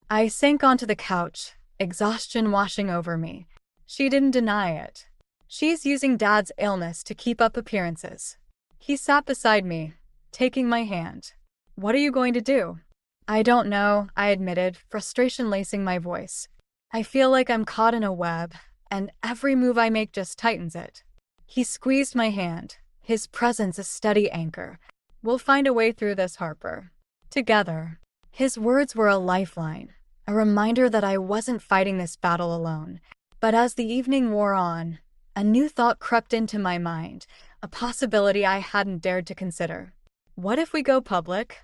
I sank onto the couch, exhaustion washing over me. She didn't deny it. She's using Dad's illness to keep up appearances. He sat beside me, taking my hand. What are you going to do? I don't know, I admitted, frustration lacing my voice. I feel like I'm caught in a web, and every move I make just tightens it. He squeezed my hand, his presence a steady anchor. We'll find a way through this, Harper. Together. His words were a lifeline, a reminder that I wasn't fighting this battle alone. But as the evening wore on, a new thought crept into my mind, a possibility I hadn't dared to consider. What if we go public?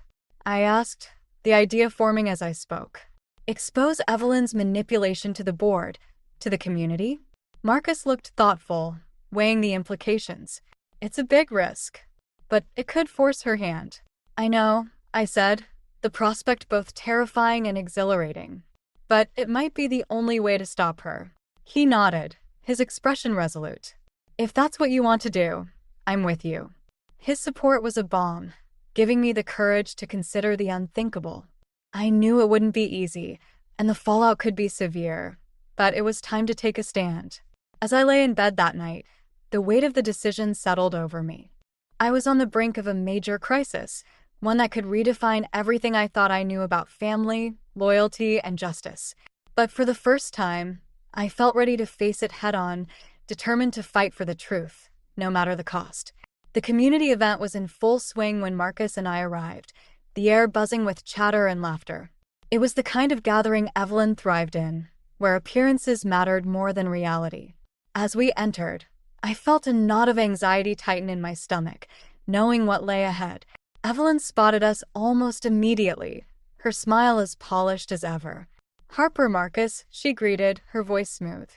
I asked, the idea forming as I spoke. Expose Evelyn's manipulation to the board, to the community? Marcus looked thoughtful, weighing the implications. It's a big risk, but it could force her hand. I know, I said, the prospect both terrifying and exhilarating. But it might be the only way to stop her. He nodded, his expression resolute. If that's what you want to do, I'm with you. His support was a balm, giving me the courage to consider the unthinkable. I knew it wouldn't be easy, and the fallout could be severe, but it was time to take a stand. As I lay in bed that night, the weight of the decision settled over me. I was on the brink of a major crisis, one that could redefine everything I thought I knew about family, loyalty, and justice. But for the first time, I felt ready to face it head-on, determined to fight for the truth, no matter the cost. The community event was in full swing when Marcus and I arrived, the air buzzing with chatter and laughter. It was the kind of gathering Evelyn thrived in, where appearances mattered more than reality. As we entered, I felt a knot of anxiety tighten in my stomach, knowing what lay ahead. Evelyn spotted us almost immediately, her smile as polished as ever. "Harper, Marcus," she greeted, her voice smooth.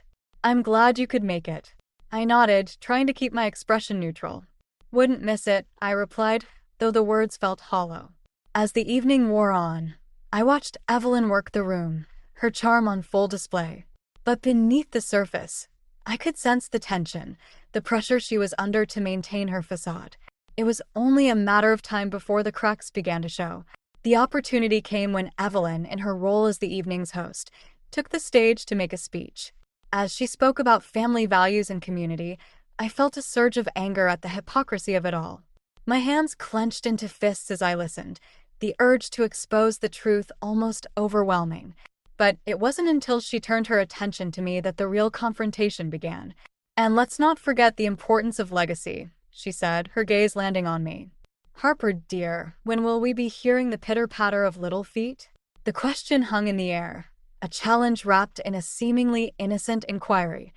"I'm glad you could make it." I nodded, trying to keep my expression neutral. "Wouldn't miss it," I replied, though the words felt hollow. As the evening wore on, I watched Evelyn work the room, her charm on full display. But beneath the surface, I could sense the tension, the pressure she was under to maintain her facade. It was only a matter of time before the cracks began to show. The opportunity came when Evelyn, in her role as the evening's host, took the stage to make a speech. As she spoke about family values and community, I felt a surge of anger at the hypocrisy of it all. My hands clenched into fists as I listened, the urge to expose the truth almost overwhelming. But it wasn't until she turned her attention to me that the real confrontation began. "And let's not forget the importance of legacy," she said, her gaze landing on me. "Harper, dear, when will we be hearing the pitter-patter of little feet?" The question hung in the air, a challenge wrapped in a seemingly innocent inquiry.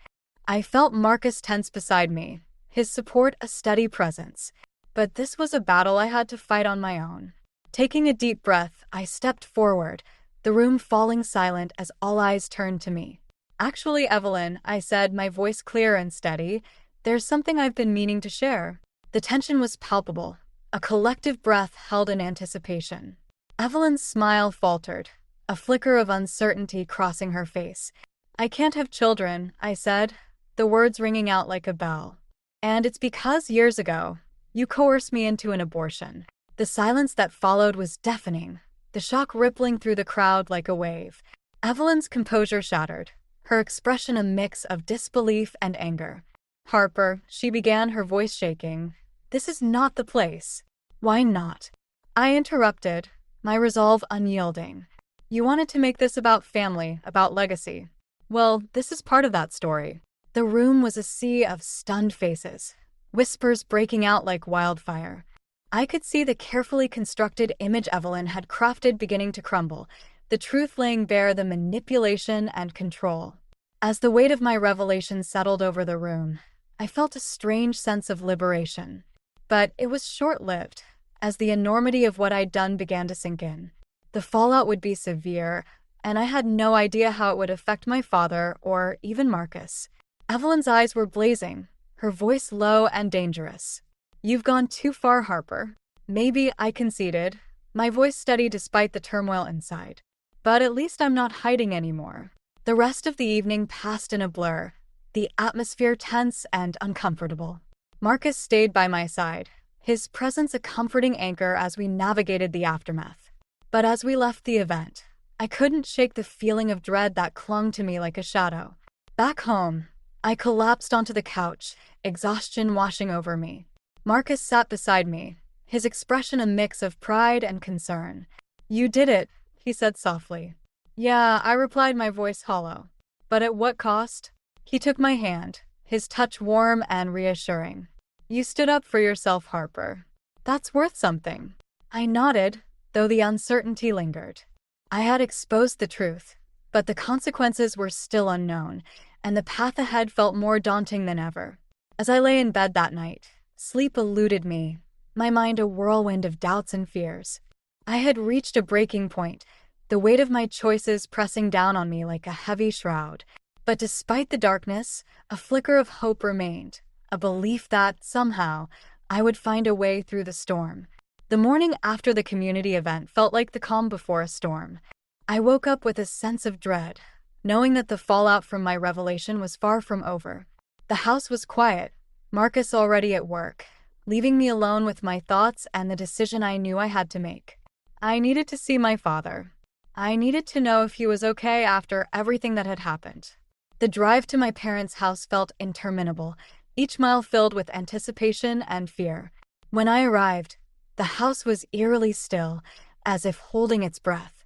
I felt Marcus tense beside me, his support a steady presence. But this was a battle I had to fight on my own. Taking a deep breath, I stepped forward, the room falling silent as all eyes turned to me. "Actually, Evelyn," I said, my voice clear and steady, "there's something I've been meaning to share." The tension was palpable, a collective breath held in anticipation. Evelyn's smile faltered, a flicker of uncertainty crossing her face. "I can't have children," I said, the words ringing out like a bell. "And it's because years ago, you coerced me into an abortion." The silence that followed was deafening, the shock rippling through the crowd like a wave. Evelyn's composure shattered, her expression a mix of disbelief and anger. "Harper," she began, her voice shaking, "this is not the place." "Why not?" I interrupted, my resolve unyielding. "You wanted to make this about family, about legacy. Well, this is part of that story." The room was a sea of stunned faces, whispers breaking out like wildfire. I could see the carefully constructed image Evelyn had crafted beginning to crumble, the truth laying bare the manipulation and control. As the weight of my revelation settled over the room, I felt a strange sense of liberation. But it was short-lived, as the enormity of what I'd done began to sink in. The fallout would be severe, and I had no idea how it would affect my father or even Marcus. Evelyn's eyes were blazing, her voice low and dangerous. "You've gone too far, Harper." "Maybe," I conceded, my voice steady despite the turmoil inside. "But at least I'm not hiding anymore." The rest of the evening passed in a blur, the atmosphere tense and uncomfortable. Marcus stayed by my side, his presence a comforting anchor as we navigated the aftermath. But as we left the event, I couldn't shake the feeling of dread that clung to me like a shadow. Back home, I collapsed onto the couch, exhaustion washing over me. Marcus sat beside me, his expression a mix of pride and concern. "You did it," he said softly. "Yeah," I replied, my voice hollow. "But at what cost?" He took my hand, his touch warm and reassuring. "You stood up for yourself, Harper. That's worth something." I nodded, though the uncertainty lingered. I had exposed the truth, but the consequences were still unknown, and the path ahead felt more daunting than ever. As I lay in bed that night, sleep eluded me, my mind a whirlwind of doubts and fears. I had reached a breaking point, the weight of my choices pressing down on me like a heavy shroud. But despite the darkness, a flicker of hope remained, a belief that, somehow, I would find a way through the storm. The morning after the community event felt like the calm before a storm. I woke up with a sense of dread, knowing that the fallout from my revelation was far from over. The house was quiet, Marcus already at work, leaving me alone with my thoughts and the decision I knew I had to make. I needed to see my father. I needed to know if he was okay after everything that had happened. The drive to my parents' house felt interminable, each mile filled with anticipation and fear. When I arrived, the house was eerily still, as if holding its breath.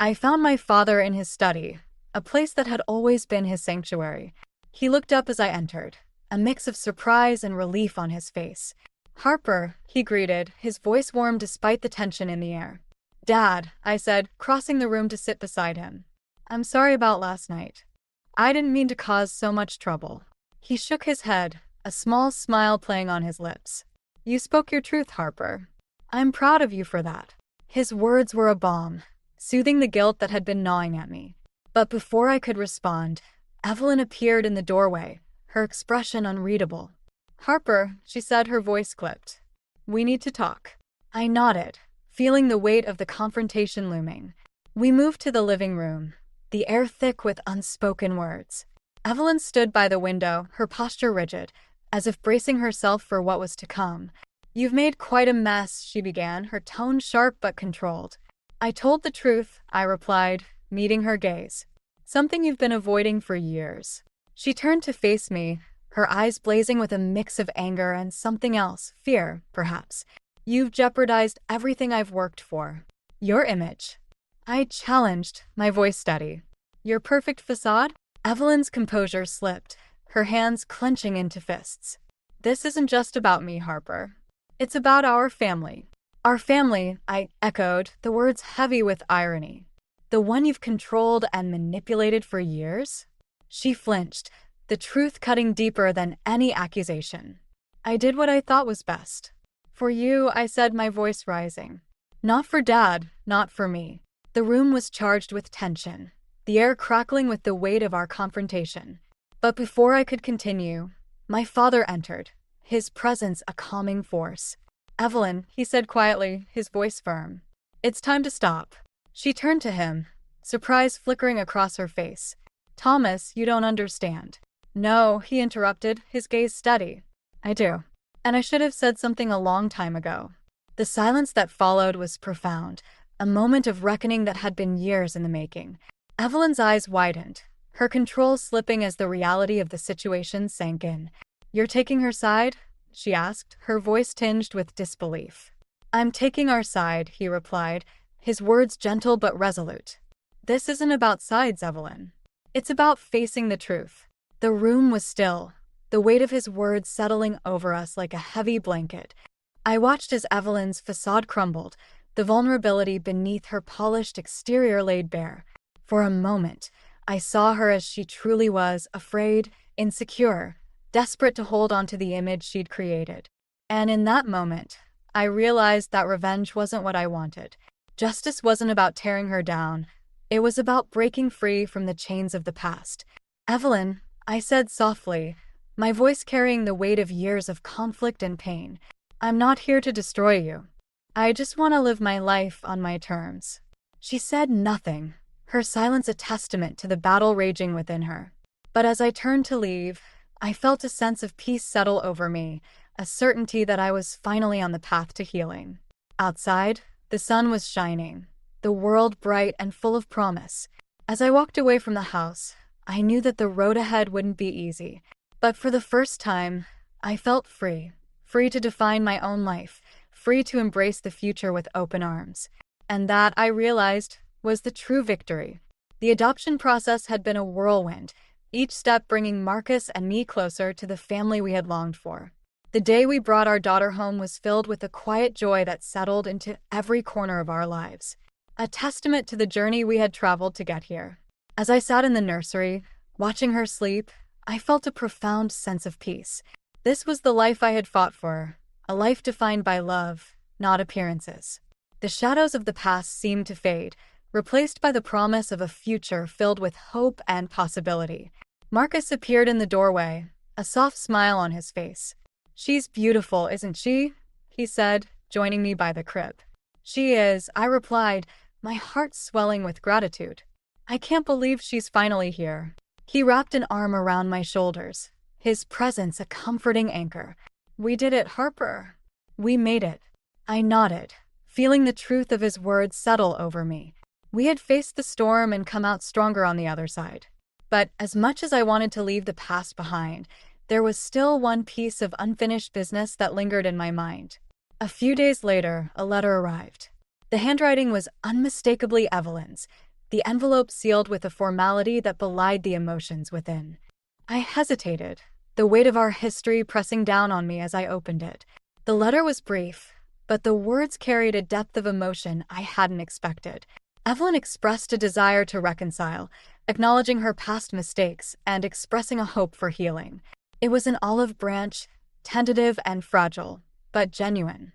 I found my father in his study, a place that had always been his sanctuary. He looked up as I entered, a mix of surprise and relief on his face. "Harper," he greeted, his voice warm despite the tension in the air. "Dad," I said, crossing the room to sit beside him. "I'm sorry about last night. I didn't mean to cause so much trouble." He shook his head, a small smile playing on his lips. "You spoke your truth, Harper. I'm proud of you for that. His words were a balm, soothing the guilt that had been gnawing at me. But before I could respond, Evelyn appeared in the doorway, her expression unreadable. Harper, she said, her voice clipped. We need to talk. I nodded, feeling the weight of the confrontation looming. We moved to the living room, the air thick with unspoken words. Evelyn stood by the window, her posture rigid, as if bracing herself for what was to come. You've made quite a mess, she began, her tone sharp but controlled. I told the truth, I replied, meeting her gaze. Something you've been avoiding for years. She turned to face me, her eyes blazing with a mix of anger and something else, fear, perhaps. You've jeopardized everything I've worked for. Your image. I challenged, my voice steady. Your perfect facade? Evelyn's composure slipped, her hands clenching into fists. This isn't just about me, Harper. It's about our family. Our family, I echoed, the words heavy with irony. The one you've controlled and manipulated for years? She flinched, the truth cutting deeper than any accusation. I did what I thought was best. For you, I said, my voice rising. Not for Dad, not for me. The room was charged with tension, the air crackling with the weight of our confrontation. But before I could continue, my father entered, his presence a calming force. Evelyn, he said quietly, his voice firm. It's time to stop. She turned to him, surprise flickering across her face. Thomas, you don't understand. No, he interrupted, his gaze steady. I do. And I should have said something a long time ago. The silence that followed was profound, a moment of reckoning that had been years in the making. Evelyn's eyes widened, her control slipping as the reality of the situation sank in. You're taking her side? She asked, her voice tinged with disbelief. I'm taking our side, he replied, his words gentle but resolute. This isn't about sides, Evelyn. It's about facing the truth. The room was still, the weight of his words settling over us like a heavy blanket. I watched as Evelyn's facade crumbled, the vulnerability beneath her polished exterior laid bare. For a moment, I saw her as she truly was, afraid, insecure, desperate to hold on to the image she'd created. And in that moment, I realized that revenge wasn't what I wanted. Justice wasn't about tearing her down. It was about breaking free from the chains of the past. Evelyn, I said softly, my voice carrying the weight of years of conflict and pain. I'm not here to destroy you. I just want to live my life on my terms. She said nothing, her silence a testament to the battle raging within her. But as I turned to leave, I felt a sense of peace settle over me, a certainty that I was finally on the path to healing. Outside, the sun was shining, the world bright and full of promise. As I walked away from the house, I knew that the road ahead wouldn't be easy. But for the first time, I felt free. Free to define my own life, free to embrace the future with open arms. And that, I realized, was the true victory. The adoption process had been a whirlwind, each step bringing Marcus and me closer to the family we had longed for. The day we brought our daughter home was filled with a quiet joy that settled into every corner of our lives, a testament to the journey we had traveled to get here. As I sat in the nursery, watching her sleep, I felt a profound sense of peace. This was the life I had fought for, a life defined by love, not appearances. The shadows of the past seemed to fade, replaced by the promise of a future filled with hope and possibility. Marcus appeared in the doorway, a soft smile on his face. She's beautiful, isn't she? He said, joining me by the crib. She is, I replied, my heart swelling with gratitude. I can't believe she's finally here. He wrapped an arm around my shoulders, his presence a comforting anchor. We did it, Harper. We made it. I nodded, feeling the truth of his words settle over me. We had faced the storm and come out stronger on the other side. But as much as I wanted to leave the past behind, there was still one piece of unfinished business that lingered in my mind. A few days later, a letter arrived. The handwriting was unmistakably Evelyn's, the envelope sealed with a formality that belied the emotions within. I hesitated, the weight of our history pressing down on me as I opened it. The letter was brief, but the words carried a depth of emotion I hadn't expected. Evelyn expressed a desire to reconcile, acknowledging her past mistakes and expressing a hope for healing. It was an olive branch, tentative and fragile, but genuine.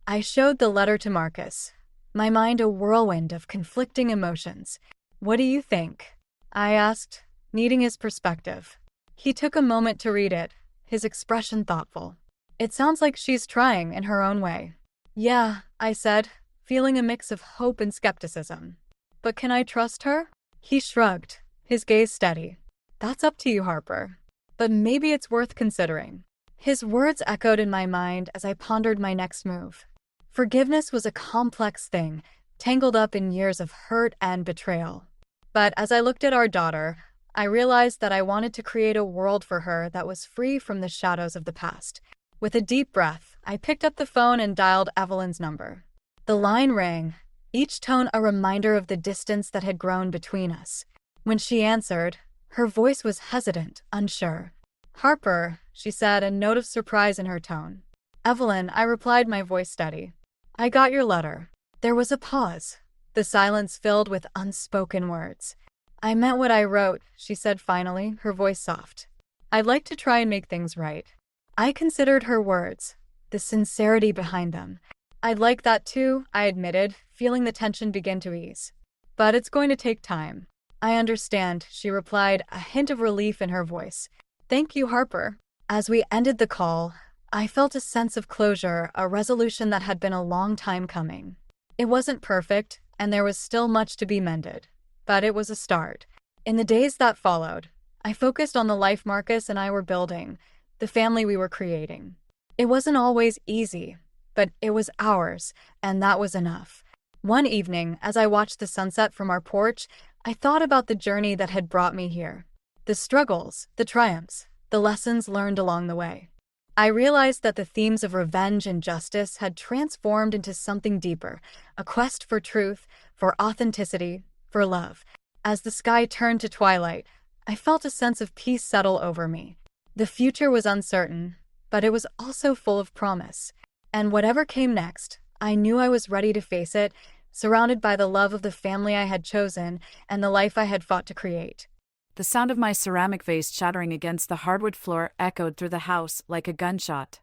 I showed the letter to Marcus, my mind a whirlwind of conflicting emotions. "What do you think?" I asked, needing his perspective. He took a moment to read it, his expression thoughtful. "It sounds like she's trying in her own way." "Yeah," I said, feeling a mix of hope and skepticism. "But can I trust her?" He shrugged, his gaze steady. "That's up to you, Harper. But maybe it's worth considering." His words echoed in my mind as I pondered my next move. Forgiveness was a complex thing, tangled up in years of hurt and betrayal. But as I looked at our daughter, I realized that I wanted to create a world for her that was free from the shadows of the past. With a deep breath, I picked up the phone and dialed Evelyn's number. The line rang, each tone a reminder of the distance that had grown between us. When she answered, her voice was hesitant, unsure. "Harper," she said, a note of surprise in her tone. "Evelyn," I replied, my voice steady. "I got your letter." There was a pause, the silence filled with unspoken words. "I meant what I wrote," she said finally, her voice soft. "I'd like to try and make things right." I considered her words, the sincerity behind them. "I'd like that too," I admitted, feeling the tension begin to ease. "But it's going to take time." "I understand," she replied, a hint of relief in her voice. "Thank you, Harper." As we ended the call, I felt a sense of closure, a resolution that had been a long time coming. It wasn't perfect, and there was still much to be mended. But it was a start. In the days that followed, I focused on the life Marcus and I were building, the family we were creating. It wasn't always easy, but it was ours, and that was enough. One evening, as I watched the sunset from our porch, I thought about the journey that had brought me here. The struggles, the triumphs, the lessons learned along the way. I realized that the themes of revenge and justice had transformed into something deeper, a quest for truth, for authenticity, for love. As the sky turned to twilight, I felt a sense of peace settle over me. The future was uncertain, but it was also full of promise. And whatever came next, I knew I was ready to face it, surrounded by the love of the family I had chosen and the life I had fought to create. The sound of my ceramic vase shattering against the hardwood floor echoed through the house like a gunshot.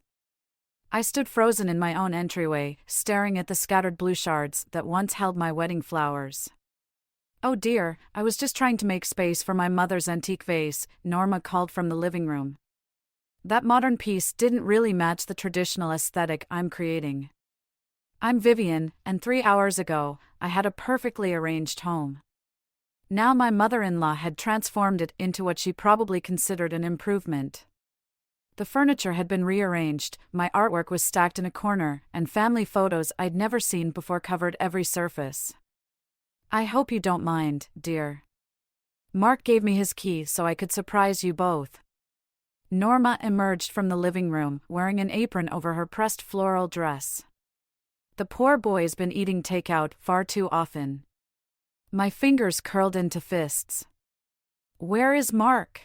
I stood frozen in my own entryway, staring at the scattered blue shards that once held my wedding flowers. "Oh dear, I was just trying to make space for my mother's antique vase," Norma called from the living room. "That modern piece didn't really match the traditional aesthetic I'm creating." I'm Vivian, and 3 hours ago, I had a perfectly arranged home. Now my mother-in-law had transformed it into what she probably considered an improvement. The furniture had been rearranged, my artwork was stacked in a corner, and family photos I'd never seen before covered every surface. "I hope you don't mind, dear. Mark gave me his key so I could surprise you both." Norma emerged from the living room, wearing an apron over her pressed floral dress. "The poor boy's been eating takeout far too often." My fingers curled into fists. "Where is Mark?"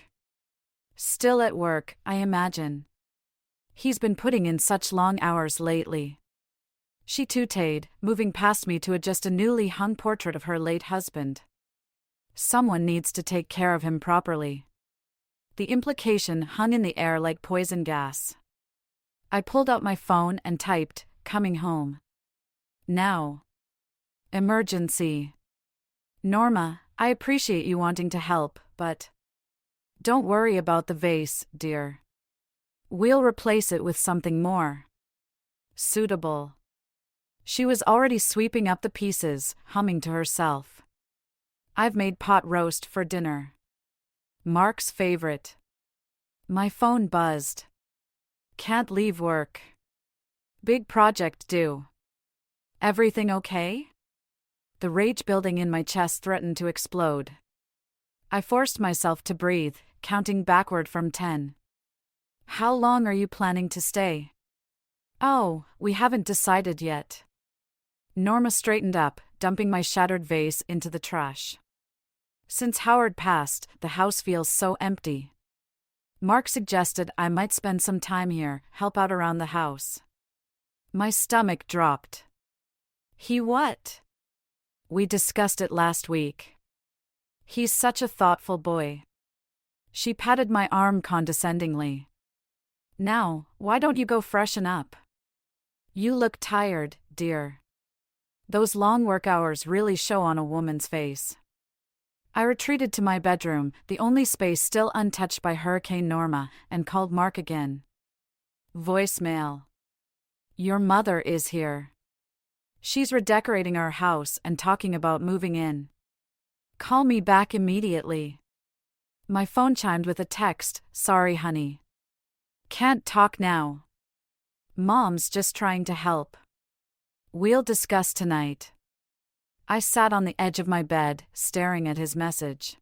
"Still at work, I imagine. He's been putting in such long hours lately." She tutayed, moving past me to adjust a newly hung portrait of her late husband. "Someone needs to take care of him properly." The implication hung in the air like poison gas. I pulled out my phone and typed, "Coming home. Now. Emergency." "Norma, I appreciate you wanting to help, but don't worry about the vase, dear. We'll replace it with something more suitable." She was already sweeping up the pieces, humming to herself. "I've made pot roast for dinner. Mark's favorite." My phone buzzed. "Can't leave work. Big project due. Everything okay?" The rage building in my chest threatened to explode. I forced myself to breathe, counting backward from 10. "How long are you planning to stay?" "Oh, we haven't decided yet." Norma straightened up, dumping my shattered vase into the trash. "Since Howard passed, the house feels so empty. Mark suggested I might spend some time here, help out around the house." My stomach dropped. "He what?" "We discussed it last week. He's such a thoughtful boy." She patted my arm condescendingly. "Now, why don't you go freshen up? You look tired, dear. Those long work hours really show on a woman's face. I retreated to my bedroom, the only space still untouched by Hurricane Norma, and called Mark again. Voicemail. Your mother is here. She's redecorating our house and talking about moving in. Call me back immediately. My phone chimed with a text, sorry honey. Can't talk now. Mom's just trying to help. We'll discuss tonight. I sat on the edge of my bed, staring at his message.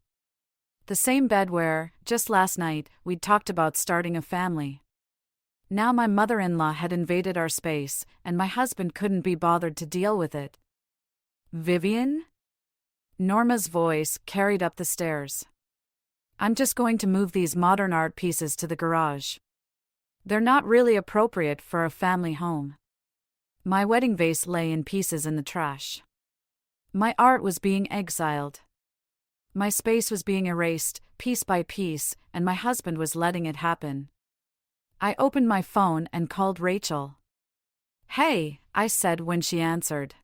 The same bed where, just last night, we'd talked about starting a family. Now my mother-in-law had invaded our space, and my husband couldn't be bothered to deal with it. Vivian? Norma's voice carried up the stairs. I'm just going to move these modern art pieces to the garage. They're not really appropriate for a family home. My wedding vase lay in pieces in the trash. My art was being exiled. My space was being erased, piece by piece, and my husband was letting it happen. I opened my phone and called Rachel. Hey, I said when she answered.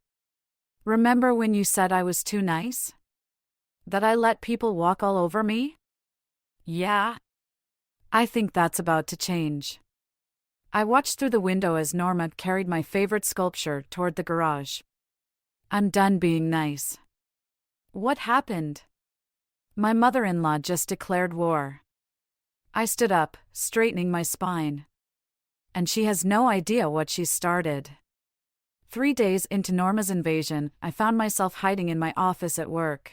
Remember when you said I was too nice? That I let people walk all over me? Yeah. I think that's about to change. I watched through the window as Norma carried my favorite sculpture toward the garage. I'm done being nice. What happened? My mother-in-law just declared war. I stood up, straightening my spine. And she has no idea what she's started. 3 days into Norma's invasion, I found myself hiding in my office at work,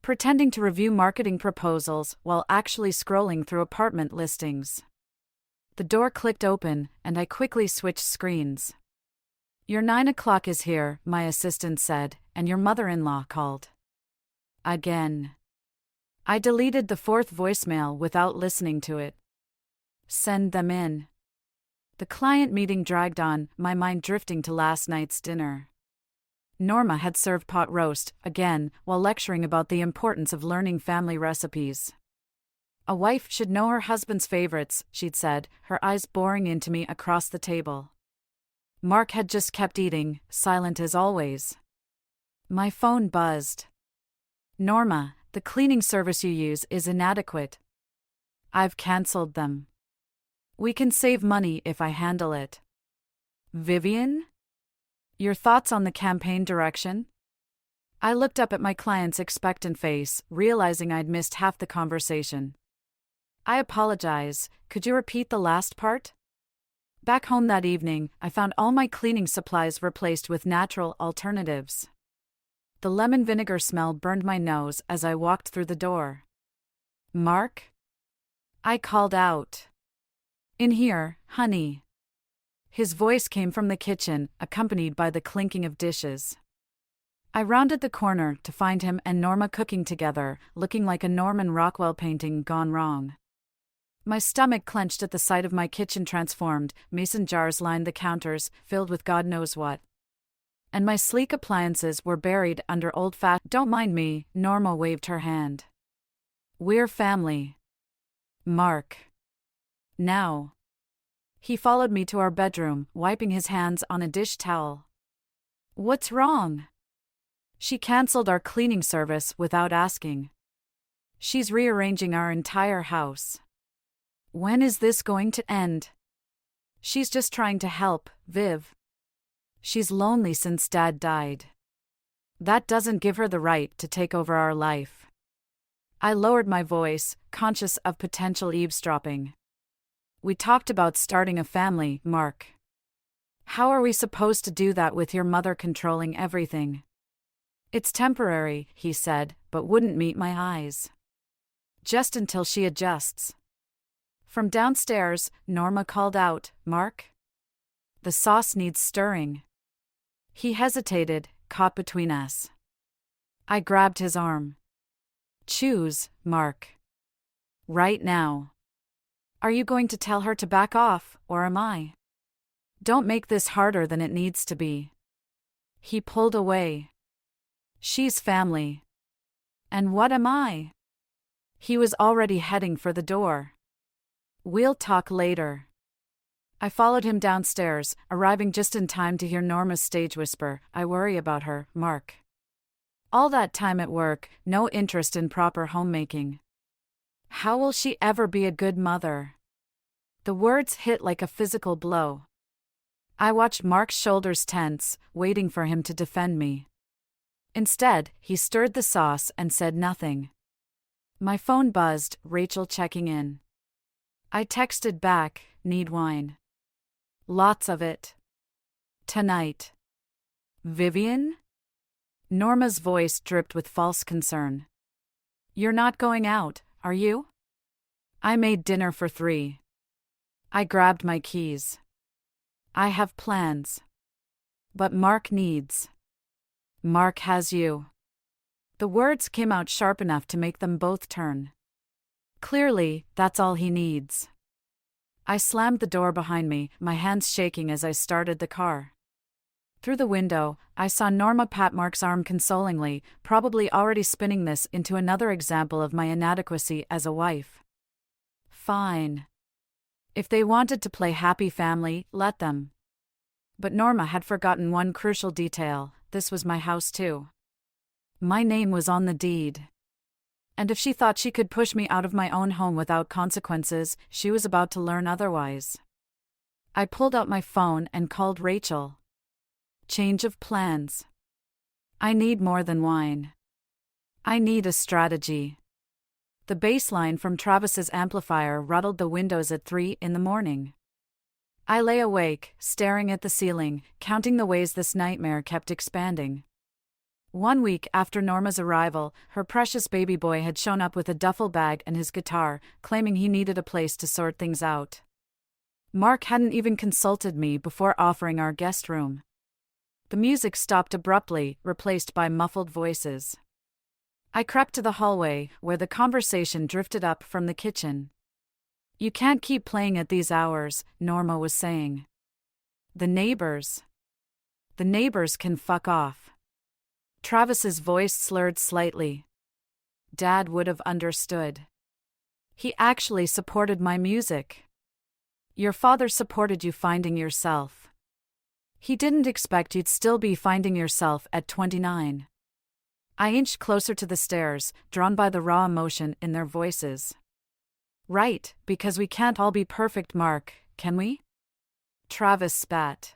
pretending to review marketing proposals while actually scrolling through apartment listings. The door clicked open, and I quickly switched screens. Your 9 o'clock is here, my assistant said, and your mother-in-law called. Again. I deleted the 4th voicemail without listening to it. Send them in. The client meeting dragged on, my mind drifting to last night's dinner. Norma had served pot roast, again, while lecturing about the importance of learning family recipes. A wife should know her husband's favorites, she'd said, her eyes boring into me across the table. Mark had just kept eating, silent as always. My phone buzzed. Norma, the cleaning service you use is inadequate. I've cancelled them. We can save money if I handle it. Vivian? Your thoughts on the campaign direction? I looked up at my client's expectant face, realizing I'd missed half the conversation. I apologize, could you repeat the last part? Back home that evening, I found all my cleaning supplies replaced with natural alternatives. The lemon vinegar smell burned my nose as I walked through the door. Mark? I called out. In here, honey. His voice came from the kitchen, accompanied by the clinking of dishes. I rounded the corner to find him and Norma cooking together, looking like a Norman Rockwell painting gone wrong. My stomach clenched at the sight of my kitchen transformed, mason jars lined the counters, filled with God knows what. And my sleek appliances were buried under old-fashioned. Don't mind me, Norma waved her hand. We're family. Mark. Now. He followed me to our bedroom, wiping his hands on a dish towel. What's wrong? She cancelled our cleaning service without asking. She's rearranging our entire house. When is this going to end? She's just trying to help, Viv. She's lonely since Dad died. That doesn't give her the right to take over our life. I lowered my voice, conscious of potential eavesdropping. We talked about starting a family, Mark. How are we supposed to do that with your mother controlling everything? It's temporary, he said, but wouldn't meet my eyes. Just until she adjusts. From downstairs, Norma called out, Mark? The sauce needs stirring. He hesitated, caught between us. I grabbed his arm. Choose, Mark. Right now. Are you going to tell her to back off, or am I? Don't make this harder than it needs to be. He pulled away. She's family. And what am I? He was already heading for the door. We'll talk later. I followed him downstairs, arriving just in time to hear Norma's stage whisper, "I worry about her, Mark." All that time at work, no interest in proper homemaking. How will she ever be a good mother? The words hit like a physical blow. I watched Mark's shoulders tense, waiting for him to defend me. Instead, he stirred the sauce and said nothing. My phone buzzed, Rachel checking in. I texted back, "Need wine." "Lots of it. Tonight." "Vivian?" Norma's voice dripped with false concern. "You're not going out, are you?" "I made dinner for 3. I grabbed my keys. "I have plans. But Mark needs. Mark has you." The words came out sharp enough to make them both turn. Clearly, that's all he needs. I slammed the door behind me, my hands shaking as I started the car. Through the window, I saw Norma pat Mark's arm consolingly, probably already spinning this into another example of my inadequacy as a wife. Fine. If they wanted to play happy family, let them. But Norma had forgotten one crucial detail: this was my house too. My name was on the deed. And if she thought she could push me out of my own home without consequences, she was about to learn otherwise. I pulled out my phone and called Rachel. Change of plans. I need more than wine. I need a strategy. The bass line from Travis's amplifier rattled the windows at 3 in the morning. I lay awake, staring at the ceiling, counting the ways this nightmare kept expanding. 1 week after Norma's arrival, her precious baby boy had shown up with a duffel bag and his guitar, claiming he needed a place to sort things out. Mark hadn't even consulted me before offering our guest room. The music stopped abruptly, replaced by muffled voices. I crept to the hallway, where the conversation drifted up from the kitchen. "You can't keep playing at these hours," Norma was saying. The neighbors can fuck off." Travis's voice slurred slightly. Dad would have understood. He actually supported my music. Your father supported you finding yourself. He didn't expect you'd still be finding yourself at 29. I inched closer to the stairs, drawn by the raw emotion in their voices. "Right, because we can't all be perfect, Mark, can we?" Travis spat.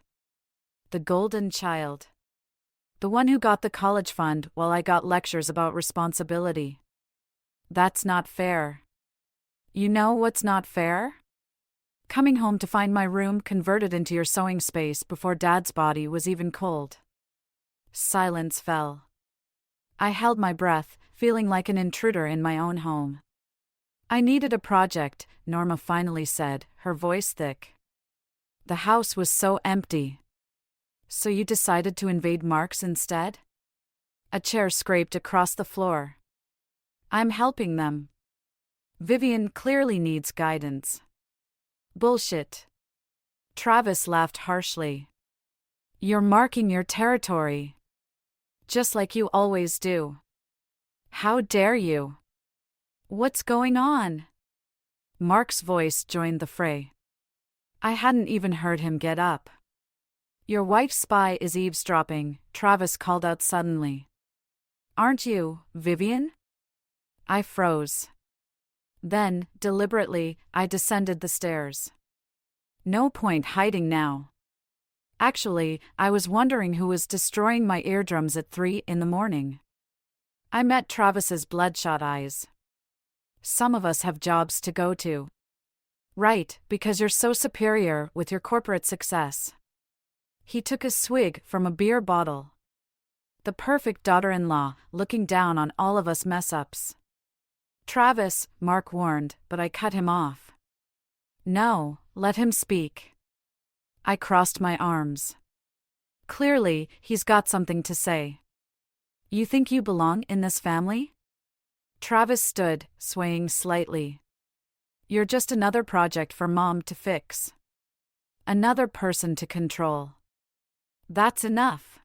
The golden child. The one who got the college fund while I got lectures about responsibility. That's not fair. You know what's not fair? Coming home to find my room converted into your sewing space before Dad's body was even cold. Silence fell. I held my breath, feeling like an intruder in my own home. "I needed a project," Norma finally said, her voice thick. The house was so empty. "So you decided to invade Mark's instead?" A chair scraped across the floor. "I'm helping them. Vivian clearly needs guidance." "Bullshit." Travis laughed harshly. "You're marking your territory. Just like you always do. How dare you?" "What's going on?" Mark's voice joined the fray. I hadn't even heard him get up. "Your wife's spy is eavesdropping," Travis called out suddenly. "Aren't you, Vivian?" I froze. Then, deliberately, I descended the stairs. No point hiding now. Actually, I was wondering who was destroying my eardrums at 3 in the morning. I met Travis's bloodshot eyes. "Some of us have jobs to go to." "Right, because you're so superior with your corporate success." He took a swig from a beer bottle. The perfect daughter-in-law, looking down on all of us mess-ups. "Travis," Mark warned, but I cut him off. "No, let him speak." I crossed my arms. Clearly, he's got something to say. "You think you belong in this family?" Travis stood, swaying slightly. "You're just another project for Mom to fix. Another person to control." "That's enough."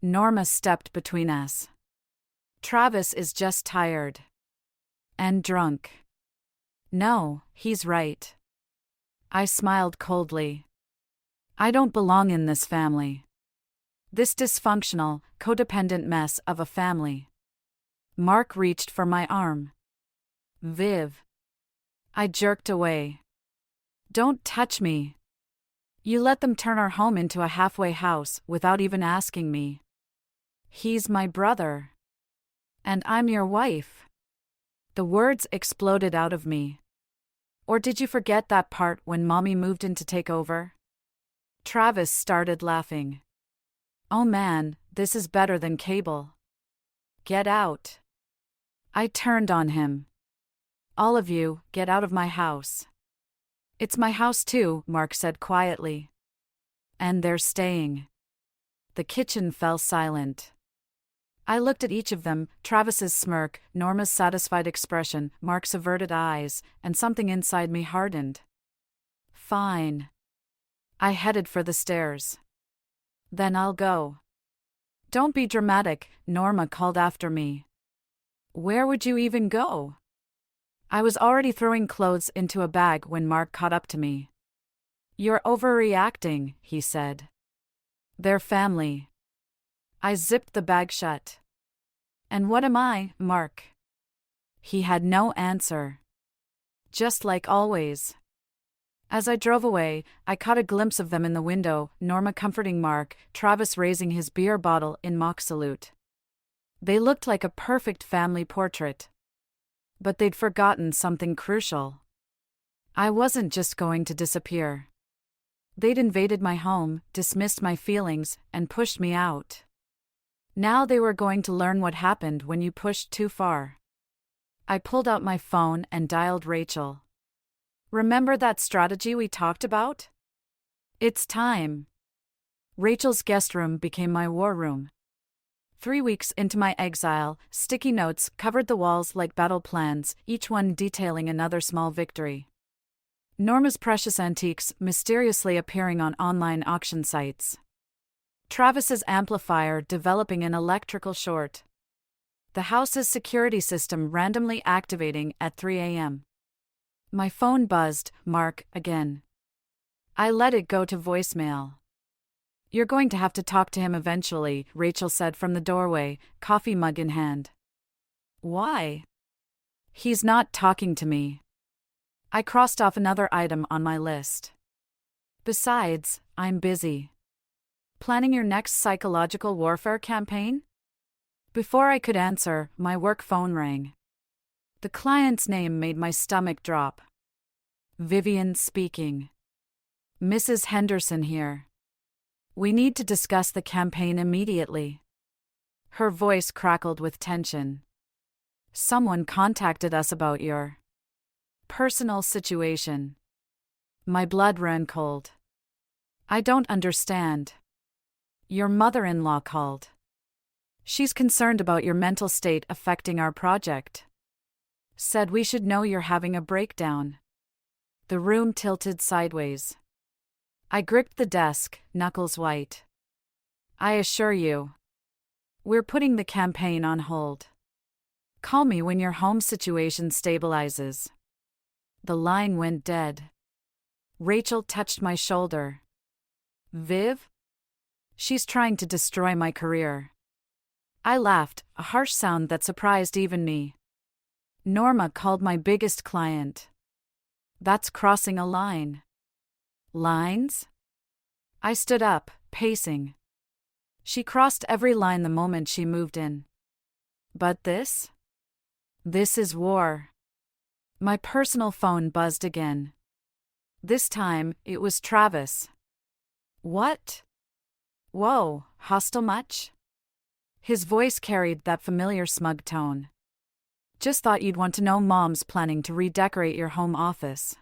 Norma stepped between us. "Travis is just tired. And drunk." "No, he's right. I smiled coldly. I don't belong in this family. This dysfunctional, codependent mess of a family. Mark reached for my arm. Viv. I jerked away. Don't touch me. You let them turn our home into a halfway house without even asking me. He's my brother. And I'm your wife. The words exploded out of me. Or did you forget that part when Mommy moved in to take over? Travis started laughing. Oh man, this is better than cable. Get out. I turned on him. All of you, get out of my house. It's my house too, Mark said quietly. And they're staying. The kitchen fell silent. I looked at each of them, Travis's smirk, Norma's satisfied expression, Mark's averted eyes, and something inside me hardened. Fine. I headed for the stairs. Then I'll go. Don't be dramatic, Norma called after me. Where would you even go? I was already throwing clothes into a bag when Mark caught up to me. You're overreacting, he said. They're family. I zipped the bag shut. And what am I, Mark? He had no answer. Just like always. As I drove away, I caught a glimpse of them in the window, Norma comforting Mark, Travis raising his beer bottle in mock salute. They looked like a perfect family portrait. But they'd forgotten something crucial. I wasn't just going to disappear. They'd invaded my home, dismissed my feelings, and pushed me out. Now they were going to learn what happened when you pushed too far. I pulled out my phone and dialed Rachel. Remember that strategy we talked about? It's time. Rachel's guest room became my war room. 3 weeks into my exile, sticky notes covered the walls like battle plans, each one detailing another small victory. Norma's precious antiques mysteriously appearing on online auction sites. Travis's amplifier developing an electrical short. The house's security system randomly activating at 3 a.m. My phone buzzed, Mark, again. I let it go to voicemail. You're going to have to talk to him eventually, Rachel said from the doorway, coffee mug in hand. Why? He's not talking to me. I crossed off another item on my list. Besides, I'm busy. Planning your next psychological warfare campaign? Before I could answer, my work phone rang. The client's name made my stomach drop. Vivian speaking. Mrs. Henderson here. We need to discuss the campaign immediately. Her voice crackled with tension. Someone contacted us about your personal situation. My blood ran cold. I don't understand. Your mother-in-law called. She's concerned about your mental state affecting our project. Said we should know you're having a breakdown. The room tilted sideways. I gripped the desk, knuckles white. I assure you. We're putting the campaign on hold. Call me when your home situation stabilizes. The line went dead. Rachel touched my shoulder. Viv? She's trying to destroy my career. I laughed, a harsh sound that surprised even me. Norma called my biggest client. That's crossing a line. Lines? I stood up, pacing. She crossed every line the moment she moved in. But this? This is war. My personal phone buzzed again. This time, it was Travis. What? Whoa, hostile much? His voice carried that familiar smug tone. Just thought you'd want to know Mom's planning to redecorate your home office.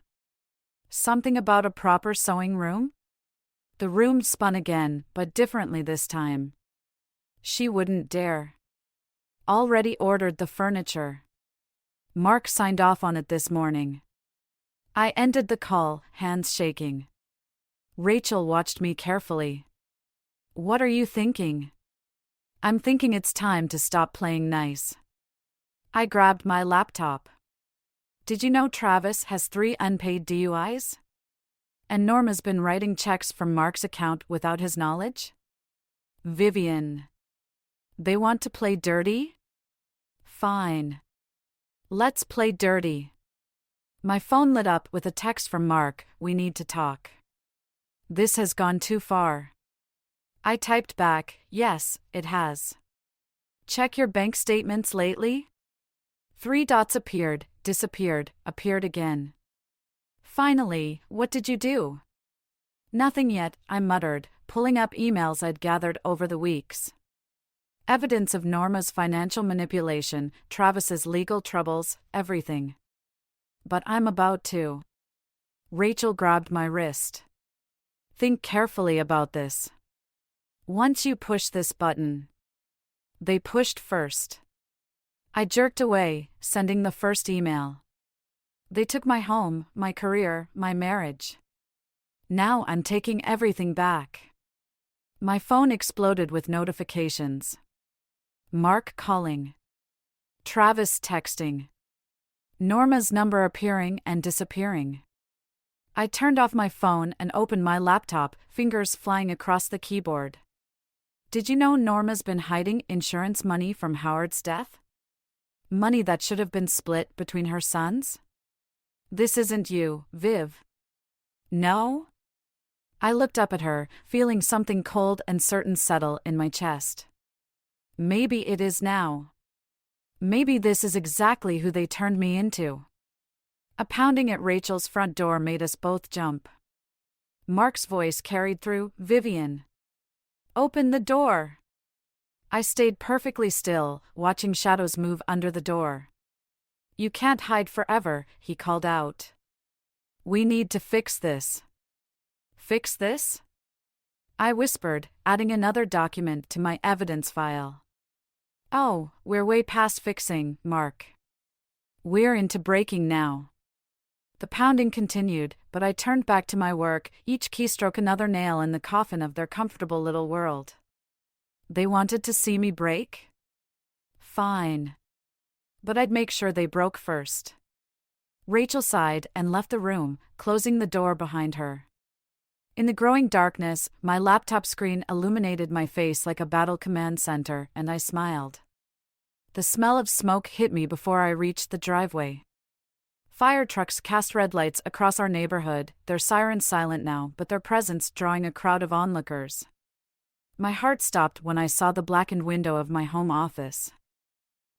Something about a proper sewing room? The room spun again, but differently this time. She wouldn't dare. Already ordered the furniture. Mark signed off on it this morning. I ended the call, hands shaking. Rachel watched me carefully. What are you thinking? I'm thinking it's time to stop playing nice. I grabbed my laptop. Did you know Travis has 3 unpaid DUIs? And Norma's been writing checks from Mark's account without his knowledge? Vivian. They want to play dirty? Fine. Let's play dirty. My phone lit up with a text from Mark, "We need to talk. This has gone too far." I typed back, "Yes, it has. Check your bank statements lately?" 3 dots appeared, disappeared, appeared again. Finally, "What did you do?" "Nothing yet," I muttered, pulling up emails I'd gathered over the weeks. Evidence of Norma's financial manipulation, Travis's legal troubles, everything. But I'm about to. Rachel grabbed my wrist. "Think carefully about this. Once you push this button." They pushed first. I jerked away, sending the first email. They took my home, my career, my marriage. Now I'm taking everything back. My phone exploded with notifications. Mark calling. Travis texting. Norma's number appearing and disappearing. I turned off my phone and opened my laptop, fingers flying across the keyboard. Did you know Norma's been hiding insurance money from Howard's death? Money that should have been split between her sons? "This isn't you, Viv." "No?" I looked up at her, feeling something cold and certain settle in my chest. Maybe it is now. Maybe this is exactly who they turned me into. A pounding at Rachel's front door made us both jump. Mark's voice carried through, "Vivian. Open the door." I stayed perfectly still, watching shadows move under the door. "You can't hide forever," he called out. "We need to fix this." "Fix this?" I whispered, adding another document to my evidence file. "Oh, we're way past fixing, Mark. We're into breaking now." The pounding continued, but I turned back to my work, each keystroke another nail in the coffin of their comfortable little world. They wanted to see me break? Fine. But I'd make sure they broke first. Rachel sighed and left the room, closing the door behind her. In the growing darkness, my laptop screen illuminated my face like a battle command center, and I smiled. The smell of smoke hit me before I reached the driveway. Fire trucks cast red lights across our neighborhood, their sirens silent now, but their presence drawing a crowd of onlookers. My heart stopped when I saw the blackened window of my home office.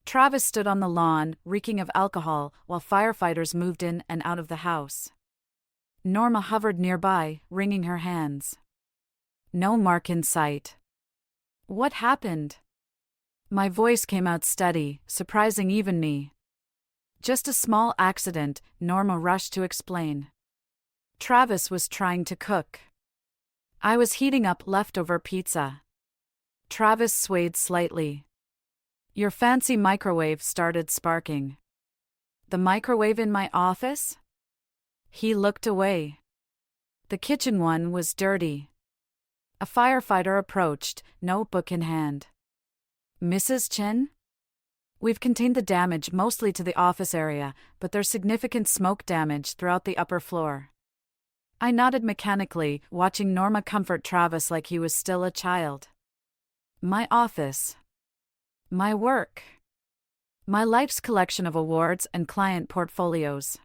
Travis stood on the lawn, reeking of alcohol, while firefighters moved in and out of the house. Norma hovered nearby, wringing her hands. No Mark in sight. What happened? My voice came out steady, surprising even me. Just a small accident, Norma rushed to explain. Travis was trying to cook. I was heating up leftover pizza. Travis swayed slightly. Your fancy microwave started sparking. The microwave in my office? He looked away. The kitchen one was dirty. A firefighter approached, notebook in hand. Mrs. Chin? We've contained the damage mostly to the office area, but there's significant smoke damage throughout the upper floor. I nodded mechanically, watching Norma comfort Travis like he was still a child. My office. My work. My life's collection of awards and client portfolios.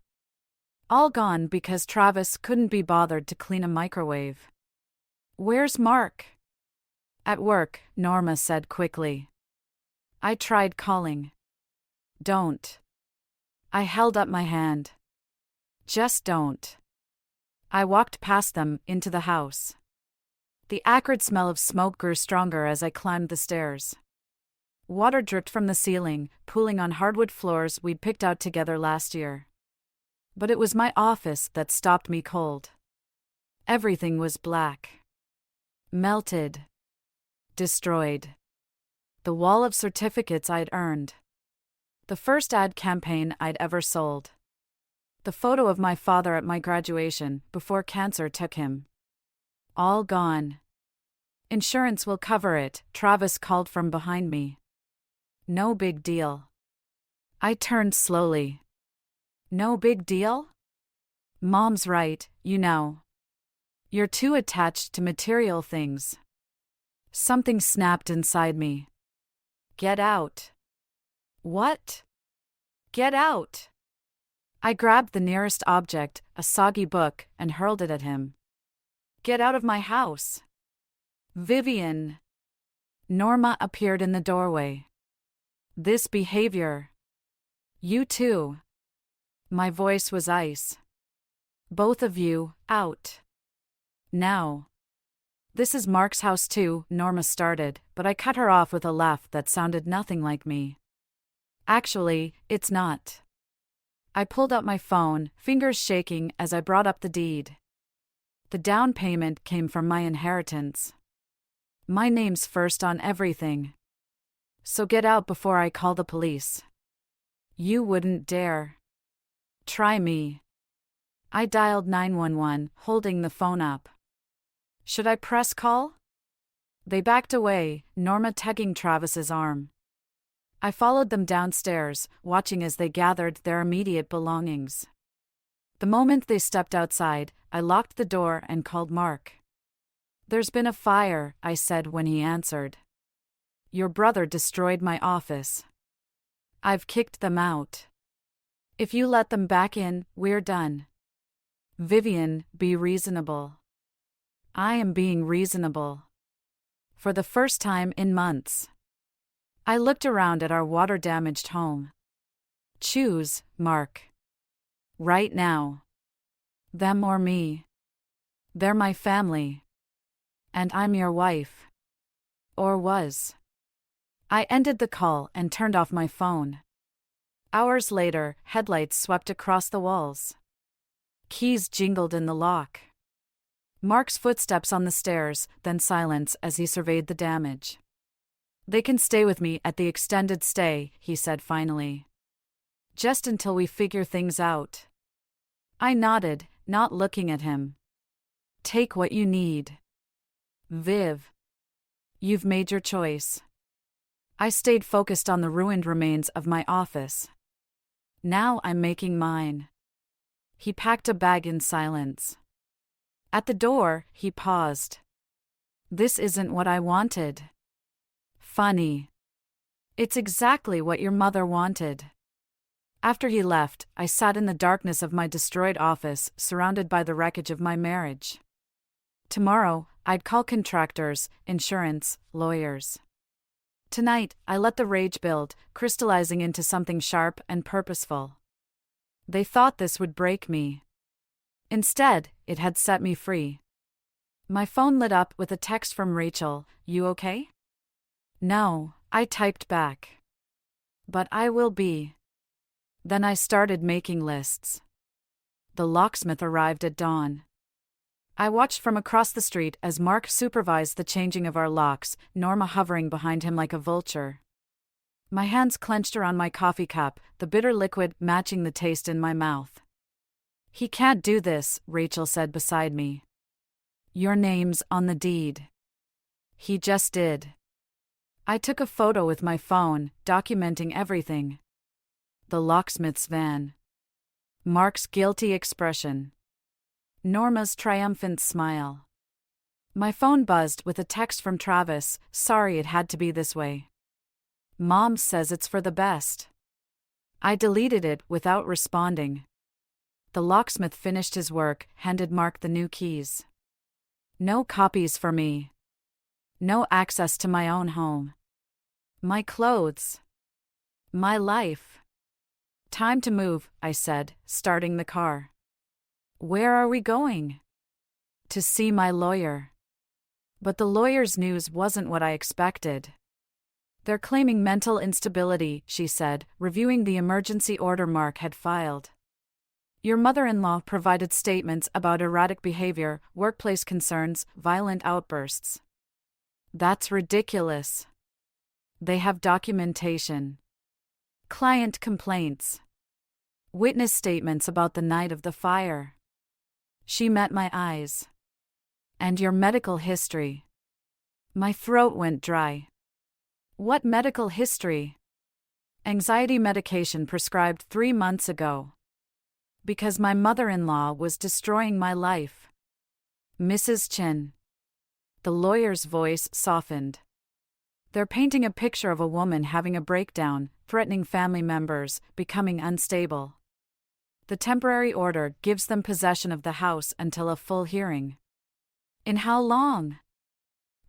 All gone because Travis couldn't be bothered to clean a microwave. Where's Mark? At work, Norma said quickly. I tried calling. Don't. I held up my hand. Just don't. I walked past them, into the house. The acrid smell of smoke grew stronger as I climbed the stairs. Water dripped from the ceiling, pooling on hardwood floors we'd picked out together last year. But it was my office that stopped me cold. Everything was black. Melted. Destroyed. The wall of certificates I'd earned. The first ad campaign I'd ever sold. The photo of my father at my graduation, before cancer took him. All gone. Insurance will cover it, Travis called from behind me. No big deal. I turned slowly. No big deal? Mom's right, you know. You're too attached to material things. Something snapped inside me. Get out. What? Get out. I grabbed the nearest object, a soggy book, and hurled it at him. Get out of my house. Vivian. Norma appeared in the doorway. This behavior. You too. My voice was ice. Both of you, out. Now. This is Mark's house too, Norma started, but I cut her off with a laugh that sounded nothing like me. Actually, it's not. I pulled out my phone, fingers shaking as I brought up the deed. The down payment came from my inheritance. My name's first on everything. So get out before I call the police. You wouldn't dare. Try me. I dialed 911, holding the phone up. Should I press call? They backed away, Norma tugging Travis's arm. I followed them downstairs, watching as they gathered their immediate belongings. The moment they stepped outside, I locked the door and called Mark. There's been a fire, I said when he answered. Your brother destroyed my office. I've kicked them out. If you let them back in, we're done. Vivian, be reasonable. I am being reasonable. For the first time in months. I looked around at our water-damaged home. Choose, Mark. Right now. Them or me. They're my family. And I'm your wife. Or was. I ended the call and turned off my phone. Hours later, headlights swept across the walls. Keys jingled in the lock. Mark's footsteps on the stairs, then silence as he surveyed the damage. They can stay with me at the extended stay, he said finally. Just until we figure things out. I nodded, not looking at him. Take what you need. Viv. You've made your choice. I stayed focused on the ruined remains of my office. Now I'm making mine. He packed a bag in silence. At the door, he paused. This isn't what I wanted. Funny. It's exactly what your mother wanted. After he left, I sat in the darkness of my destroyed office, surrounded by the wreckage of my marriage. Tomorrow, I'd call contractors, insurance, lawyers. Tonight, I let the rage build, crystallizing into something sharp and purposeful. They thought this would break me. Instead, it had set me free. My phone lit up with a text from Rachel, "You okay?" No, I typed back. But I will be. Then I started making lists. The locksmith arrived at dawn. I watched from across the street as Mark supervised the changing of our locks, Norma hovering behind him like a vulture. My hands clenched around my coffee cup, the bitter liquid matching the taste in my mouth. He can't do this, Rachel said beside me. Your name's on the deed. He just did. I took a photo with my phone, documenting everything. The locksmith's van. Mark's guilty expression. Norma's triumphant smile. My phone buzzed with a text from Travis, sorry it had to be this way. Mom says it's for the best. I deleted it without responding. The locksmith finished his work, handed Mark the new keys. No copies for me. No access to my own home. My clothes. My life. Time to move, I said, starting the car. Where are we going? To see my lawyer. But the lawyer's news wasn't what I expected. They're claiming mental instability, she said, reviewing the emergency order Mark had filed. Your mother-in-law provided statements about erratic behavior, workplace concerns, violent outbursts. That's ridiculous. They have documentation. Client complaints. Witness statements about the night of the fire. She met my eyes. And your medical history. My throat went dry. What medical history? Anxiety medication prescribed 3 months ago. Because my mother-in-law was destroying my life. Mrs. Chin. The lawyer's voice softened. They're painting a picture of a woman having a breakdown, threatening family members, becoming unstable. The temporary order gives them possession of the house until a full hearing. In how long?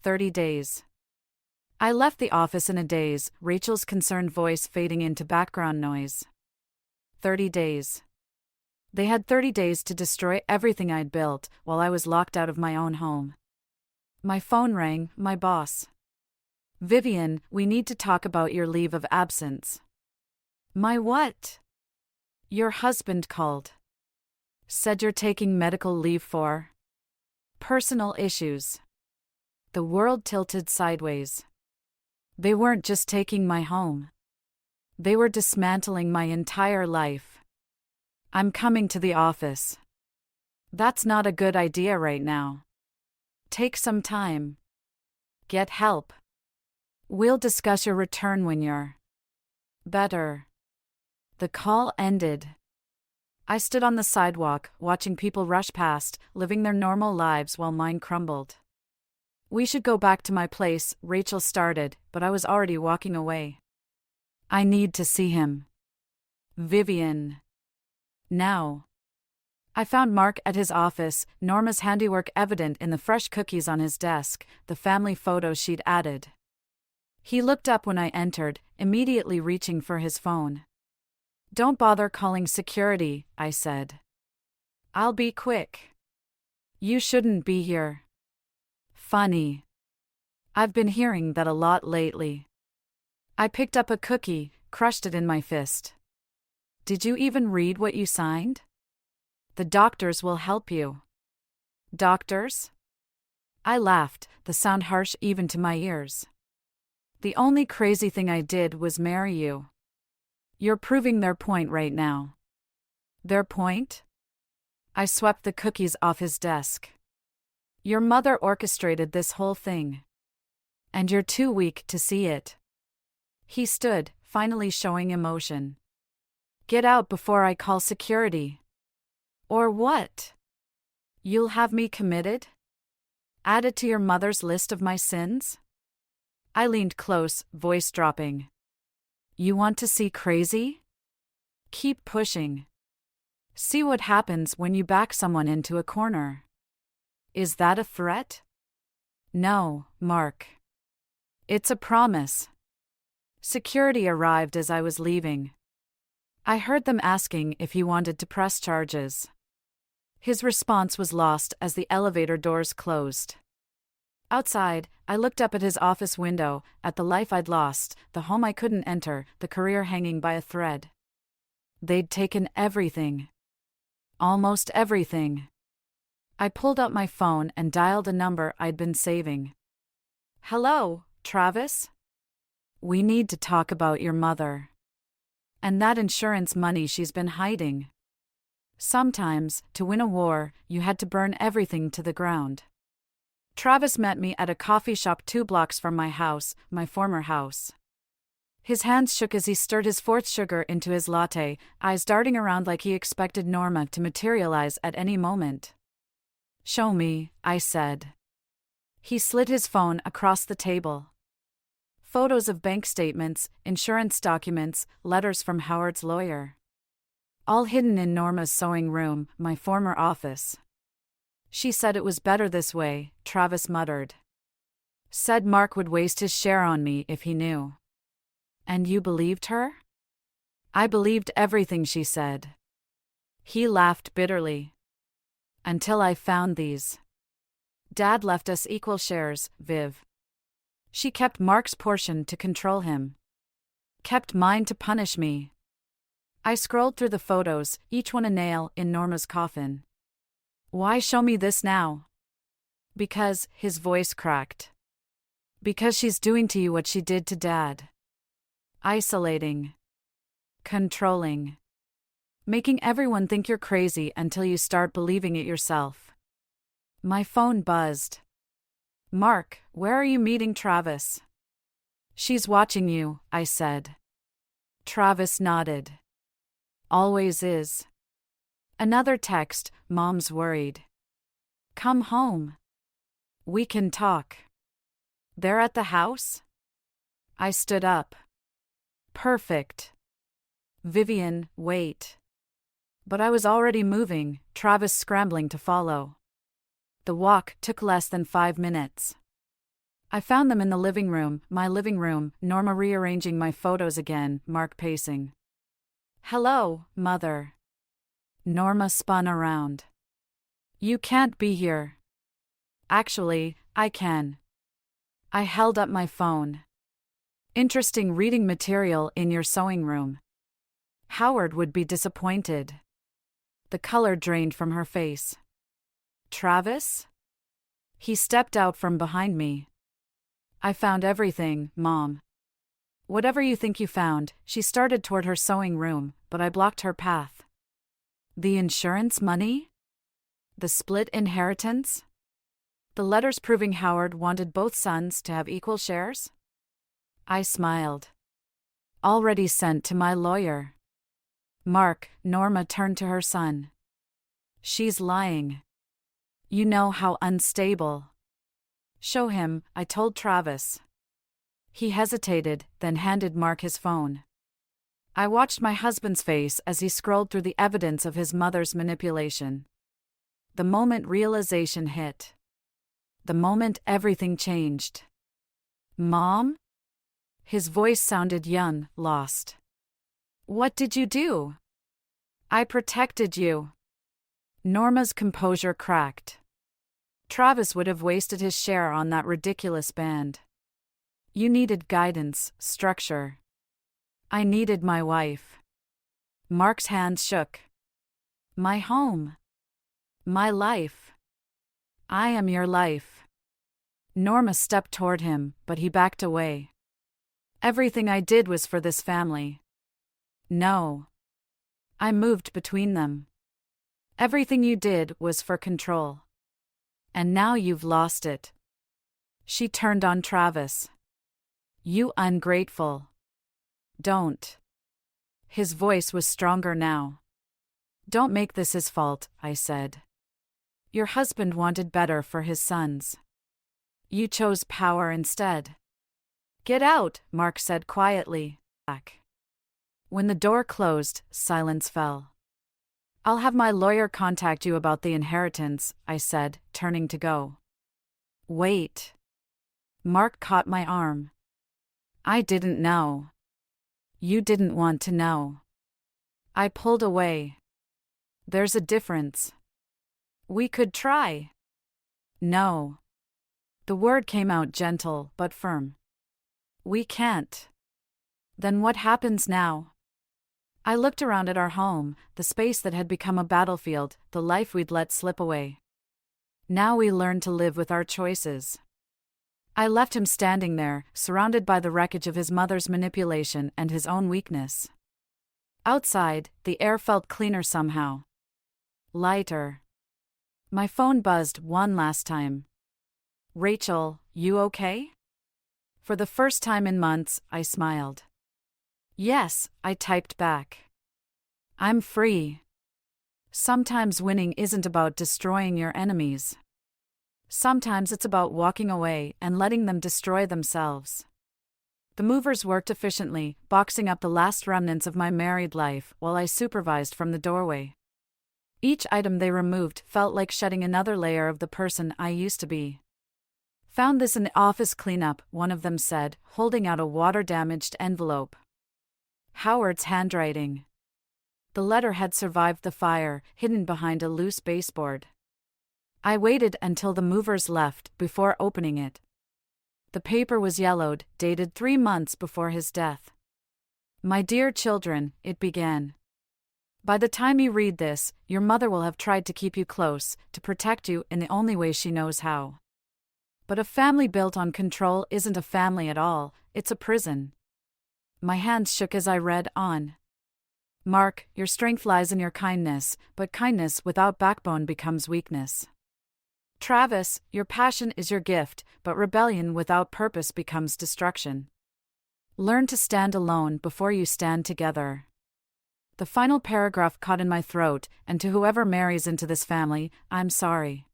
30 days. I left the office in a daze, Rachel's concerned voice fading into background noise. 30 days. They had 30 days to destroy everything I'd built while I was locked out of my own home. My phone rang, my boss. Vivian, we need to talk about your leave of absence. My what? Your husband called. Said you're taking medical leave for personal issues. The world tilted sideways. They weren't just taking my home. They were dismantling my entire life. I'm coming to the office. That's not a good idea right now. Take some time. Get help. We'll discuss your return when you're better. The call ended. I stood on the sidewalk, watching people rush past, living their normal lives while mine crumbled. We should go back to my place, Rachel started, but I was already walking away. I need to see him. Vivian. Now. I found Mark at his office, Norma's handiwork evident in the fresh cookies on his desk, the family photos she'd added. He looked up when I entered, immediately reaching for his phone. Don't bother calling security, I said. I'll be quick. You shouldn't be here. Funny. I've been hearing that a lot lately. I picked up a cookie, crushed it in my fist. Did you even read what you signed? The doctors will help you. Doctors? I laughed, the sound harsh even to my ears. The only crazy thing I did was marry you. You're proving their point right now. Their point? I swept the cookies off his desk. Your mother orchestrated this whole thing. And you're too weak to see it. He stood, finally showing emotion. Get out before I call security. Or what? You'll have me committed? Add it to your mother's list of my sins? I leaned close, voice dropping. You want to see crazy? Keep pushing. See what happens when you back someone into a corner. Is that a threat? No, Mark. It's a promise. Security arrived as I was leaving. I heard them asking if he wanted to press charges. His response was lost as the elevator doors closed. Outside, I looked up at his office window, at the life I'd lost, the home I couldn't enter, the career hanging by a thread. They'd taken everything. Almost everything. I pulled out my phone and dialed a number I'd been saving. Hello, Travis? We need to talk about your mother. And that insurance money she's been hiding. Sometimes, to win a war, you had to burn everything to the ground. Travis met me at a coffee shop 2 blocks from my house, my former house. His hands shook as he stirred his 4th sugar into his latte, eyes darting around like he expected Norma to materialize at any moment. Show me, I said. He slid his phone across the table. Photos of bank statements, insurance documents, letters from Howard's lawyer. All hidden in Norma's sewing room, my former office. She said it was better this way, Travis muttered. Said Mark would waste his share on me if he knew. And you believed her? I believed everything she said. He laughed bitterly. Until I found these. Dad left us equal shares, Viv. She kept Mark's portion to control him. Kept mine to punish me. I scrolled through the photos, each one a nail in Norma's coffin. Why show me this now? Because, his voice cracked. Because she's doing to you what she did to Dad. Isolating. Controlling. Making everyone think you're crazy until you start believing it yourself. My phone buzzed. Mark, where are you meeting Travis? She's watching you, I said. Travis nodded. Always is. Another text, Mom's worried. Come home. We can talk. They're at the house? I stood up. Perfect. Vivian, wait. But I was already moving, Travis scrambling to follow. The walk took less than 5 minutes. I found them in the living room, my living room, Norma rearranging my photos again, Mark pacing. Hello, Mother. Norma spun around. You can't be here. Actually, I can. I held up my phone. Interesting reading material in your sewing room. Howard would be disappointed. The color drained from her face. Travis? He stepped out from behind me. I found everything, Mom. Whatever you think you found, she started toward her sewing room, but I blocked her path. The insurance money? The split inheritance? The letters proving Howard wanted both sons to have equal shares? I smiled. Already sent to my lawyer. Mark, Norma turned to her son. She's lying. You know how unstable. Show him, I told Travis. He hesitated, then handed Mark his phone. I watched my husband's face as he scrolled through the evidence of his mother's manipulation. The moment realization hit. The moment everything changed. Mom? His voice sounded young, lost. What did you do? I protected you. Norma's composure cracked. Travis would have wasted his share on that ridiculous band. You needed guidance, structure. I needed my wife. Mark's hands shook. My home. My life. I am your life. Norma stepped toward him, but he backed away. Everything I did was for this family. No. I moved between them. Everything you did was for control. And now you've lost it. She turned on Travis. You ungrateful. Don't. His voice was stronger now. Don't make this his fault, I said. Your husband wanted better for his sons. You chose power instead. Get out, Mark said quietly. Back. When the door closed, silence fell. I'll have my lawyer contact you about the inheritance, I said, turning to go. Wait. Mark caught my arm. I didn't know. You didn't want to know. I pulled away. There's a difference. We could try. No. The word came out gentle but firm. We can't. Then what happens now? I looked around at our home, the space that had become a battlefield, the life we'd let slip away. Now we learned to live with our choices. I left him standing there, surrounded by the wreckage of his mother's manipulation and his own weakness. Outside, the air felt cleaner somehow. Lighter. My phone buzzed one last time. Rachel, you okay? For the first time in months, I smiled. Yes, I typed back. I'm free. Sometimes winning isn't about destroying your enemies. Sometimes it's about walking away and letting them destroy themselves. The movers worked efficiently, boxing up the last remnants of my married life while I supervised from the doorway. Each item they removed felt like shedding another layer of the person I used to be. Found this in the office cleanup, one of them said, holding out a water-damaged envelope. Howard's handwriting. The letter had survived the fire, hidden behind a loose baseboard. I waited until the movers left before opening it. The paper was yellowed, dated 3 months before his death. My dear children, it began. By the time you read this, your mother will have tried to keep you close, to protect you in the only way she knows how. But a family built on control isn't a family at all, it's a prison. My hands shook as I read on. Mark, your strength lies in your kindness, but kindness without backbone becomes weakness. Travis, your passion is your gift, but rebellion without purpose becomes destruction. Learn to stand alone before you stand together. The final paragraph caught in my throat, and to whoever marries into this family, I'm sorry.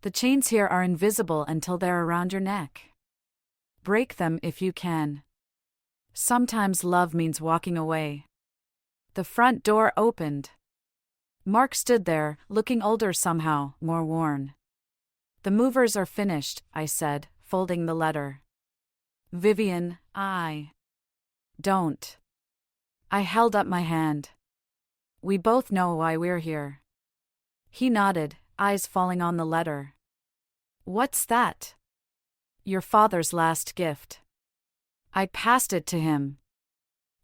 The chains here are invisible until they're around your neck. Break them if you can. Sometimes love means walking away. The front door opened. Mark stood there, looking older somehow, more worn. The movers are finished, I said, folding the letter. Vivian, don't. I held up my hand. We both know why we're here. He nodded, eyes falling on the letter. What's that? Your father's last gift. I passed it to him.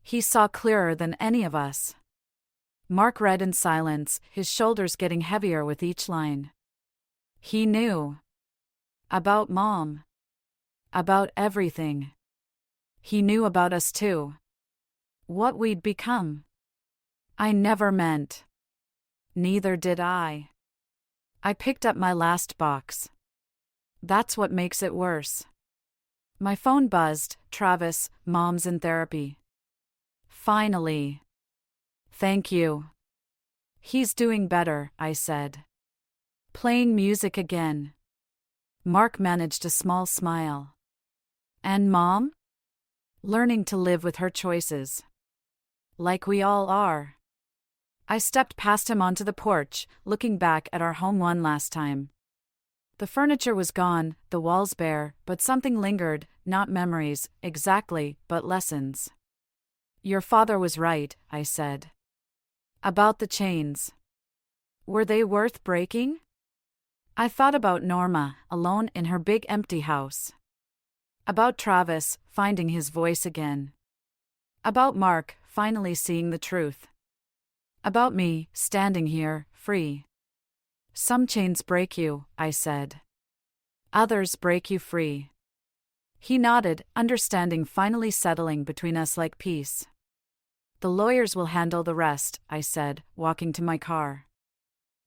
He saw clearer than any of us. Mark read in silence, his shoulders getting heavier with each line. He knew. About Mom. About everything. He knew about us too. What we'd become. I never meant. Neither did I. I picked up my last box. That's what makes it worse. My phone buzzed. Travis, Mom's in therapy. Finally. Thank you. He's doing better, I said. Playing music again. Mark managed a small smile. And Mom? Learning to live with her choices. Like we all are. I stepped past him onto the porch, looking back at our home one last time. The furniture was gone, the walls bare, but something lingered, not memories, exactly, but lessons. Your father was right, I said. About the chains. Were they worth breaking? I thought about Norma, alone in her big empty house. About Travis, finding his voice again. About Mark, finally seeing the truth. About me, standing here, free. Some chains break you, I said. Others break you free. He nodded, understanding finally settling between us like peace. The lawyers will handle the rest, I said, walking to my car.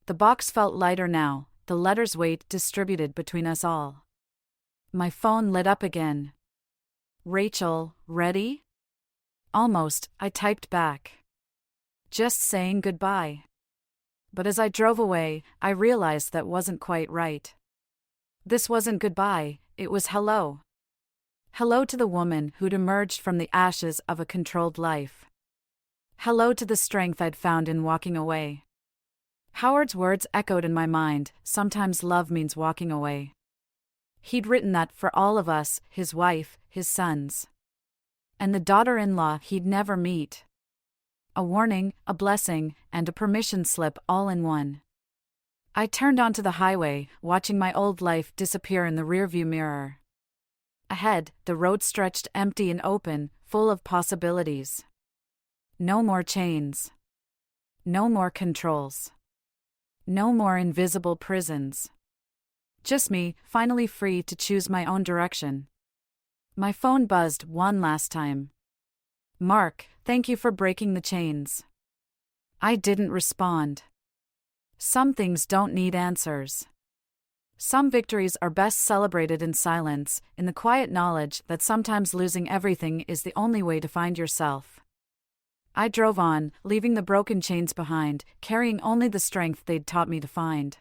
The box felt lighter now, the letter's weight distributed between us all. My phone lit up again. Rachel, ready? Almost, I typed back. Just saying goodbye. But as I drove away, I realized that wasn't quite right. This wasn't goodbye, it was hello. Hello to the woman who'd emerged from the ashes of a controlled life. Hello to the strength I'd found in walking away. Howard's words echoed in my mind, sometimes love means walking away. He'd written that for all of us, his wife, his sons. And the daughter-in-law he'd never meet. A warning, a blessing, and a permission slip all in one. I turned onto the highway, watching my old life disappear in the rearview mirror. Ahead, the road stretched empty and open, full of possibilities. No more chains. No more controls. No more invisible prisons. Just me, finally free to choose my own direction. My phone buzzed one last time. Mark, thank you for breaking the chains. I didn't respond. Some things don't need answers. Some victories are best celebrated in silence, in the quiet knowledge that sometimes losing everything is the only way to find yourself. I drove on, leaving the broken chains behind, carrying only the strength they'd taught me to find.